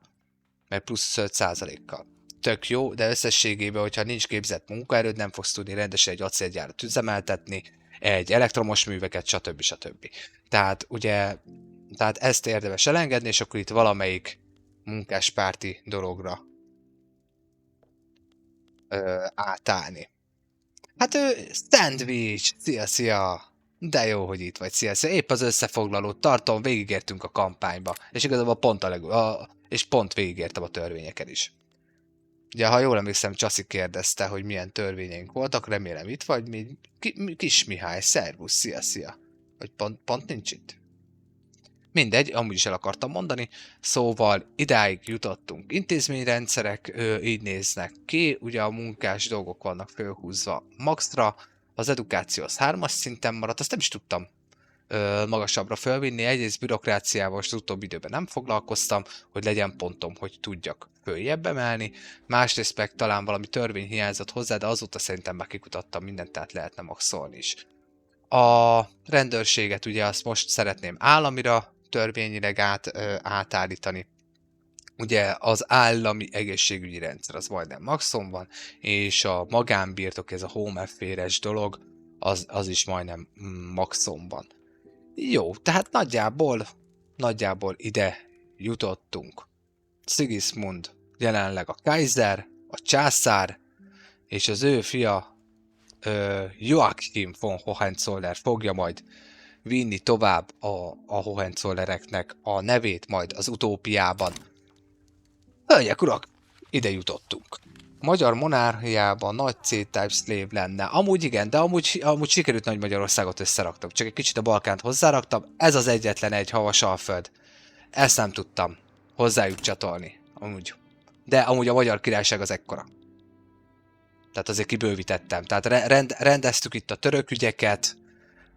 mert plusz 5%-kal. Tök jó, de összességében, hogyha nincs képzett munkaerőd, nem fogsz tudni rendesen egy acélgyárat üzemeltetni, egy elektromos műveket, stb. Tehát ugye, ezt érdemes elengedni, és akkor itt valamelyik munkáspárti dologra átállni. Hát Sandwich! Szia! De jó, hogy itt vagy, szia! Épp az összefoglalót tartom, végigértünk a kampányba, és igazából pont végigértem a törvényeken is. Ugye, ha jól emlékszem, Csaszi kérdezte, hogy milyen törvényeink voltak, remélem itt vagy, Kis Mihály, szervusz, szia! Vagy pont nincs itt? mindegy, amúgy is el akartam mondani, szóval idáig jutottunk. Intézményrendszerek így néznek ki, ugye a munkás dolgok vannak fölhúzva maxra, az edukáció az 3-as szinten maradt, azt nem is tudtam magasabbra fölvinni, egyrészt bürokráciával most az utóbbi időben nem foglalkoztam, hogy legyen pontom, hogy tudjak följebb emelni, másrészt meg talán valami törvény hiányzott hozzá, de azóta szerintem már kikutattam mindent, tehát lehetne maxolni is. A rendőrséget ugye azt most szeretném államira törvényileg átállítani. Ugye az állami egészségügyi rendszer az majdnem maxon van, és a magánbirtok, ez a home affair-es dolog, az is majdnem maxon van. Jó, tehát nagyjából ide jutottunk. Sigismund jelenleg a Kaiser, a császár, és az ő fia Joachim von Hohenzollern fogja majd vinni tovább a Hohenzollereknek a nevét majd az utópiában. Hölgyek, urak, ide jutottunk. Magyar monarchiában nagy C-type slave lenne. Amúgy igen, de amúgy sikerült Nagy Magyarországot összeraktam. Csak egy kicsit a Balkánt hozzáraktam. Ez az egyetlen egy havasalföld. Ezt nem tudtam hozzájuk csatolni. Amúgy. De amúgy a Magyar Királyság az ekkora. Tehát azért kibővítettem. Tehát rendeztük itt a török ügyeket,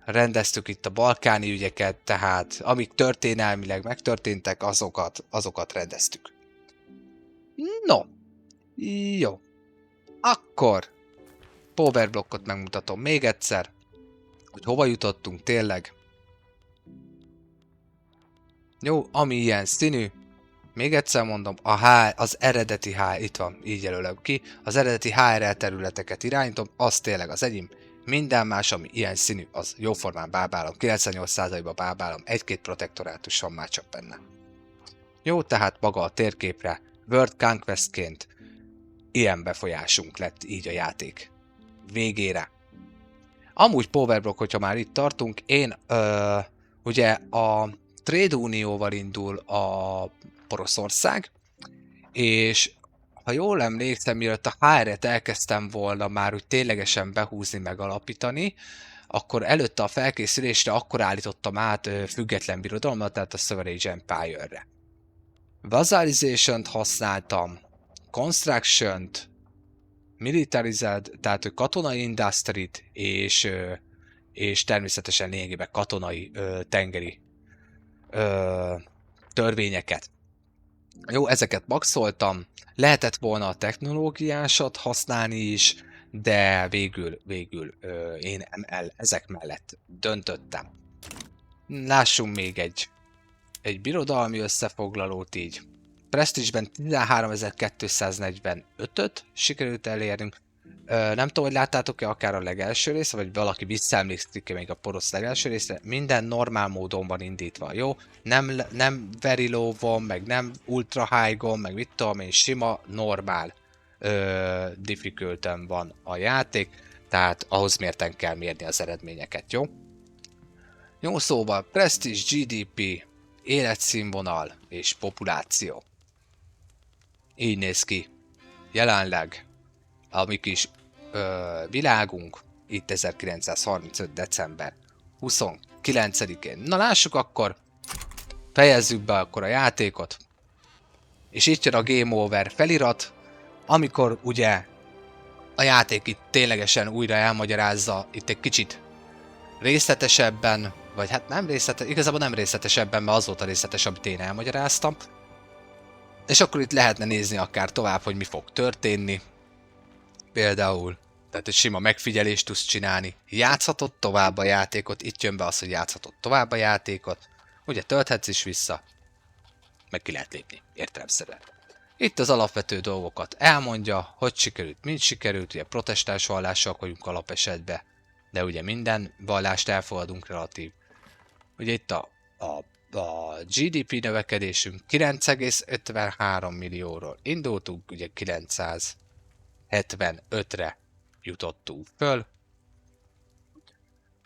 rendeztük itt a balkáni ügyeket, tehát amik történelmileg megtörténtek, azokat rendeztük. No, jó. Akkor powerblockot megmutatom még egyszer, hogy hova jutottunk tényleg. Jó, ami ilyen színű, még egyszer mondom, az eredeti itt van, így jelölöm ki, az eredeti HRL területeket irányítom, az tényleg az enyém. Minden más, ami ilyen színű, az jóformán bábálom, 98%-ban bábálom, egy-két protektorátus van már csak benne. Jó, tehát maga a térképre World Conquestként ilyen befolyásunk lett így a játék végére. Amúgy powerblock, hogyha már itt tartunk, én ugye a Trade Unióval indul a Poroszország, és ha jól emlékszem, mielőtt a HR-et elkezdtem volna már úgy ténylegesen behúzni, megalapítani, akkor előtte a felkészülésre akkor állítottam át független birodalmat, tehát a Sovereign Empire-re. Vassalization-t használtam, Construction-t, Militarized, tehát katonai industry-t, és természetesen lényegében katonai tengeri törvényeket. Jó, ezeket maxoltam, lehetett volna a technológiásat használni is, de végül én ezek mellett döntöttem. Lássunk még egy birodalmi összefoglalót így. Prestige-ben 13.245-öt sikerült elérnünk. Nem tudom, hogy láttátok-e akár a legelső rész, vagy valaki visszaemlékszik-e még a porosz legelső részre. Minden normál módon van indítva, jó? Nem very low van, meg nem ultra high-gon, meg mit tudom én, sima, normál difficultön van a játék, tehát ahhoz mérten kell mérni az eredményeket, jó? Jó, szóval Prestige, GDP, életszínvonal és populáció. Így néz ki jelenleg a mi kis világunk, itt 1935. december 29-én. Na lássuk akkor, fejezzük be akkor a játékot, és itt jön a Game Over felirat, amikor ugye a játék itt ténylegesen újra elmagyarázza itt egy kicsit részletesebben, vagy hát nem igazából nem részletesebben, mert az volt a részletes, amit én elmagyaráztam. És akkor itt lehetne nézni akár tovább, hogy mi fog történni. Például, tehát egy sima megfigyelést tudsz csinálni. Játszhatod tovább a játékot, itt jön be az, hogy játszhatod tovább a játékot. Ugye tölthetsz is vissza, meg ki lehet lépni, értelemszerűen. Itt az alapvető dolgokat elmondja, hogy sikerült, mint sikerült, ugye protestáns vallással vagyunk alapesetben, de ugye minden vallást elfogadunk relatív. Ugye itt a GDP növekedésünk 9,53 millióról indultunk, ugye 975-re jutottunk föl.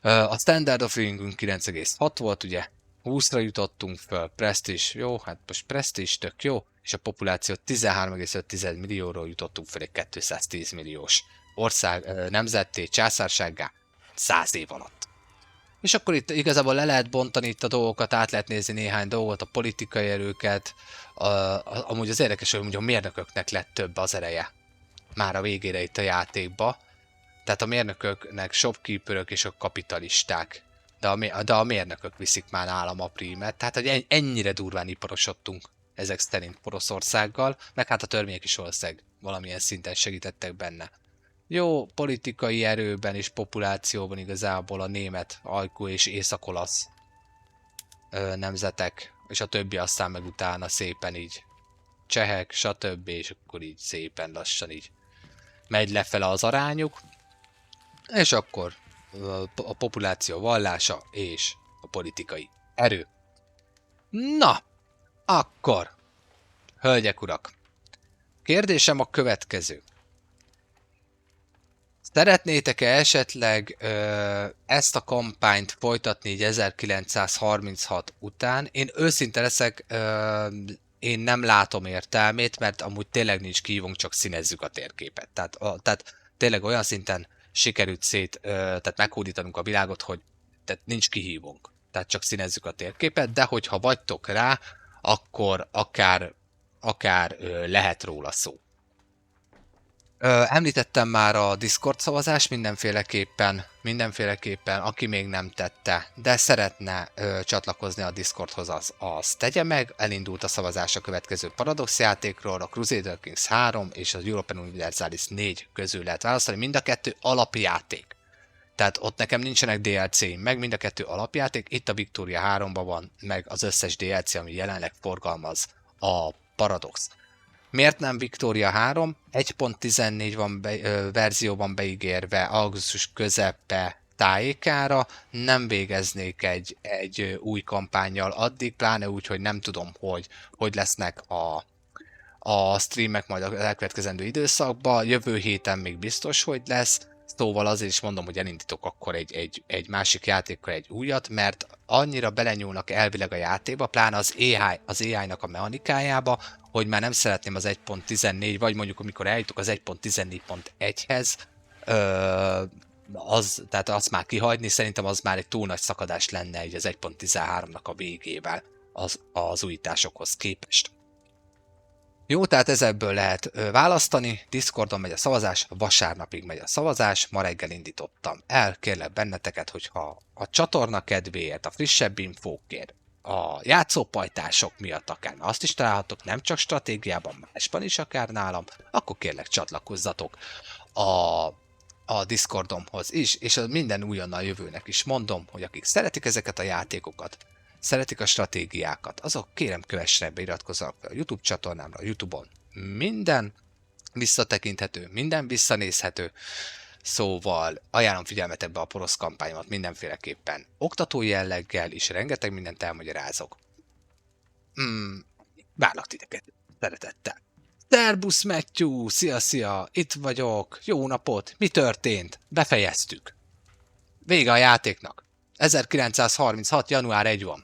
A Standard of Livingünk 9,6 volt, ugye 20-ra jutottunk föl, Prestige, jó, hát most Prestige tök jó, és a populáció 13,5 millióról jutottunk föl egy 210 milliós ország, nemzetté, császársággá 100 év alatt. És akkor itt igazából le lehet bontani itt a dolgokat, át lehet nézni néhány dolgot, a politikai erőket. Amúgy az érdekes, hogy a mérnököknek lett több az ereje már a végére itt a játékba. Tehát a mérnököknek shopkeeperök és a kapitalisták. De a mérnökök viszik már nálam a prímet. Tehát, hogy ennyire durván iparosodtunk ezek szerint Poroszországgal, meg hát a törvények is valószínűleg valamilyen szinten segítettek benne. Jó, politikai erőben és populációban igazából a német, ajkú és észak-olasz nemzetek, és a többi aztán meg utána szépen így csehek, stb. És akkor így szépen lassan így megy lefele az arányuk, és akkor a populáció vallása és a politikai erő. Na, akkor, hölgyek, urak, kérdésem a következő. Szeretnétek-e esetleg ezt a kampányt folytatni így 1936 után? Én őszinte leszek, én nem látom értelmét, mert amúgy tényleg nincs kihívunk, csak színezzük a térképet. Tehát tényleg olyan szinten sikerült tehát meghódítanunk a világot, hogy tehát nincs kihívunk. Tehát csak színezzük a térképet, de hogyha vagytok rá, akkor akár lehet róla szó. Említettem már a Discord szavazást mindenféleképpen, aki még nem tette, de szeretne csatlakozni a Discordhoz, az tegye meg. Elindult a szavazás a következő Paradox játékról, a Crusader Kings 3 és az European Universalis 4 közül lehet választani, mind a kettő alapjáték. Tehát ott nekem nincsenek DLC-im, meg mind a kettő alapjáték, itt a Victoria 3-ban van, meg az összes DLC, ami jelenleg forgalmaz a Paradox. Miért nem Victoria 3? 1.14 van verzióban beígérve augusztus közepe tájékára, nem végeznék egy új kampánnyal addig, pláne úgy, hogy nem tudom, hogy lesznek a streamek majd az elkövetkezendő időszakban, jövő héten még biztos, hogy lesz, szóval azért is mondom, hogy elindítok akkor egy másik játékkal egy újat, mert annyira belenyúlnak elvileg a játékba, pláne az AI-nak a mechanikájába, hogy már nem szeretném az 1.14, vagy mondjuk amikor eljutok az 1.14.1-hez, tehát azt már kihagyni, szerintem az már egy túl nagy szakadás lenne így az 1.13-nak a végével az újításokhoz képest. Jó, tehát ezekből lehet választani, Discordon megy a szavazás, vasárnapig megy a szavazás, ma reggel indítottam el, kérlek benneteket, hogyha a csatorna kedvéért, a frissebb infókért, a játszópajtások miatt akár, azt is találhatok, nem csak stratégiában, másban is akár nálam, akkor kérlek csatlakozzatok a Discordomhoz is, és minden újonnan jövőnek is mondom, hogy akik szeretik ezeket a játékokat, szeretik a stratégiákat, azok kérem kövessenek be, iratkozzanak fel a YouTube csatornámra, a YouTube-on minden visszatekinthető, minden visszanézhető, szóval ajánlom figyelmetekbe a porosz kampányomat mindenféleképpen oktatói jelleggel, és rengeteg mindent elmagyarázok. Várlak titeket szeretettel. Szerbusz Matthew, szia, itt vagyok, jó napot, mi történt? Befejeztük. Vége a játéknak. 1936. január 1 van.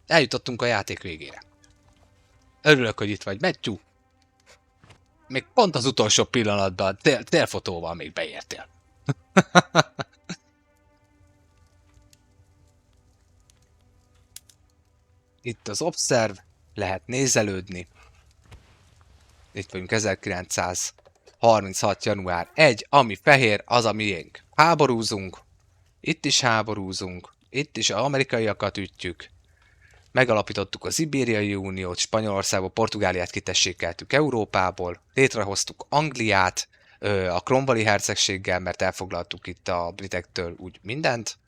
Eljutottunk a játék végére. Örülök, hogy itt vagy, Matthew. Még pont az utolsó pillanatban térfotóval még beértél. Itt az Observe, lehet nézelődni. Itt vagyunk 1936. január 1, ami fehér, az a miénk. Háborúzunk, itt is háborúzunk, itt is az amerikaiakat ütjük. Megalapítottuk az Ibériai Uniót, Spanyolországból, Portugáliát kitessékeltük Európából, létrehoztuk Angliát, a Cromwelli hercegséggel, mert elfoglaltuk itt a britektől úgy mindent.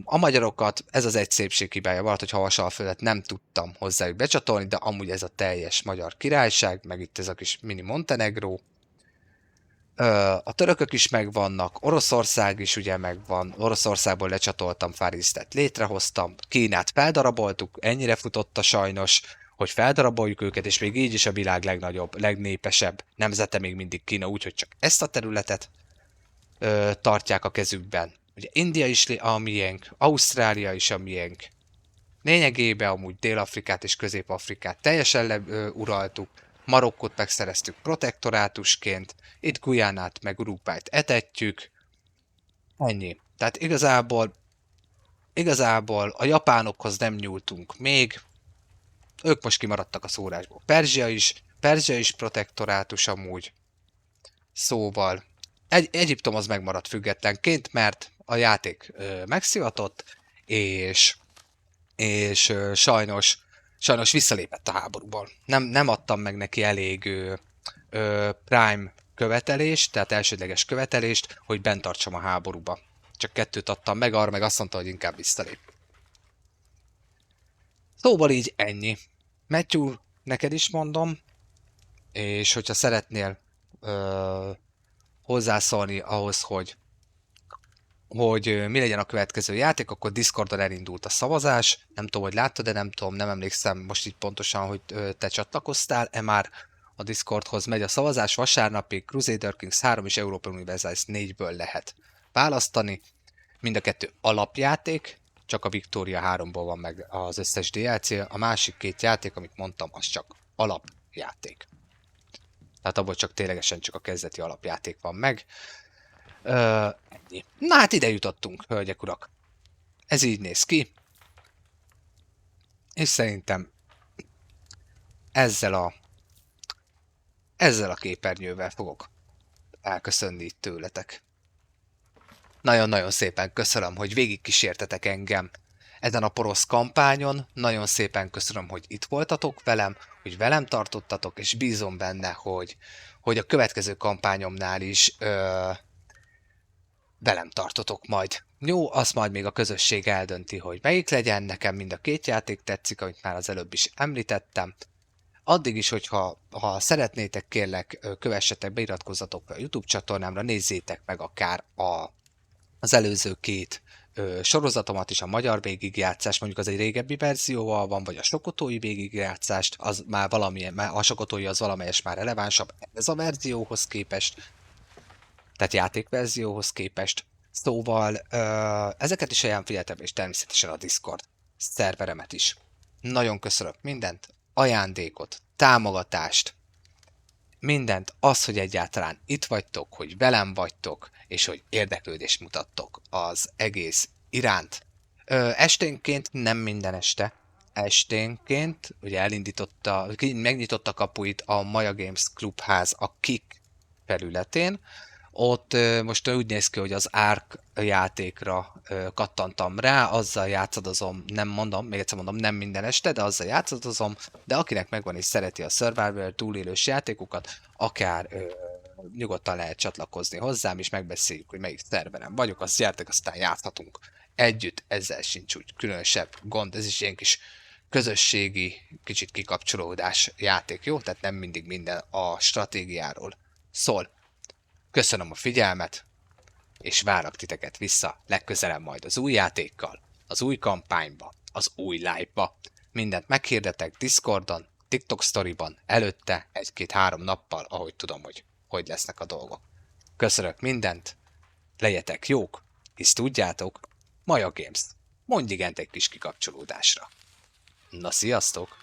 A magyarokat, ez az egy szépség hibája volt, hogy Havasalföldet nem tudtam hozzájuk becsatolni, de amúgy ez a teljes magyar királyság, meg itt ez a kis mini Montenegró. A törökök is megvannak, Oroszország is ugye megvan, Oroszországból lecsatoltam Fárisztet, létrehoztam, Kínát feldaraboltuk, ennyire futotta sajnos, hogy feldaraboljuk őket, és még így is a világ legnagyobb, legnépesebb nemzete még mindig Kína, úgyhogy csak ezt a területet tartják a kezükben. Ugye India is a miénk, Ausztrália is a miénk. Lényegében amúgy Dél-Afrikát és Közép-Afrikát teljesen uraltuk, Marokkot megszereztük protektorátusként, itt Gujánát meg Uruguayt etetjük. Ennyi. Tehát igazából a japánokhoz nem nyúltunk még, ők most kimaradtak a szórásból. Perzsia is protektorátus amúgy, szóval Egyiptom az megmaradt függetlenként, mert a játék megszivatott, és, és sajnos visszalépett a háborúból. Nem adtam meg neki elég prime követelést, tehát elsődleges követelést, hogy bent tartsam a háborúba. Csak 2 adtam meg, arra meg azt mondta, hogy inkább visszalép. Szóval így ennyi. Matthew, neked is mondom, és hogyha szeretnél hozzászólni ahhoz, hogy mi legyen a következő játék, akkor Discordon elindult a szavazás. Nem tudom, hogy láttad, de nem tudom, nem emlékszem most így pontosan, hogy te csatlakoztál-e már a Discordhoz. Megy a szavazás, vasárnapig Crusader Kings 3 és Europa Universalis 4-ből lehet választani. Mind a 2 alapjáték, csak a Victoria 3-ból van meg az összes DLC, a másik 2 játék, amit mondtam, az csak alapjáték. Tehát abból csak ténylegesen csak a kezdeti alapjáték van meg. Ennyi. Na hát ide jutottunk, hölgyek, urak. Ez így néz ki. És szerintem ezzel a képernyővel fogok elköszönni itt tőletek. Nagyon-nagyon szépen köszönöm, hogy végigkísértetek engem ezen a porosz kampányon. Nagyon szépen köszönöm, hogy itt voltatok velem, hogy velem tartottatok, és bízom benne, hogy a következő kampányomnál is velem tartotok majd. Jó, azt majd még a közösség eldönti, hogy melyik legyen. Nekem mind a 2 játék tetszik, amit már az előbb is említettem. Addig is, hogyha szeretnétek, kérlek, kövessetek, beiratkozzatok a YouTube csatornámra, nézzétek meg akár az előző 2 sorozatomat is, a magyar végigjátszást, mondjuk az egy régebbi verzióval van, vagy a sokotói végigjátszást, az már a sokotói az valamelyes már relevánsabb ez a verzióhoz képest, tehát játékverzióhoz képest. Szóval ezeket is olyan figyeltem, és természetesen a Discord szerveremet is. Nagyon köszönök mindent, ajándékot, támogatást, mindent, az, hogy egyáltalán itt vagytok, hogy velem vagytok, és hogy érdeklődést mutattok az egész iránt. Esténként, nem minden este, esténként, ugye megnyitotta kapuit a Maya Games Klubház a Kik felületén. Ott most úgy néz ki, hogy az Ark játékra kattantam rá, azzal játszadozom, még egyszer mondom, nem minden este, de azzal játszadozom, de akinek megvan és szereti a Survivor túlélős játékokat, akár nyugodtan lehet csatlakozni hozzám, és megbeszéljük, hogy melyik szerveren vagyok, azt gyertek, aztán játszhatunk együtt, ezzel sincs úgy különösebb gond, ez is ilyen kis közösségi, kicsit kikapcsolódás játék, jó? Tehát nem mindig minden a stratégiáról szól. Köszönöm a figyelmet, és várok titeket vissza legközelebb majd az új játékkal, az új kampányba, az új live-ba. Mindent meghirdetek Discordon, TikTok Storyban, előtte 1-2-3 nappal, ahogy tudom, hogy lesznek a dolgok. Köszönök mindent, legyetek jók, hisz tudjátok, Maya Games, mondj igent egy kis kikapcsolódásra. Na, sziasztok!